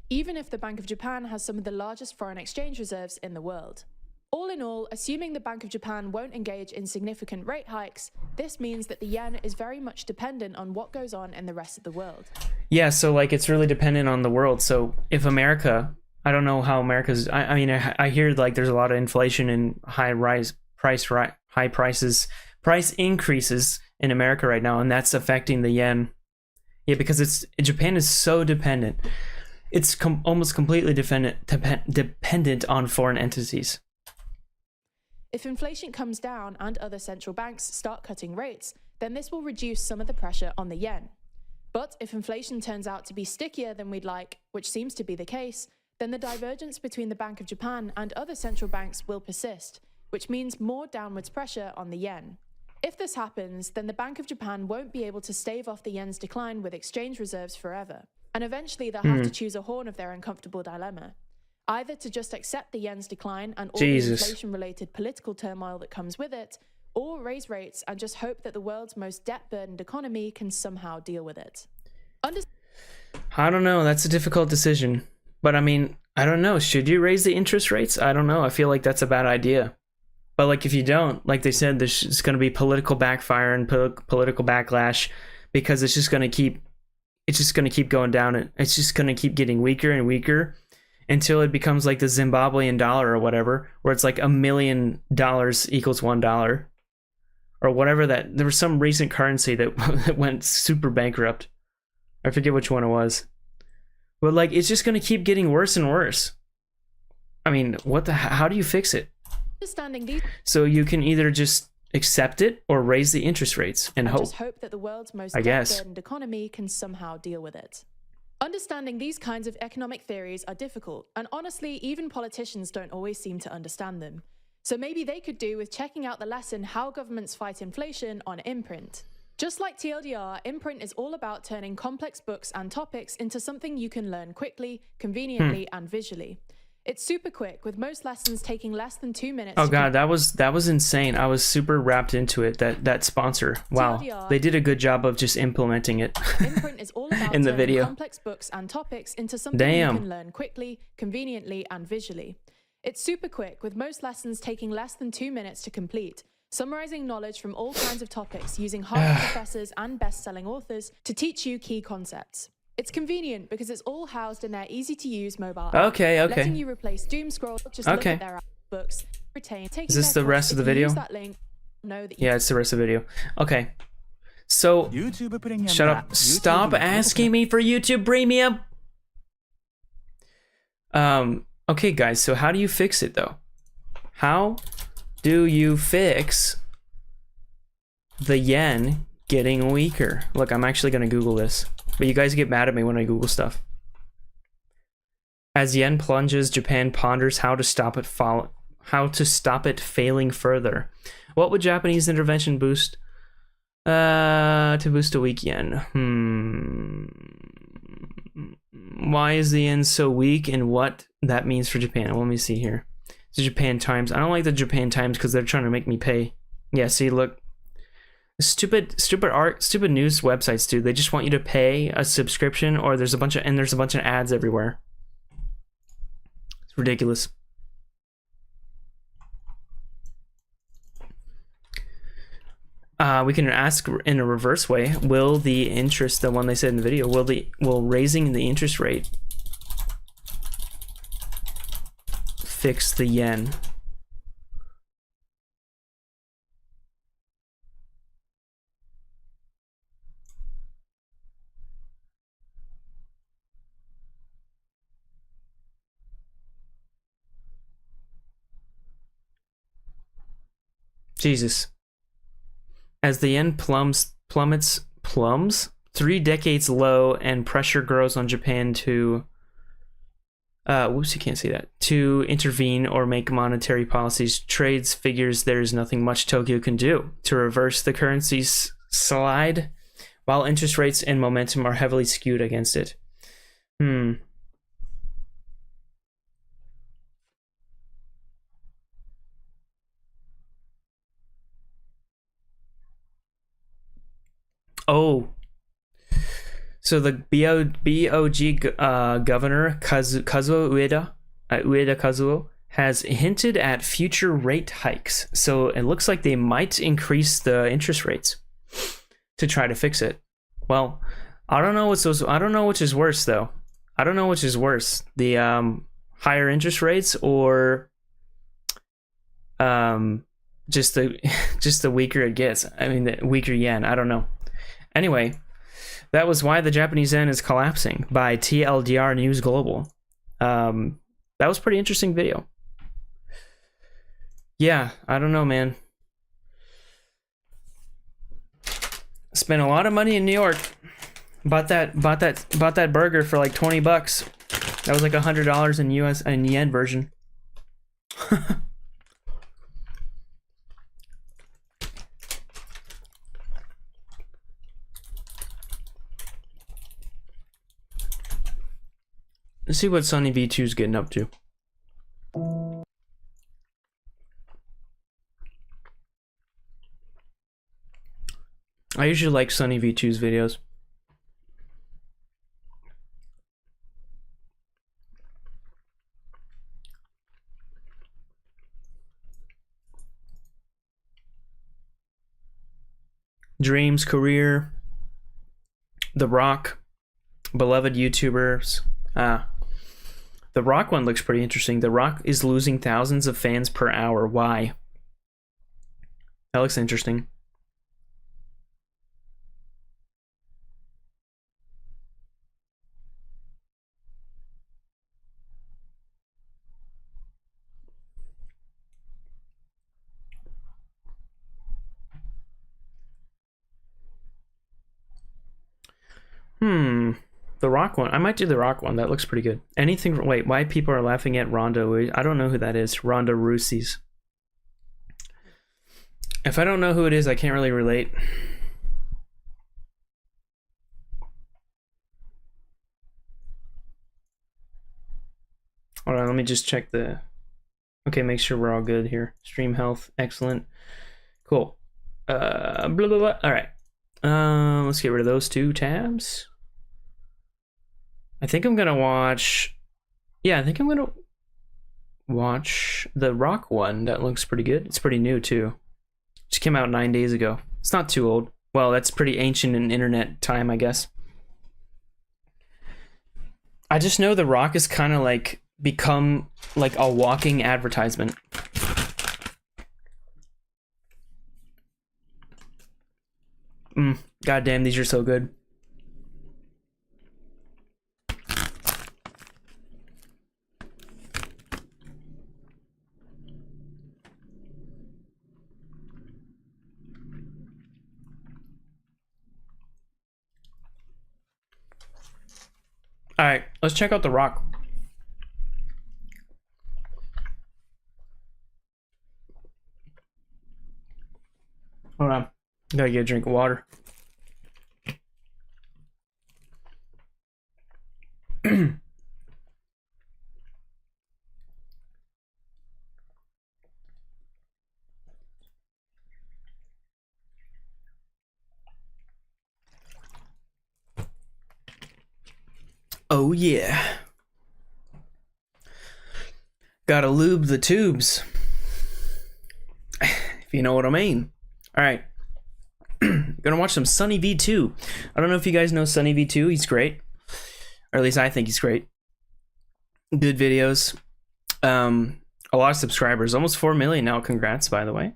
Speaker 15: Even if the Bank of Japan has some of the largest foreign exchange reserves in the world. All in all, assuming the Bank of Japan won't engage in significant rate hikes, this means that the yen is very much dependent on what goes on in the rest of the world.
Speaker 1: Yeah, so like it's really dependent on the world. So if America, I don't know how America's, I mean, I hear like there's a lot of inflation and price increases in America right now, and that's affecting the yen. Yeah, because Japan is so dependent. It's almost completely dependent on foreign entities.
Speaker 15: If inflation comes down and other central banks start cutting rates, then this will reduce some of the pressure on the yen. But if inflation turns out to be stickier than we'd like, which seems to be the case, then the divergence between the Bank of Japan and other central banks will persist, which means more downwards pressure on the yen. If this happens, then the Bank of Japan won't be able to stave off the yen's decline with exchange reserves forever, and eventually they'll have to choose a horn of their uncomfortable dilemma. Either to just accept the yen's decline and all the inflation-related political turmoil that comes with it, or raise rates and just hope that the world's most debt-burdened economy can somehow deal with it.
Speaker 1: I don't know. That's a difficult decision. But I mean, I don't know. Should you raise the interest rates? I don't know. I feel like that's a bad idea. But like if you don't, like they said, there's going to be political backfire and political backlash because it's just going to keep going down. And it's just going to keep getting weaker and weaker until it becomes like the Zimbabwean dollar or whatever, where it's like $1 million equals $1 or whatever. That there was some recent currency that went super bankrupt. I forget which one it was. But like it's just going to keep getting worse and worse. I mean, how do you fix it? So you can either just accept it or raise the interest rates and hope.
Speaker 15: Just hope that the world's most debt-burdened economy can somehow deal with it. Understanding these kinds of economic theories are difficult, and honestly, even politicians don't always seem to understand them. So maybe they could do with checking out the lesson How Governments Fight Inflation on Imprint. Just like TLDR, Imprint is all about turning complex books and topics into something you can learn quickly, conveniently, and visually. It's super quick, with most lessons taking less than 2 minutes.
Speaker 1: Oh god, that was insane. I was super wrapped into it. That sponsor. Wow,
Speaker 15: TLDR,
Speaker 1: they did a good job of just implementing it
Speaker 15: Imprint is all about
Speaker 1: in the video.
Speaker 15: Complex books and topics into something you can learn quickly, conveniently, and visually. It's super quick, with most lessons taking less than 2 minutes to complete, summarizing knowledge from all kinds of topics using Harvard professors and best-selling authors to teach you key concepts. It's convenient because it's all housed in their easy-to-use mobile app, letting you replace doom scroll, just look at their books, retain.
Speaker 1: Is this the rest of the video? Yeah, it's the rest of the video. Okay. So, shut up. Stop asking me for YouTube Premium. Okay, guys, so how do you fix it, though? How do you fix the yen getting weaker? Look, I'm actually going to Google this. But you guys get mad at me when I Google stuff. As yen plunges, Japan ponders how to stop it failing further. What would Japanese intervention boost? To boost a weak yen. Why is the yen so weak and what that means for Japan? Let me see here. The Japan Times. I don't like the Japan Times because they're trying to make me pay. Yeah, see, look. Stupid news websites, dude. They just want you to pay a subscription, or there's a bunch of ads everywhere. It's ridiculous. We can ask in a reverse way. Will the interest, the one they said in the video, will raising the interest rate fix the yen? Jesus. As the yen plummets 3 decades low and pressure grows on Japan to whoops, you can't see that, to intervene or make monetary policies, trades figures there's nothing much Tokyo can do to reverse the currency's slide, while interest rates and momentum are heavily skewed against it. Oh, so the BOG governor Kazuo Ueda Kazuo has hinted at future rate hikes. So it looks like they might increase the interest rates to try to fix it. Well, I don't know which is worse though. I don't know which is worse, the higher interest rates or just the weaker it gets. I mean, the weaker yen. I don't know. Anyway, that was why the Japanese yen is collapsing by TLDR News Global. That was a pretty interesting video. Yeah, I don't know, man. Spent a lot of money in New York. Bought that burger for like $20. That was like $100 in US and yen version. Let's see what Sunny V2's getting up to. I usually like Sunny V2's videos. Dreams, career, The Rock, beloved YouTubers. The Rock one looks pretty interesting. The Rock is losing thousands of fans per hour. Why? That looks interesting. The Rock one. I might do the Rock one. That looks pretty good. Anything. Wait, why people are laughing at Ronda? I don't know who that is. Ronda Rousey's. If I don't know who it is, I can't really relate. Hold on, let me just check the... Okay, make sure we're all good here. Stream health, excellent. Cool. Blah, blah, blah. All right. Let's get rid of those two tabs. I think I'm gonna watch... Yeah, I think I'm gonna watch the Rock one. That looks pretty good. It's pretty new, too. Just came out 9 days ago. It's not too old. Well, that's pretty ancient in internet time, I guess. I just know The Rock has kind of like become like a walking advertisement. God damn, these are so good. All right, let's check out The Rock. Hold on. Gotta get a drink of water. Oh yeah. Gotta lube the tubes. If you know what I mean. Alright. Gonna watch some Sunny V2. I don't know if you guys know Sunny V2. He's great. Or at least I think he's great. Good videos. A lot of subscribers. Almost 4 million now. Congrats, by the way.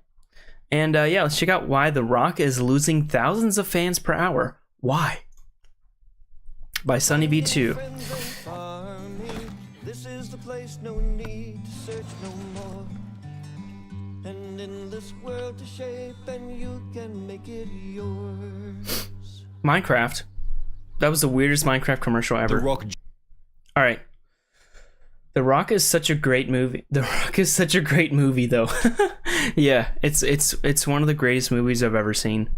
Speaker 1: And yeah, let's check out why The Rock is losing thousands of fans per hour. Why? By Sunny V2.
Speaker 17: This is the place, no need to search no more. And in this world to shape, and you can make it yours.
Speaker 1: Minecraft. That was the weirdest Minecraft commercial ever. All right. The Rock is such a great movie. The Rock is such a great movie, though. Yeah, it's one of the greatest movies I've ever seen.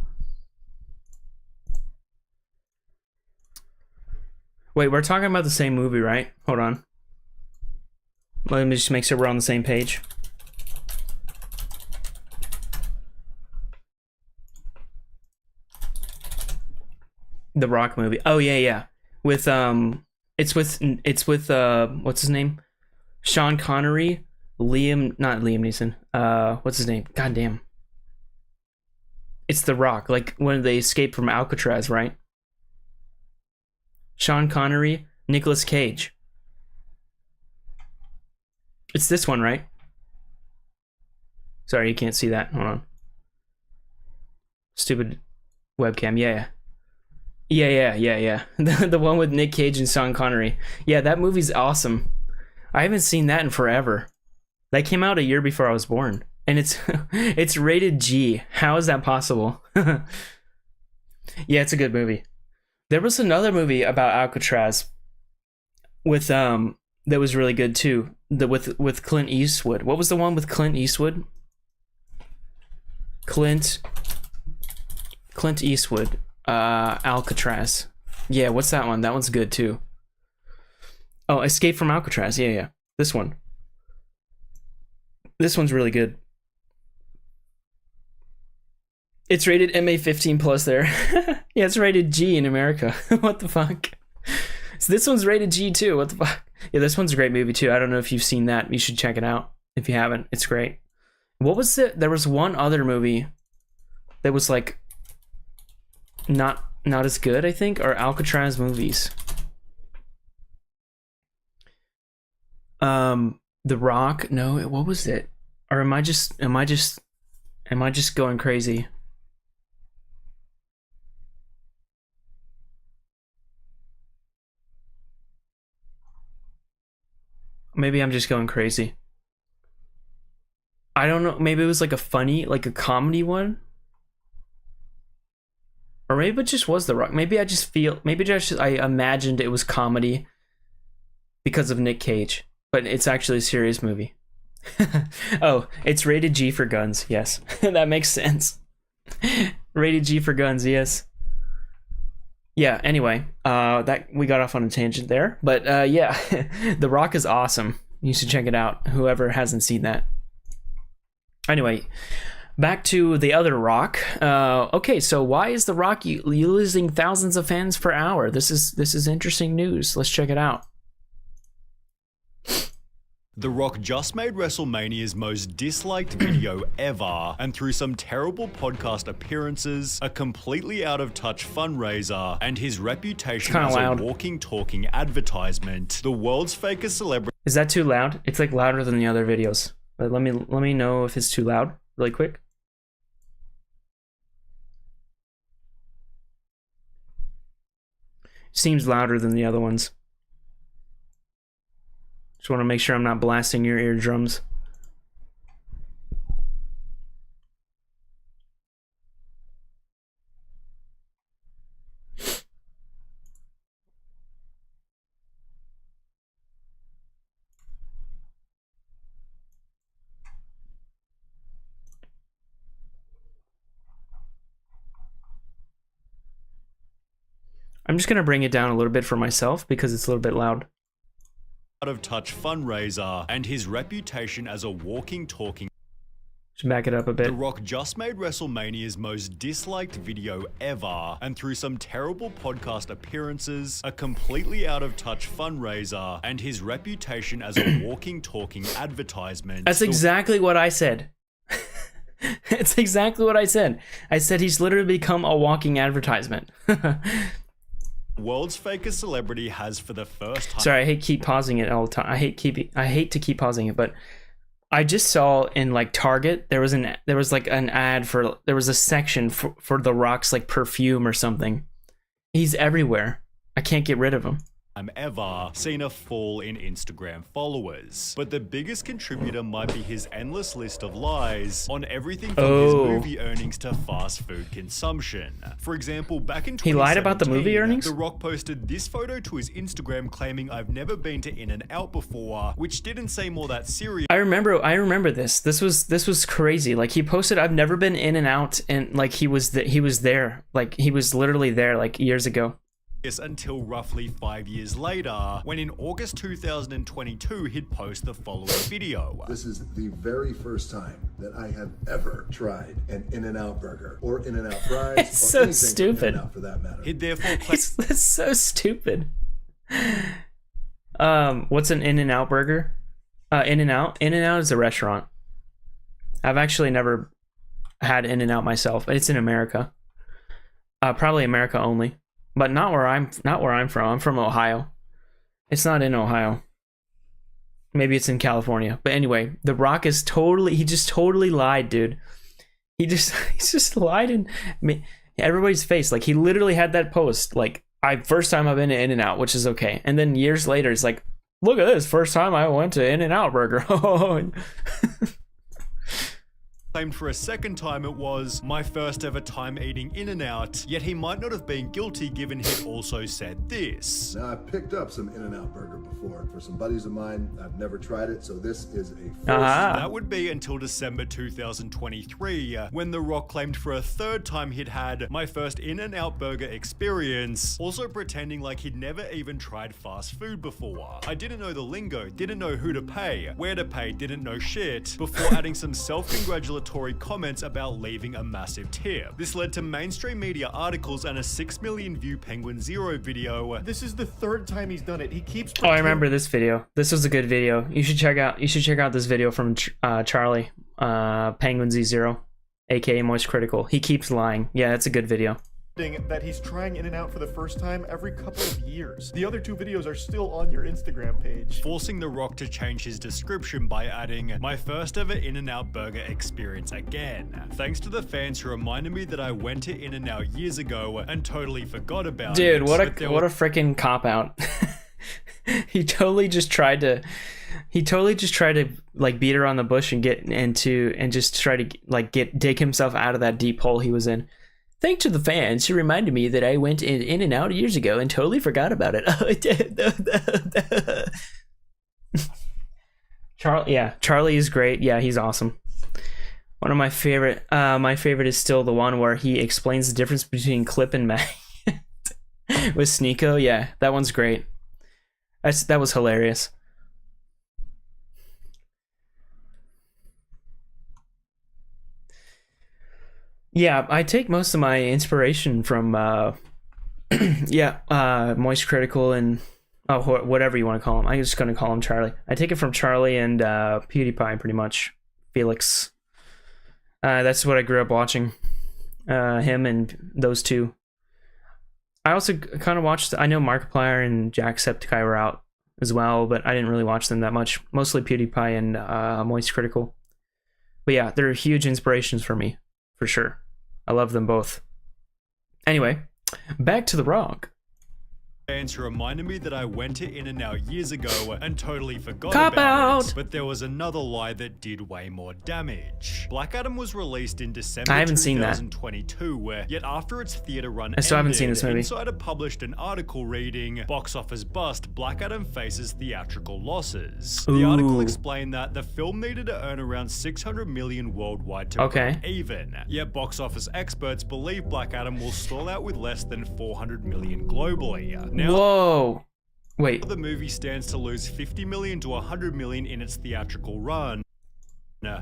Speaker 1: Wait, we're talking about the same movie, right? Hold on. Let me just make sure we're on the same page. The Rock movie. Oh yeah, yeah. With it's with what's his name? Sean Connery, not Liam Neeson. What's his name? God damn. It's The Rock, like when they escape from Alcatraz, right? Sean Connery, Nicolas Cage. It's this one, right? Sorry, you can't see that. Hold on. Stupid webcam. Yeah. The one with Nick Cage and Sean Connery. Yeah, that movie's awesome. I haven't seen that in forever. That came out a year before I was born. And it's rated G. How is that possible? Yeah, it's a good movie. There was another movie about Alcatraz with that was really good too. With Clint Eastwood. What was the one with Clint Eastwood? Clint Eastwood. Alcatraz. Yeah, what's that one? That one's good too. Oh, Escape from Alcatraz. Yeah. This one. This one's really good. It's rated MA15 plus there. Yeah, it's rated G in America. What the fuck? So this one's rated G too. What the fuck? Yeah, this one's a great movie too. I don't know if you've seen that. You should check it out. If you haven't, it's great. What was it? There was one other movie that was like not as good, I think, or Alcatraz movies. The Rock. No, what was it? Or am I just going crazy? Maybe I'm just going crazy. I don't know. Maybe it was like a funny, like a comedy one. Or maybe it just was The Rock. Maybe I just feel, I imagined it was comedy because of Nick Cage. But it's actually a serious movie. Oh, it's rated G for guns. Yes, that makes sense. Rated G for guns. Yes. Yeah. Anyway, that we got off on a tangent there, but yeah, The Rock is awesome. You should check it out. Whoever hasn't seen that. Anyway, back to the other Rock. Okay, so why is The Rock losing thousands of fans per hour? This is interesting news. Let's check it out.
Speaker 18: The Rock just made WrestleMania's most disliked video ever, and through some terrible podcast appearances, a completely out of touch fundraiser, and his reputation as a walking, talking advertisement, the world's fakest celebrity.
Speaker 1: Is that too loud? It's like louder than the other videos. But let me know if it's too loud, really quick. Seems louder than the other ones. Just want to make sure I'm not blasting your eardrums. I'm just going to bring it down a little bit for myself because it's a little bit loud.
Speaker 18: Out of touch fundraiser, and his reputation as a walking, talking.
Speaker 1: Should back it up a bit.
Speaker 18: The Rock just made WrestleMania's most disliked video ever, and through some terrible podcast appearances, a completely out of touch fundraiser, and his reputation as a walking, talking advertisement.
Speaker 1: That's exactly what I said. It's exactly what I said. I said he's literally become a walking advertisement.
Speaker 18: World's fakest celebrity has for the first time.
Speaker 1: Sorry, I hate keep pausing it all the time. I hate to keep pausing it, but I just saw in like Target there was like an ad for, there was a section for The Rock's like perfume or something. He's everywhere. I can't get rid of him.
Speaker 18: I'm ever seen a fall in Instagram followers, but the biggest contributor might be his endless list of lies on everything from his movie earnings to fast food consumption. For example, back in 2017,
Speaker 1: he lied about the movie earnings?
Speaker 18: The Rock posted this photo to his Instagram claiming, "I've never been to In-N-Out before," which didn't seem all that serious.
Speaker 1: I remember this. This was crazy. Like he posted, "I've never been In-N-Out," and like he was there. Like he was literally there like years ago.
Speaker 18: Until roughly 5 years later, when in August 2022 he'd post the following video.
Speaker 19: This is the very first time that I have ever tried an In-N-Out burger or In-N-Out fries.
Speaker 1: It's so
Speaker 19: anything
Speaker 1: stupid.
Speaker 19: In-N-Out for that matter.
Speaker 18: He'd therefore
Speaker 1: That's so stupid. What's an In-N-Out burger? In-N-Out is a restaurant. I've actually never had In-N-Out myself, but it's in America. Probably America only. But not where I'm from. I'm from Ohio. It's not in Ohio. Maybe it's in California. But anyway, The Rock is he just totally lied, dude. He just lied in everybody's face. Like he literally had that post, like, first time I've been to In-N-Out, which is okay. And then years later, it's like, look at this, first time I went to In-N-Out burger.
Speaker 18: claimed for a second time it was my first ever time eating In-N-Out, yet he might not have been guilty given he also said this.
Speaker 19: Now, I've picked up some In-N-Out burger before. For some buddies of mine, I've never tried it, so this is a first.
Speaker 18: That would be until December 2023, when The Rock claimed for a third time he'd had my first In-N-Out burger experience, also pretending like he'd never even tried fast food before. I didn't know the lingo, didn't know who to pay, where to pay, didn't know shit, before adding some self-congratulatory comments about leaving a massive tip. This led to mainstream media articles and a 6 million view Penguin Zero video.
Speaker 20: This is the third time he's done it. He keeps.
Speaker 1: Oh, I remember this video. This was a good video. You should check out this video from Charlie, Penguin Z0, aka Moist Critical. He keeps lying. Yeah, it's a good video.
Speaker 20: That he's trying In-N-Out for the first time every couple of years. The other two videos are still on your Instagram page.
Speaker 18: Forcing The Rock to change his description by adding, my first ever In-N-Out burger experience again. Thanks to the fans who reminded me that I went to In-N-Out years ago and totally forgot about it.
Speaker 1: Dude, what a freaking cop-out. He totally just tried to like beat around the bush and just try to like dig himself out of that deep hole he was in. Thanks to the fans who reminded me that I went In-N-Out years ago and totally forgot about it. Charlie is great. Yeah, he's awesome. One of my favorite is still the one where he explains the difference between clip and mag with Sneeko. Yeah, that one's great. That was hilarious. Yeah, I take most of my inspiration from Moist Critical and whatever you want to call him. I'm just going to call him Charlie. I take it from Charlie and PewDiePie pretty much. Felix. That's what I grew up watching. Him and those two. I also kind of watched, I know Markiplier and Jacksepticeye were out as well, but I didn't really watch them that much. Mostly PewDiePie and Moist Critical. But yeah, they're huge inspirations for me, for sure. I love them both. Anyway, back to The Rock.
Speaker 18: Fans who reminded me that I went to In-N-Out years ago and totally forgot
Speaker 1: Cop
Speaker 18: about
Speaker 1: out.
Speaker 18: it. But there was another lie that did way more damage. Black Adam was released in December
Speaker 1: I haven't seen that.
Speaker 18: 2022, yet after its theater run
Speaker 1: I still haven't seen this movie.
Speaker 18: Insider published an article reading, "Box office bust, Black Adam faces theatrical losses." The article explained that the film needed to earn around 600 million worldwide to break even. Yet box office experts believe Black Adam will stall out with less than 400 million globally. Now,
Speaker 1: whoa, wait.
Speaker 18: The movie stands to lose 50 million to 100 million in its theatrical run.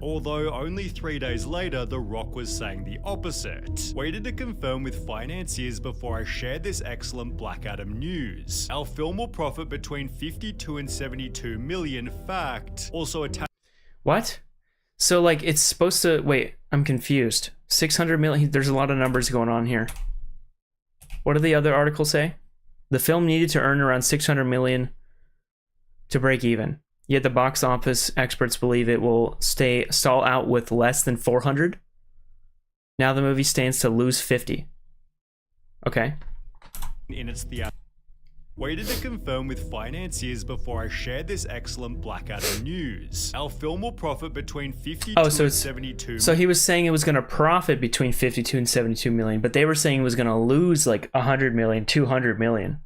Speaker 18: Although only 3 days later, The Rock was saying the opposite. Waited to confirm with financiers before I shared this excellent Black Adam news. Our film will profit between 52 and 72 million. Fact. Also attached.
Speaker 1: What? So like it's supposed to, wait, I'm confused. 600 million, there's a lot of numbers going on here. What did the other article say? The film needed to earn around 600 million to break even. Yet the box office experts believe it will stall out with less than 400. Now the movie stands to lose 50. Okay.
Speaker 18: In its theater. Waited to confirm with financiers before I shared this excellent Black Adam news. Our film will profit between 52 and 72.
Speaker 1: So he was saying it was going to profit between 52 and 72 million, but they were saying it was going to lose like 100 million, 200 million.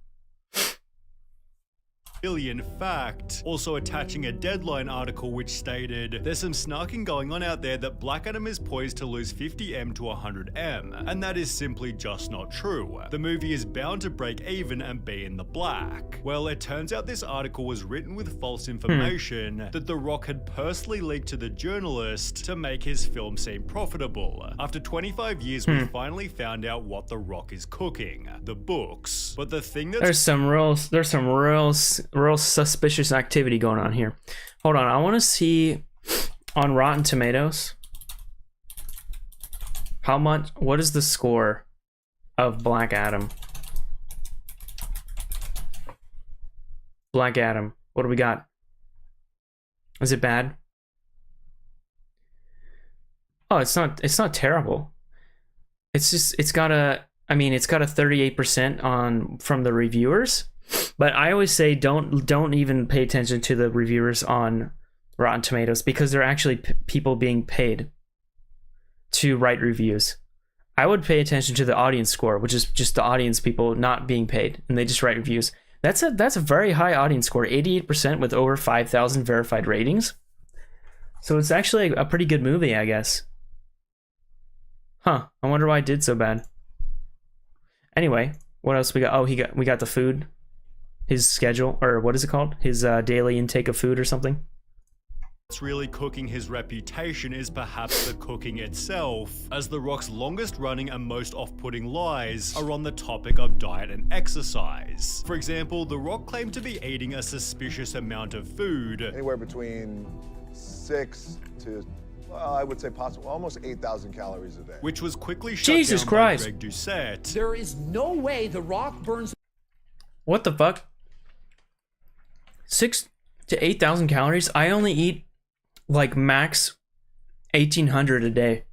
Speaker 18: Fact. Also attaching a Deadline article which stated, there's some snarking going on out there that Black Adam is poised to lose 50M to 100M, and that is simply just not true. The movie is bound to break even and be in the black. Well, it turns out this article was written with false information that The Rock had personally leaked to the journalist to make his film seem profitable. After 25 years, we finally found out what The Rock is cooking. The books. But the thing that's...
Speaker 1: There's some real suspicious activity going on here. Hold on, I want to see on Rotten Tomatoes what is the score of Black Adam? Black Adam, what do we got? Is it bad? Oh, it's not terrible. It's got a 38% on from the reviewers. But I always say don't even pay attention to the reviewers on Rotten Tomatoes because they're actually people being paid. to write reviews. I would pay attention to the audience score, which is just the audience people not being paid, and they just write reviews. That's a very high audience score, 88% with over 5,000 verified ratings. So it's actually a pretty good movie, I guess. Huh, I wonder why it did so bad. Anyway, what else we got? Oh, we got the food. His schedule, or what is it called? His daily intake of food or something.
Speaker 18: What's really cooking his reputation is perhaps the cooking itself, as The Rock's longest running and most off-putting lies are on the topic of diet and exercise. For example, The Rock claimed to be eating a suspicious amount of food.
Speaker 5: Anywhere between 6 to, well, I would say possible, almost 8,000 calories a day.
Speaker 18: Which was quickly shut
Speaker 1: Jesus
Speaker 18: down
Speaker 1: Christ.
Speaker 18: by Greg Doucette.
Speaker 21: There is no way The Rock burns.
Speaker 1: What the fuck? 6 to 8,000 calories? I only eat like max 1,800 a day.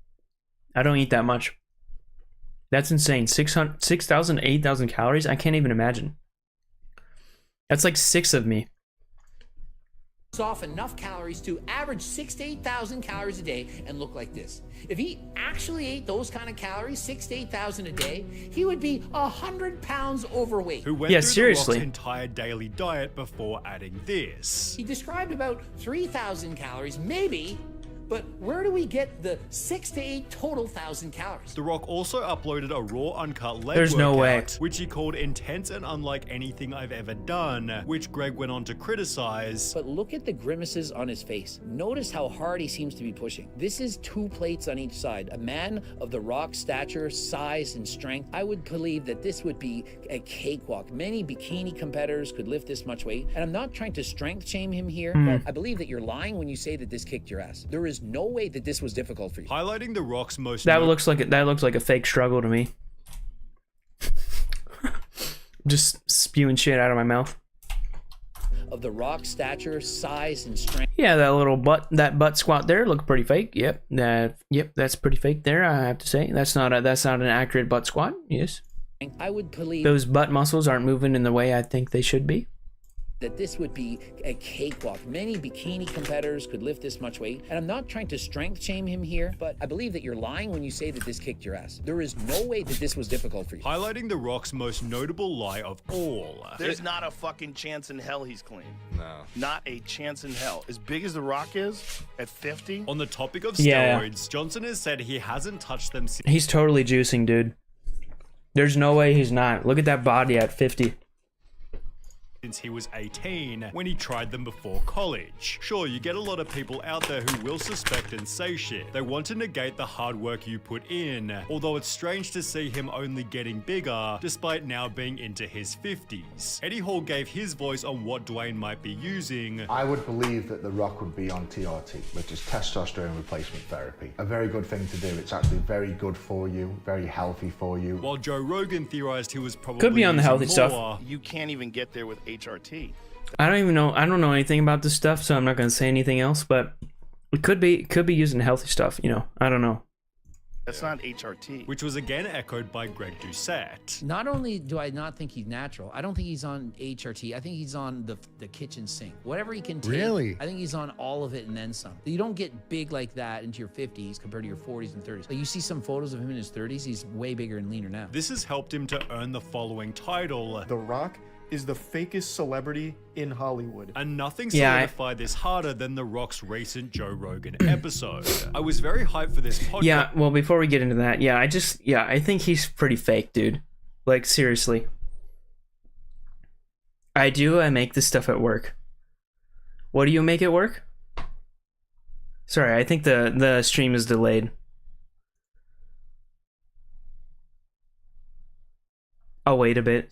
Speaker 1: I don't eat that much. That's insane. 6,000 to 8,000 calories? I can't even imagine. That's like 6 of me.
Speaker 21: Off enough calories to average 6,000 to 8,000 calories a day and look like this. If he actually ate those kind of calories, 6,000 to 8,000 a day, he would be 100 pounds overweight.
Speaker 18: Who went through
Speaker 1: seriously.
Speaker 18: The Rock's entire daily diet before adding this.
Speaker 21: He described about 3,000 calories, maybe, but where do we get the 6 to 8 total thousand calories?
Speaker 18: The Rock also uploaded a raw, uncut leg
Speaker 1: There's no way.
Speaker 18: workout, which he called intense and unlike anything I've ever done, which Greg went on to criticize.
Speaker 21: But look at the grimaces on his face. Notice how hard he seems to be pushing. This is 2 plates on each side. A man of The Rock's stature, size, and strength, I would believe that this would be a cakewalk. Many bikini competitors could lift this much weight. And I'm not trying to strength shame him here, but I believe that you're lying when you say that this kicked your ass. There is no way that this was difficult for you.
Speaker 18: Highlighting The Rock's most...
Speaker 1: That looks like a fake struggle to me. Just spewing shit out of my mouth.
Speaker 21: Of The Rock's stature, size, and strength.
Speaker 1: Yeah, that butt squat there looked pretty fake. Yep, that's pretty fake there. I have to say that's not an accurate butt squat. Yes,
Speaker 21: I would believe
Speaker 1: those butt muscles aren't moving in the way I think they should be.
Speaker 21: That this would be a cakewalk. Many bikini competitors could lift this much weight. And I'm not trying to strength shame him here, but I believe that you're lying when you say that this kicked your ass. There is no way that this was difficult for you.
Speaker 18: Highlighting The Rock's most notable lie of all.
Speaker 22: There's not a fucking chance in hell he's clean.
Speaker 23: No.
Speaker 22: Not a chance in hell. As big as The Rock is, at 50.
Speaker 18: On the topic of steroids, Johnson has said he hasn't touched them since...
Speaker 1: He's totally juicing, dude. There's no way he's not. Look at that body at 50.
Speaker 18: Since he was 18 when he tried them before college. Sure, you get a lot of people out there who will suspect and say shit. They want to negate the hard work you put in, although it's strange to see him only getting bigger despite now being into his 50s. Eddie Hall gave his voice on what Dwayne might be using.
Speaker 24: I would believe that The Rock would be on TRT, which is testosterone replacement therapy. A very good thing to do. It's actually very good for you, very healthy for you.
Speaker 18: While Joe Rogan theorized he was probably
Speaker 1: could be on the healthy
Speaker 18: more.
Speaker 1: stuff.
Speaker 22: You can't even get there with HRT.
Speaker 1: I don't know anything about this stuff, so I'm not going to say anything else, but it could be using healthy stuff, you know. I don't know.
Speaker 22: That's not HRT.
Speaker 18: Which was again echoed by Greg Doucette.
Speaker 21: Not only do I not think he's natural, I don't think he's on HRT. I think he's on the kitchen sink. Whatever he can take,
Speaker 23: Really?
Speaker 21: I think he's on all of it and then some. You don't get big like that into your 50s compared to your 40s and 30s. Like you see some photos of him in his 30s, he's way bigger and leaner now.
Speaker 18: This has helped him to earn the following title.
Speaker 20: The Rock is the fakest celebrity in Hollywood.
Speaker 18: And nothing solidified this harder than The Rock's recent Joe Rogan episode. I was very hyped for this podcast.
Speaker 1: Yeah, well, before we get into that, I think he's pretty fake, dude. Like, seriously. I make this stuff at work. What do you make at work? Sorry, I think the stream is delayed. I'll wait a bit.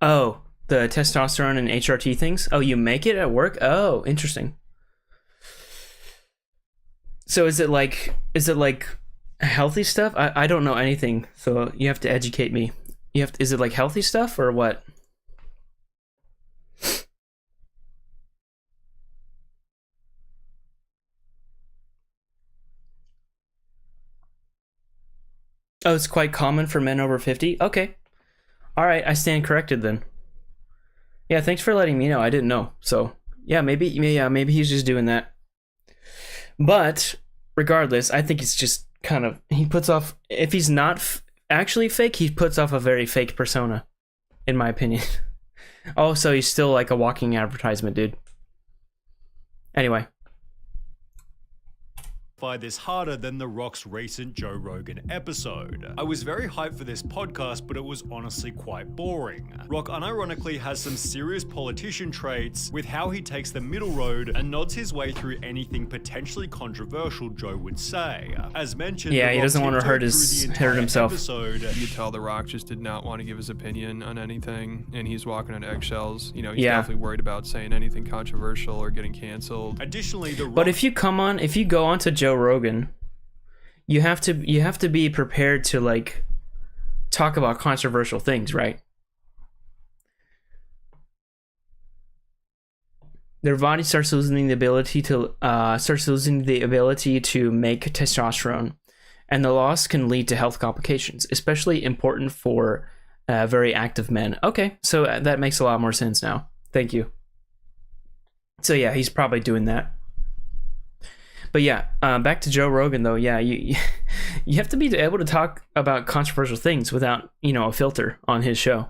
Speaker 1: Oh, the testosterone and HRT things? Oh, you make it at work? Oh, interesting. So is it like healthy stuff? I don't know anything, so you have to educate me. Is it like healthy stuff or what? Oh, it's quite common for men over 50? Okay. Alright, I stand corrected then. Yeah, thanks for letting me know. I didn't know. So, maybe he's just doing that. But regardless, I think it's just kind of, he puts off, if he's not actually fake, he puts off a very fake persona, in my opinion. Oh, so he's still like a walking advertisement, dude. Anyway.
Speaker 18: This harder than The Rock's recent Joe Rogan episode. I was very hyped for this podcast, but it was honestly quite boring. Rock unironically has some serious politician traits with how he takes the middle road and nods his way through anything potentially controversial Joe would say. As mentioned,
Speaker 1: yeah, he doesn't want to hurt himself.
Speaker 3: You could tell The Rock just did not want to give his opinion on anything, and he's walking on eggshells. You know, he's definitely worried about saying anything controversial or getting canceled.
Speaker 18: Additionally,
Speaker 1: but if you go onto Joe Rogan, you have to be prepared to like talk about controversial things, right? Their body starts losing the ability to make testosterone, and the loss can lead to health complications, especially important for very active men. Okay, so that makes a lot more sense now. Thank you. So yeah, he's probably doing that. But yeah, back to Joe Rogan though. Yeah, you have to be able to talk about controversial things without, a filter on his show.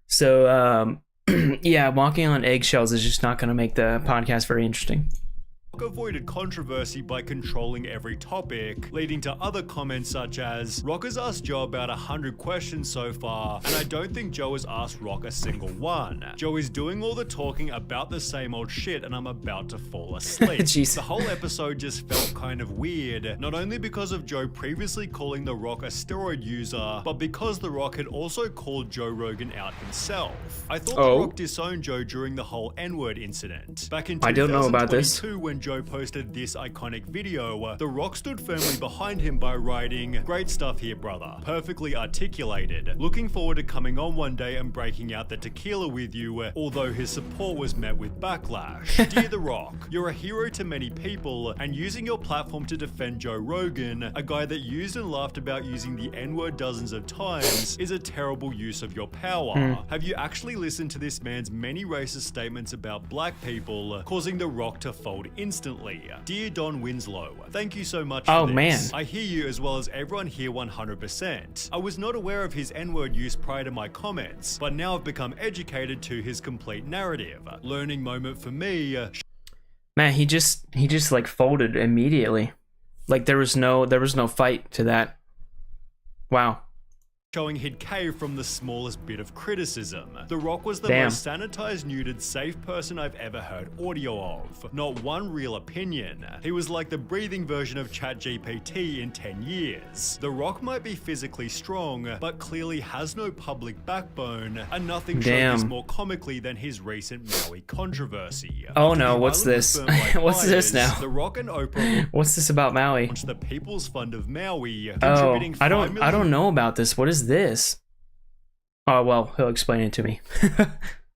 Speaker 1: So yeah, walking on eggshells is just not going to make the podcast very interesting.
Speaker 18: Avoided controversy by controlling every topic, leading to other comments such as, Rock has asked Joe about 100 questions so far, and I don't think Joe has asked Rock a single one. Joe is doing all the talking about the same old shit and I'm about to fall asleep. The whole episode just felt kind of weird, not only because of Joe previously calling The Rock a steroid user, but because The Rock had also called Joe Rogan out himself. I thought The Rock disowned Joe during the whole N-word incident. Back in 2022,
Speaker 1: I don't know about this.
Speaker 18: When Joe posted this iconic video, The Rock stood firmly behind him by writing, "Great stuff here, brother. Perfectly articulated. Looking forward to coming on one day and breaking out the tequila with you," although his support was met with backlash. Dear The Rock, you're a hero to many people, and using your platform to defend Joe Rogan, a guy that used and laughed about using the N-word dozens of times, is a terrible use of your power. Have you actually listened to this man's many racist statements about black people, causing The Rock to fold instantly? Dear Don Winslow, thank you so much for this.
Speaker 1: Man.
Speaker 18: I hear you as well as everyone here 100%. I was not aware of his N-word use prior to my comments, but now I've become educated to his complete narrative. Learning moment for me.
Speaker 1: Man, he just like folded immediately. Like there was no fight to that. Wow.
Speaker 18: Showing he'd caved from the smallest bit of criticism. The Rock was the most sanitized, neutered, safe person I've ever heard audio of. Not one real opinion. He was like the breathing version of ChatGPT in 10 years. The Rock might be physically strong, but clearly has no public backbone, and nothing showed this more comically than his recent Maui controversy.
Speaker 1: Oh no, what's this? What's this now?
Speaker 18: The Rock and Oprah
Speaker 1: what's this about Maui?
Speaker 18: launched the People's Fund of Maui,
Speaker 1: Oh,
Speaker 18: contributing
Speaker 1: I don't know about this. What is this? Oh well, he'll explain it to me.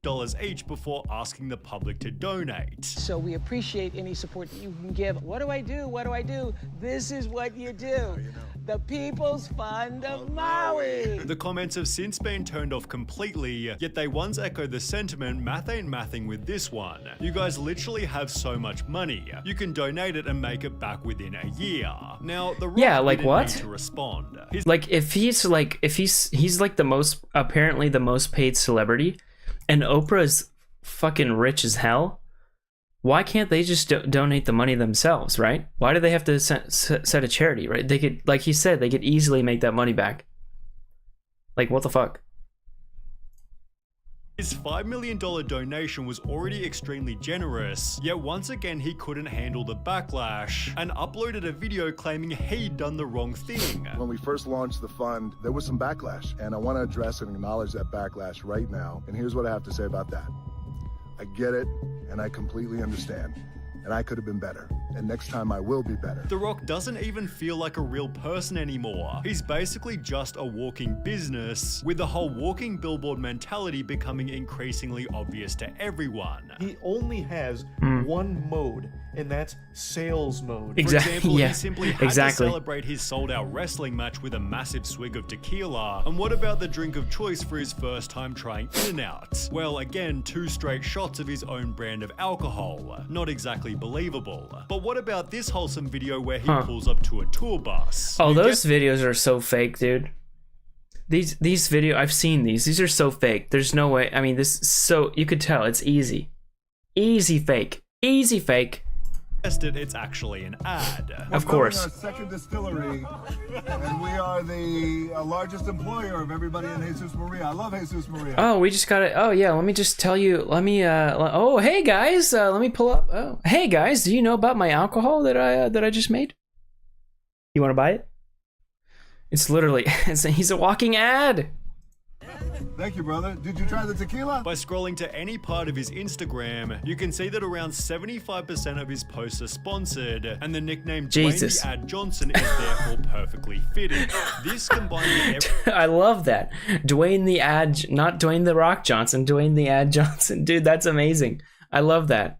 Speaker 18: $5 each before asking the public to donate.
Speaker 4: So we appreciate any support that you can give. What do I do? What do I do? This is what you do. The People's Fund of Maui.
Speaker 18: The comments have since been turned off completely, yet they once echoed the sentiment, math ain't mathing with this one. You guys literally have so much money. You can donate it and make it back within a year. Now, the Rock
Speaker 1: like
Speaker 18: didn't
Speaker 1: what?
Speaker 18: need to respond.
Speaker 1: Like if he's like the most, apparently the most paid celebrity, and Oprah is fucking rich as hell, why can't they just donate the money themselves, right? Why do they have to set a charity, right? They could, like he said, they could easily make that money back. Like, what the fuck?
Speaker 18: His $5 million donation was already extremely generous, yet once again he couldn't handle the backlash and uploaded a video claiming he'd done the wrong thing.
Speaker 19: When we first launched the fund, there was some backlash, and I want to address and acknowledge that backlash right now. And here's what I have to say about that. I get it, and I completely understand. And I could have been better. And next time I will be better.
Speaker 18: The Rock doesn't even feel like a real person anymore. He's basically just a walking business, with the whole walking billboard mentality becoming increasingly obvious to everyone.
Speaker 20: He only has one mode, and that's sales mode.
Speaker 18: For
Speaker 1: Exactly.
Speaker 18: example,
Speaker 1: Yeah.
Speaker 18: he simply had
Speaker 1: Exactly.
Speaker 18: to celebrate his sold-out wrestling match with a massive swig of tequila. And what about the drink of choice for his first time trying In-N-Out? Well, again, 2 straight shots of his own brand of alcohol. Not exactly believable. But what about this wholesome video where he pulls up to a tour bus?
Speaker 1: Oh,
Speaker 18: You
Speaker 1: those videos are so fake, dude. These video, I've seen these. These are so fake. There's no way. I mean, this is so, you could tell it's easy. Easy fake. Easy fake.
Speaker 18: It's actually an ad.
Speaker 1: Of course.
Speaker 19: Our second distillery, and we are the largest employer of everybody in Jesus Maria. I love Jesus Maria.
Speaker 1: Oh, we just got it. Oh, yeah. Let me just tell you. Let me. Oh, hey guys. Let me pull up. Oh, hey guys. Do you know about my alcohol that I just made? You want to buy it? It's literally. He's a walking ad.
Speaker 19: Thank you, brother. Did you try the tequila?
Speaker 18: By scrolling to any part of his Instagram, you can see that around 75% of his posts are sponsored, and the nickname
Speaker 1: Jesus.
Speaker 18: Dwayne the Ad Johnson is therefore perfectly fitted. This combined with
Speaker 1: I love that. Dwayne the Ad, not Dwayne the Rock Johnson, Dwayne the Ad Johnson. Dude, that's amazing. I love that.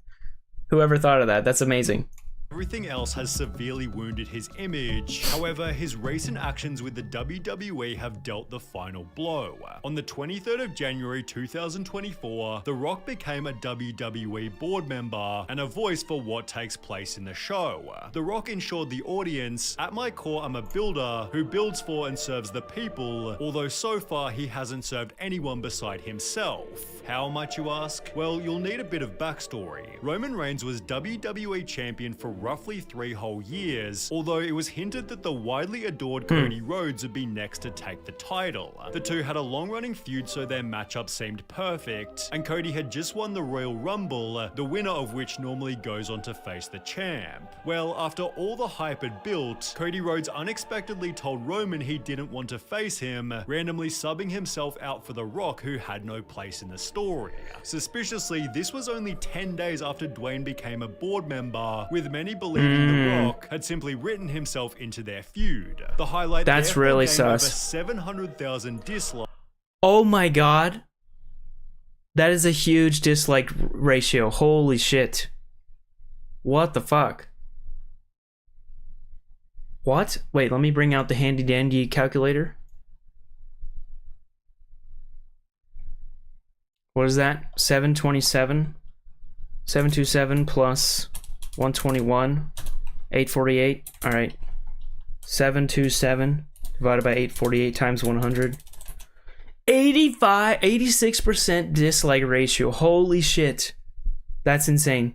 Speaker 1: Whoever thought of that, that's amazing.
Speaker 18: everything else has severely wounded his image. However, his recent actions with the WWE have dealt the final blow. On the 23rd of January 2024, The Rock became a WWE board member and a voice for what takes place in the show. The Rock ensured the audience, "At my core, I'm a builder who builds for and serves the people," although so far he hasn't served anyone beside himself. How might you ask? Well, you'll need a bit of backstory. Roman Reigns was WWE champion for roughly 3 whole years, although it was hinted that the widely adored Cody Rhodes would be next to take the title. The two had a long-running feud, so their matchup seemed perfect, and Cody had just won the Royal Rumble, the winner of which normally goes on to face the champ. Well, after all the hype had built, Cody Rhodes unexpectedly told Roman he didn't want to face him, randomly subbing himself out for The Rock, who had no place in the story. Suspiciously, this was only 10 days after Dwayne became a board member, with many believing The Rock had simply written himself into their feud. The highlight
Speaker 1: That's
Speaker 18: therefore
Speaker 1: really
Speaker 18: gained over
Speaker 1: sus.
Speaker 18: 700,000 dislikes.
Speaker 1: Oh my god. That is a huge dislike ratio. Holy shit. What the fuck? What? Wait, let me bring out the handy dandy calculator. What is that? 727? 727 plus 121. 848. Alright. 727 divided by 848 times 100. 86% dislike ratio. Holy shit. That's insane.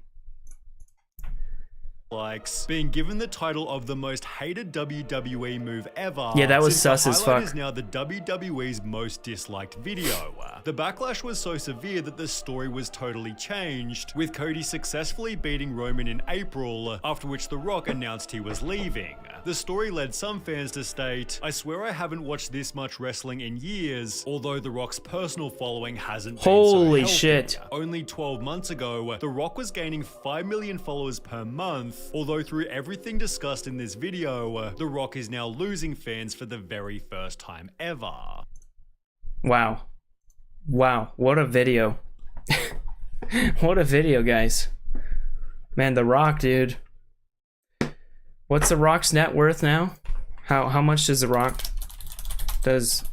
Speaker 18: Being given the title of the most hated WWE move ever.
Speaker 1: Yeah, that was
Speaker 18: since
Speaker 1: sus
Speaker 18: the
Speaker 1: as
Speaker 18: highlight
Speaker 1: fuck.
Speaker 18: is now the WWE's most disliked video. The backlash was so severe that the story was totally changed, with Cody successfully beating Roman in April, after which The Rock announced he was leaving. The story led some fans to state, "I swear I haven't watched this much wrestling in years," although The Rock's personal following hasn't been so
Speaker 1: Holy
Speaker 18: healthy.
Speaker 1: shit.
Speaker 18: Only 12 months ago, The Rock was gaining 5 million followers per month, although through everything discussed in this video, The Rock is now losing fans for the very first time ever.
Speaker 1: Wow. Wow, what a video. What a video, guys. Man, The Rock, dude. What's The Rock's net worth now? How much does The Rock? Does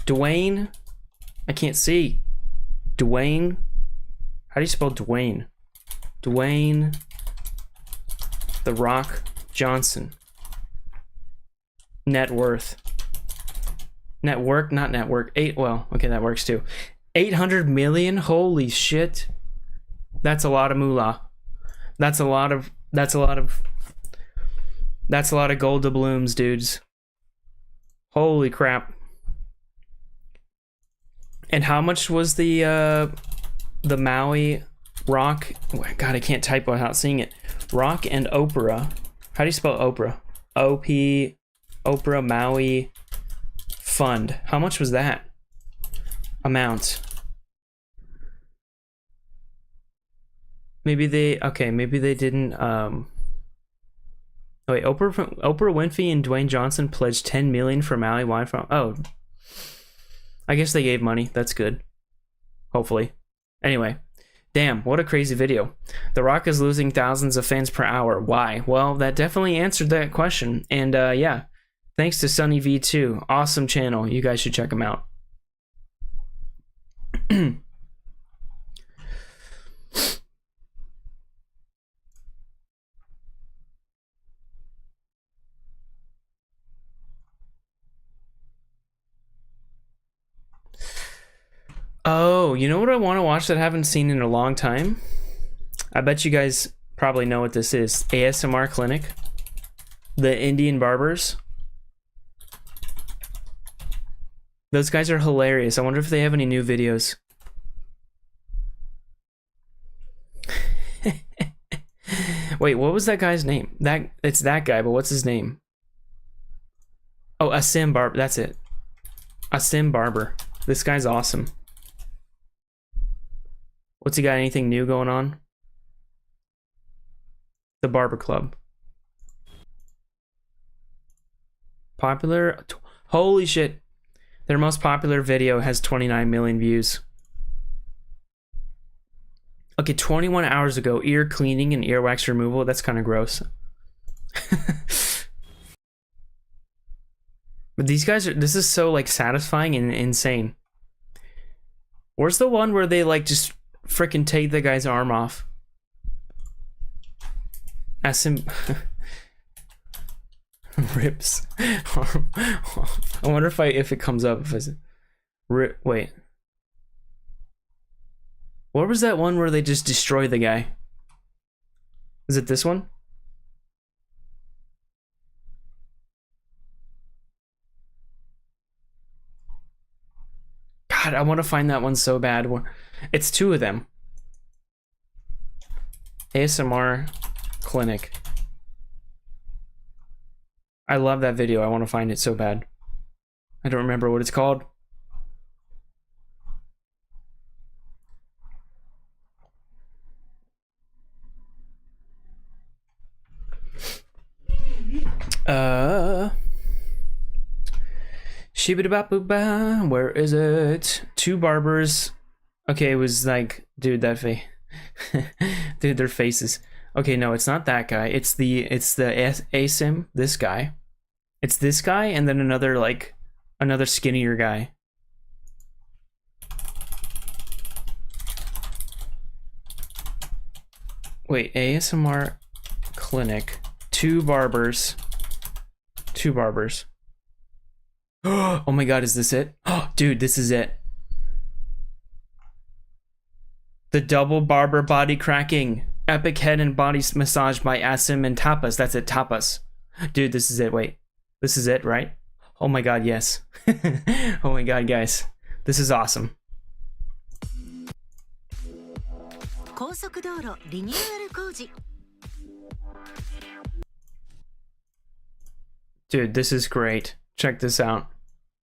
Speaker 1: Dwayne? I can't see. Dwayne? How do you spell Dwayne? Dwayne The Rock Johnson. Net worth. Network, not network. Well, okay, that works too. 800 million? Holy shit. That's a lot of moolah. That's a lot of gold doubloons, dudes. Holy crap. And how much was the Maui Rock? Oh, God, I can't type without seeing it. Rock and Oprah. How do you spell Oprah? O-P, Oprah Maui Fund. How much was that? Amount. Maybe they didn't oh wait, Oprah Winfrey and Dwayne Johnson pledged 10 million for Maui Wine Farm. Oh. I guess they gave money. That's good. Hopefully. Anyway, Damn, what a crazy video. The Rock is losing thousands of fans per hour. Why? Well, that definitely answered that question. And yeah, thanks to SunnyV2. Awesome channel. You guys should check him out. Oh, you know what I want to watch that I haven't seen in a long time? I bet you guys probably know what this is. ASMR Clinic. The Indian barbers. Those guys are hilarious. I wonder if they have any new videos. Wait, what was that guy's name? It's that guy, but what's his name? Oh, Asim Barber. That's it. Asim Barber. This guy's awesome. What's he got? Anything new going on? The Barber Club. Popular. Holy shit. Their most popular video has 29 million views. Okay, 21 hours ago, ear cleaning and earwax removal. That's kind of gross. But these guys are, this is so like satisfying and insane. Where's the one where they like just freaking take the guy's arm off? Ask him. Rips arm. I wonder if it comes up. If wait. What was that one where they just destroy the guy? Is it this one? God, I want to find that one so bad. It's two of them. ASMR Clinic. I love that video. I want to find it so bad. I don't remember what it's called. Shibidi-bop-boo-ba, where is it? Two barbers. Okay, it was like, dude, that face. Dude, their faces. Okay, no, it's not that guy. It's the ASIM, this guy. It's this guy and then another skinnier guy. Wait, ASMR Clinic. Two barbers. Oh my god, is this it? Oh, dude, this is it. The double barber body cracking. Epic head and body massage by Asim and Tapas. That's it, Tapas. Dude, this is it. Wait. This is it, right? Oh my god, yes. Oh my god, guys. This is awesome. Dude, this is great. Check this out.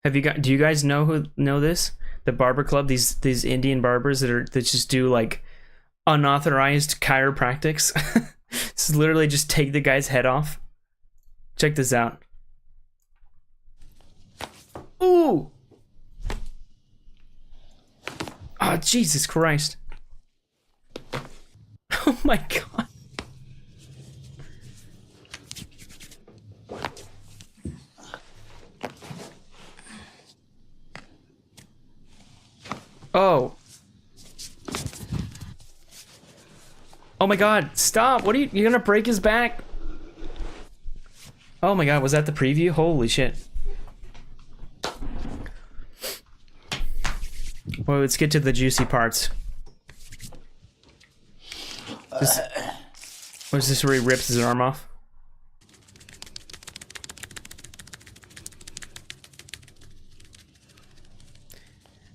Speaker 1: Do you guys know this? The Barber Club, these Indian barbers that just do like unauthorized chiropractics. This is literally just take the guy's head off. Check this out. Ooh. Oh, Jesus Christ. Oh my god. Oh. Oh my god, stop. What are you're gonna break his back? Oh my god, was that the preview? Holy shit. Well, let's get to the juicy parts. Was this where he rips his arm off?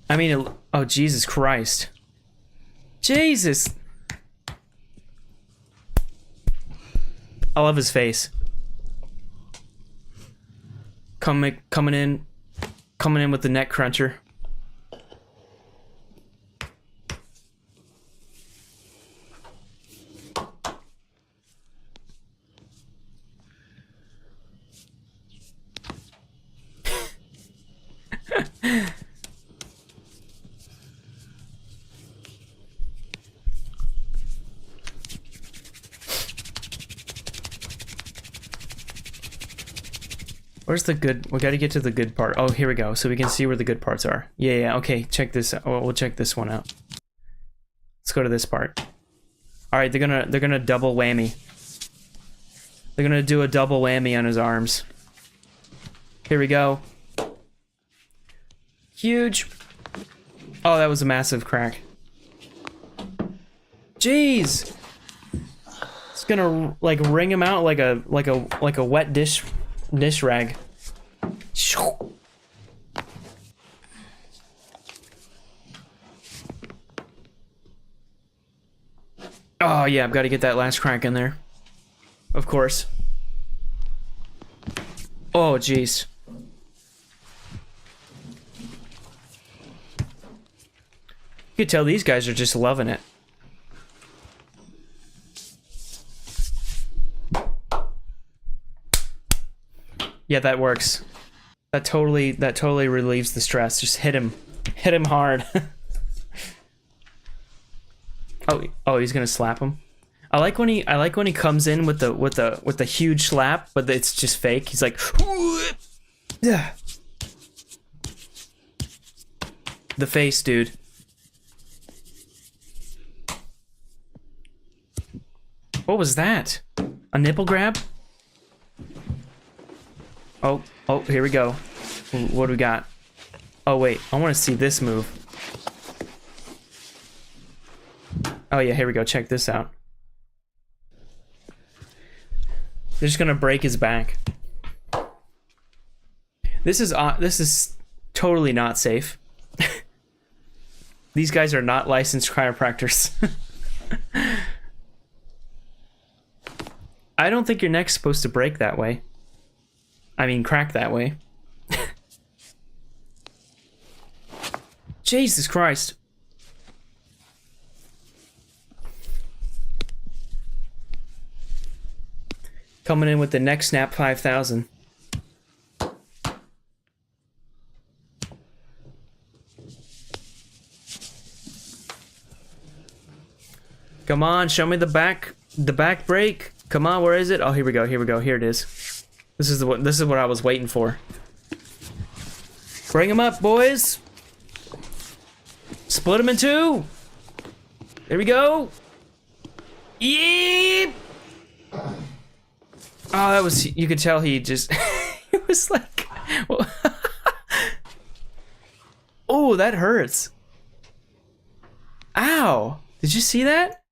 Speaker 1: I mean, oh, Jesus Christ. Jesus. I love his face. Coming in with the neck cruncher. Where's the good? We got to get to the good part. Oh, here we go. So we can see where the good parts are. Yeah. Okay, check this out. Oh, we'll check this one out. Let's go to this part. All right, they're gonna double whammy. They're gonna do a double whammy on his arms. Here we go. Huge. Oh, that was a massive crack. Jeez. It's gonna like wring him out like a wet dish rag. Oh yeah, I've got to get that last crack in there. Of course. Oh jeez. You could tell these guys are just loving it. Yeah, that works. That totally relieves the stress. Just hit him hard. Oh, he's gonna slap him. I like when he comes in with the huge slap, but it's just fake. He's like, yeah. The face, dude. What was that? A nipple grab? Oh, here we go. What do we got? Oh wait, I want to see this move. Oh yeah, here we go. Check this out. They're just gonna break his back. This is totally not safe. These guys are not licensed chiropractors. I don't think your neck's supposed to break that way. I mean, crack that way. Jesus Christ. Coming in with the neck snap 5000. Come on, show me the back break. Come on, where is it? Oh, here we go. Here it is. This is what I was waiting for. Bring him up, boys. Split him in two. There we go. Yeep. Oh, that was, you could tell he just, it was like, well, oh, that hurts. Ow. Did you see that?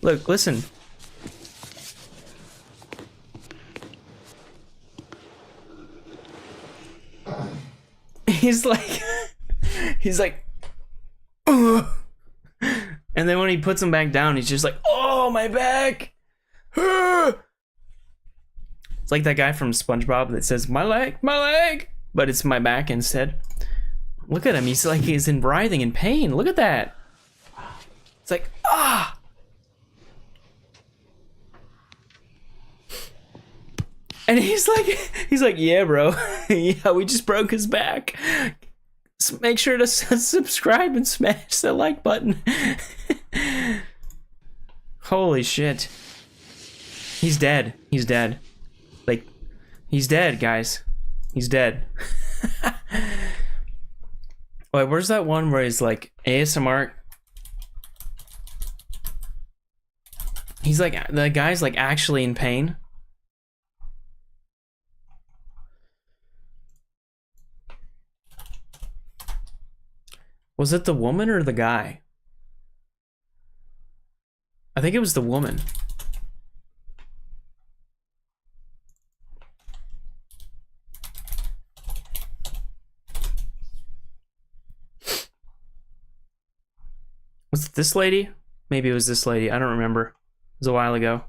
Speaker 1: Look, listen. He's like, ugh. And then when he puts him back down, he's just like, oh, my back. It's like that guy from SpongeBob that says, my leg, but it's my back instead. Look at him. He's like, he's in writhing in pain. Look at that. It's like, ah. And he's like, yeah, bro. Yeah, we just broke his back. Make sure to subscribe and smash the like button. Holy shit. He's dead. He's dead. Like, he's dead, guys. He's dead. Wait, where's that one where he's like, ASMR? He's like, the guy's like actually in pain. Was it the woman or the guy? I think it was the woman. Was it this lady? Maybe it was this lady. I don't remember. It was a while ago.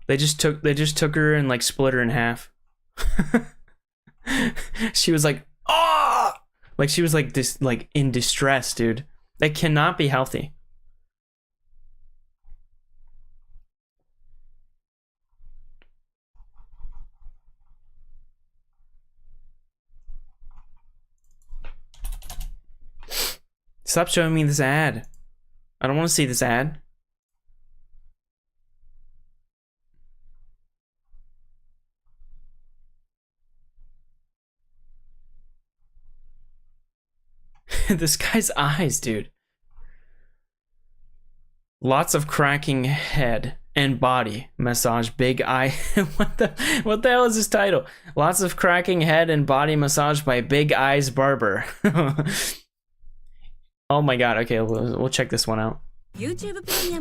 Speaker 1: They just took her and like split her in half. She was like, ah! Like she was like this, like in distress, dude. That cannot be healthy. Stop showing me this ad. I don't want to see this ad. This guy's eyes, dude. Lots of cracking head and body massage, big eye. What the hell is this title? Lots of cracking head and body massage by Big Eyes Barber. Oh my god. Okay, we'll check this one out.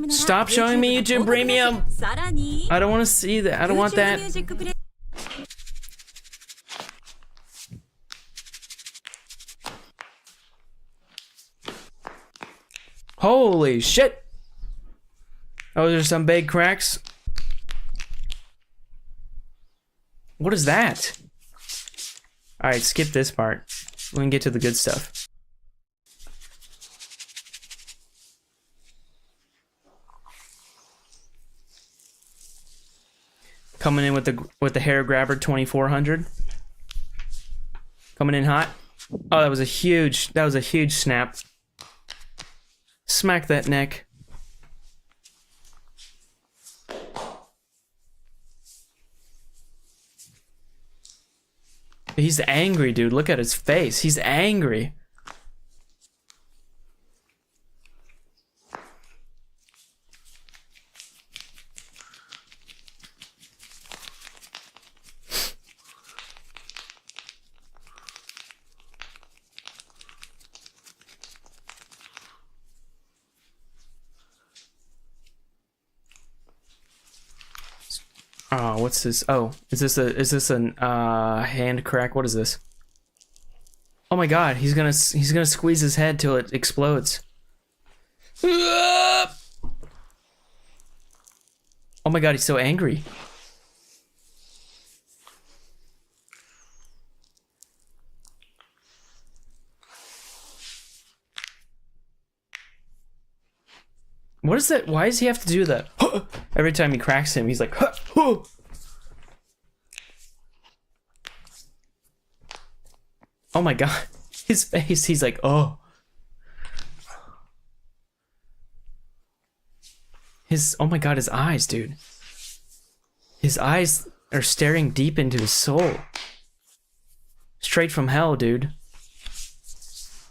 Speaker 1: Stop showing me YouTube Premium. I don't want to see that. I don't want that. Holy shit. Oh, there's some big cracks. What is that? Alright, skip this part. We can get to the good stuff. Coming in with the hair grabber 2400. Coming in hot. Oh, that was a huge snap. Smack that neck. He's angry, dude. Look at his face. He's angry. Oh, what's this? Oh, is this a hand crack? What is this? Oh my god, he's gonna squeeze his head till it explodes. Oh my god, he's so angry. What is that? Why does he have to do that? Every time he cracks him, he's like, oh my god. His face, he's like, oh. Oh my god, his eyes, dude. His eyes are staring deep into his soul. Straight from hell, dude.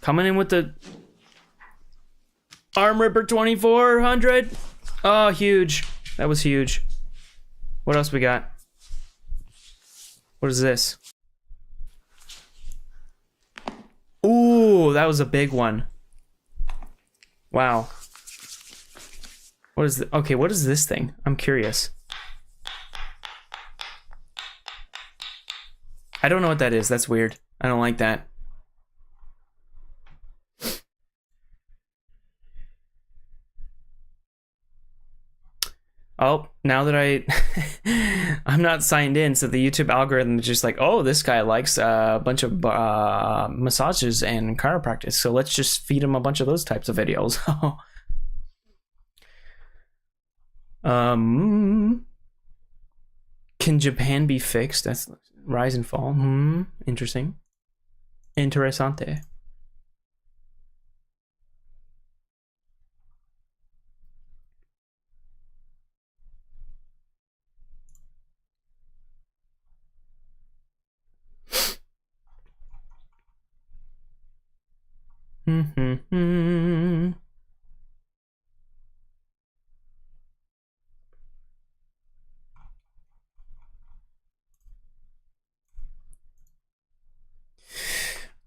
Speaker 1: Coming in with the Arm Ripper 2400. Oh, huge. That was huge. What else we got? What is this? Ooh, that was a big one. Wow. What is the, okay, what is this thing? I'm curious. I don't know what that is. That's weird. I don't like that. Oh, now that I'm not signed in, so the YouTube algorithm is just like, oh, this guy likes a bunch of massages and chiropractic, so let's just feed him a bunch of those types of videos. Can Japan be fixed? That's rise and fall. Interesting. Interessante.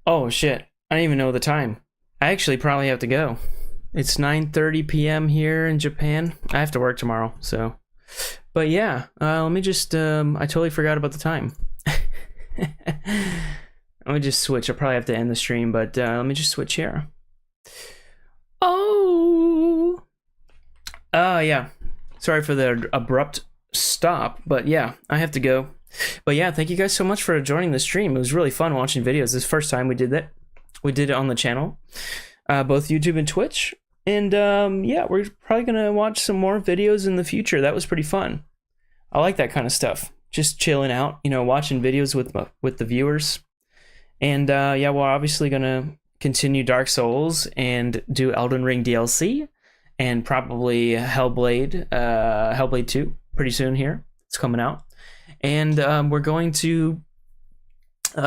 Speaker 1: Oh shit, I don't even know the time. I actually probably have to go. It's 9:30 p.m. here in Japan. I have to work tomorrow, so. But yeah, let me just, I totally forgot about the time. Let me just switch. I'll probably have to end the stream, but let me just switch here. Oh! Yeah. Sorry for the abrupt stop, but yeah, I have to go. But yeah, thank you guys so much for joining the stream. It was really fun watching videos. This is the first time we did that. We did it on the channel, both YouTube and Twitch. And yeah, we're probably going to watch some more videos in the future. That was pretty fun. I like that kind of stuff. Just chilling out, you know, watching videos with the viewers. And yeah, we're obviously going to continue Dark Souls and do Elden Ring DLC and probably Hellblade 2 pretty soon here. It's coming out. And we're going to what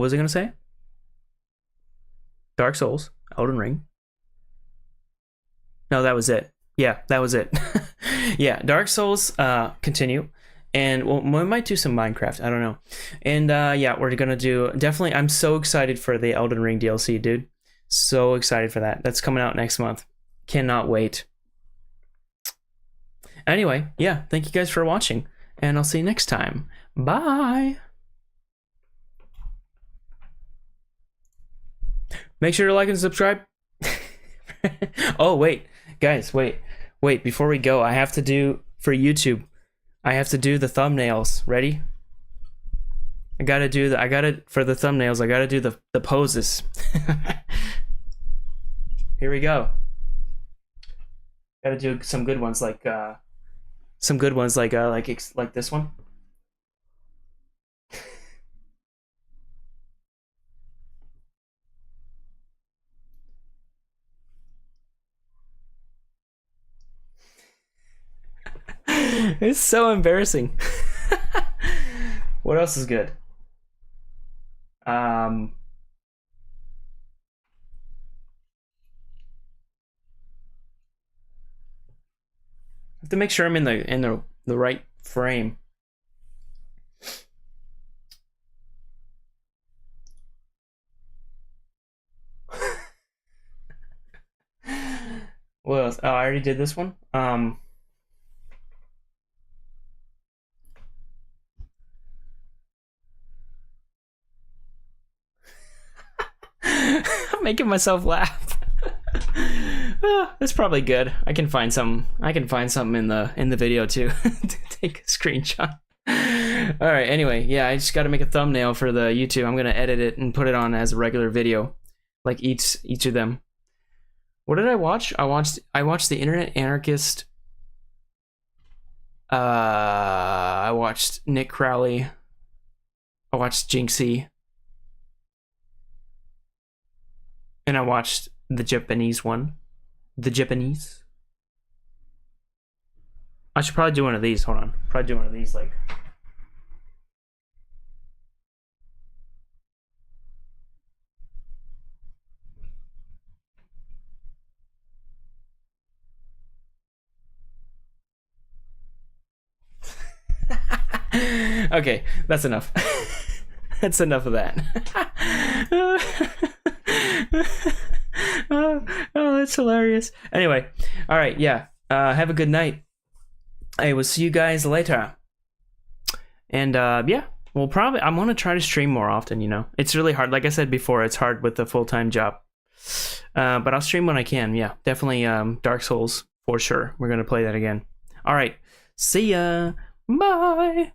Speaker 1: was I going to say? Dark Souls, Elden Ring. No, that was it. Yeah, that was it. Yeah, Dark Souls, continue. And we might do some Minecraft. I don't know. And yeah, we're gonna do definitely. I'm so excited for the Elden Ring DLC, dude. So excited for that. That's coming out next month. Cannot wait. Anyway, yeah, thank you guys for watching, and I'll see you next time. Bye. Make sure to like and subscribe. Oh wait, guys, wait. Before we go, I have to do for YouTube. I have to do the thumbnails. Ready? I gotta for the thumbnails. I gotta do the poses. Here we go. Gotta do some good ones like like this one. It's so embarrassing. What else is good? I have to make sure I'm in the right frame. What else? Oh, I already did this one. I'm making myself laugh. That's probably good. I can find something in the video too to take a screenshot. All right, anyway, yeah, I just got to make a thumbnail for the YouTube. I'm going to edit it and put it on as a regular video, like each of them. What did I watch? I watched The Internet Anarchist. I watched Nick Crowley. I watched Jinxie. And I watched the Japanese one. The Japanese. I should probably do one of these. Hold on. Probably do one of these, like. Okay, that's enough. That's enough of that. Oh, that's hilarious. Anyway, all right, yeah. Have a good night. I will see you guys later. And yeah, I'm gonna try to stream more often. You know, it's really hard. Like I said before, it's hard with a full-time job. But I'll stream when I can. Yeah, definitely. Dark Souls for sure. We're gonna play that again. All right. See ya. Bye.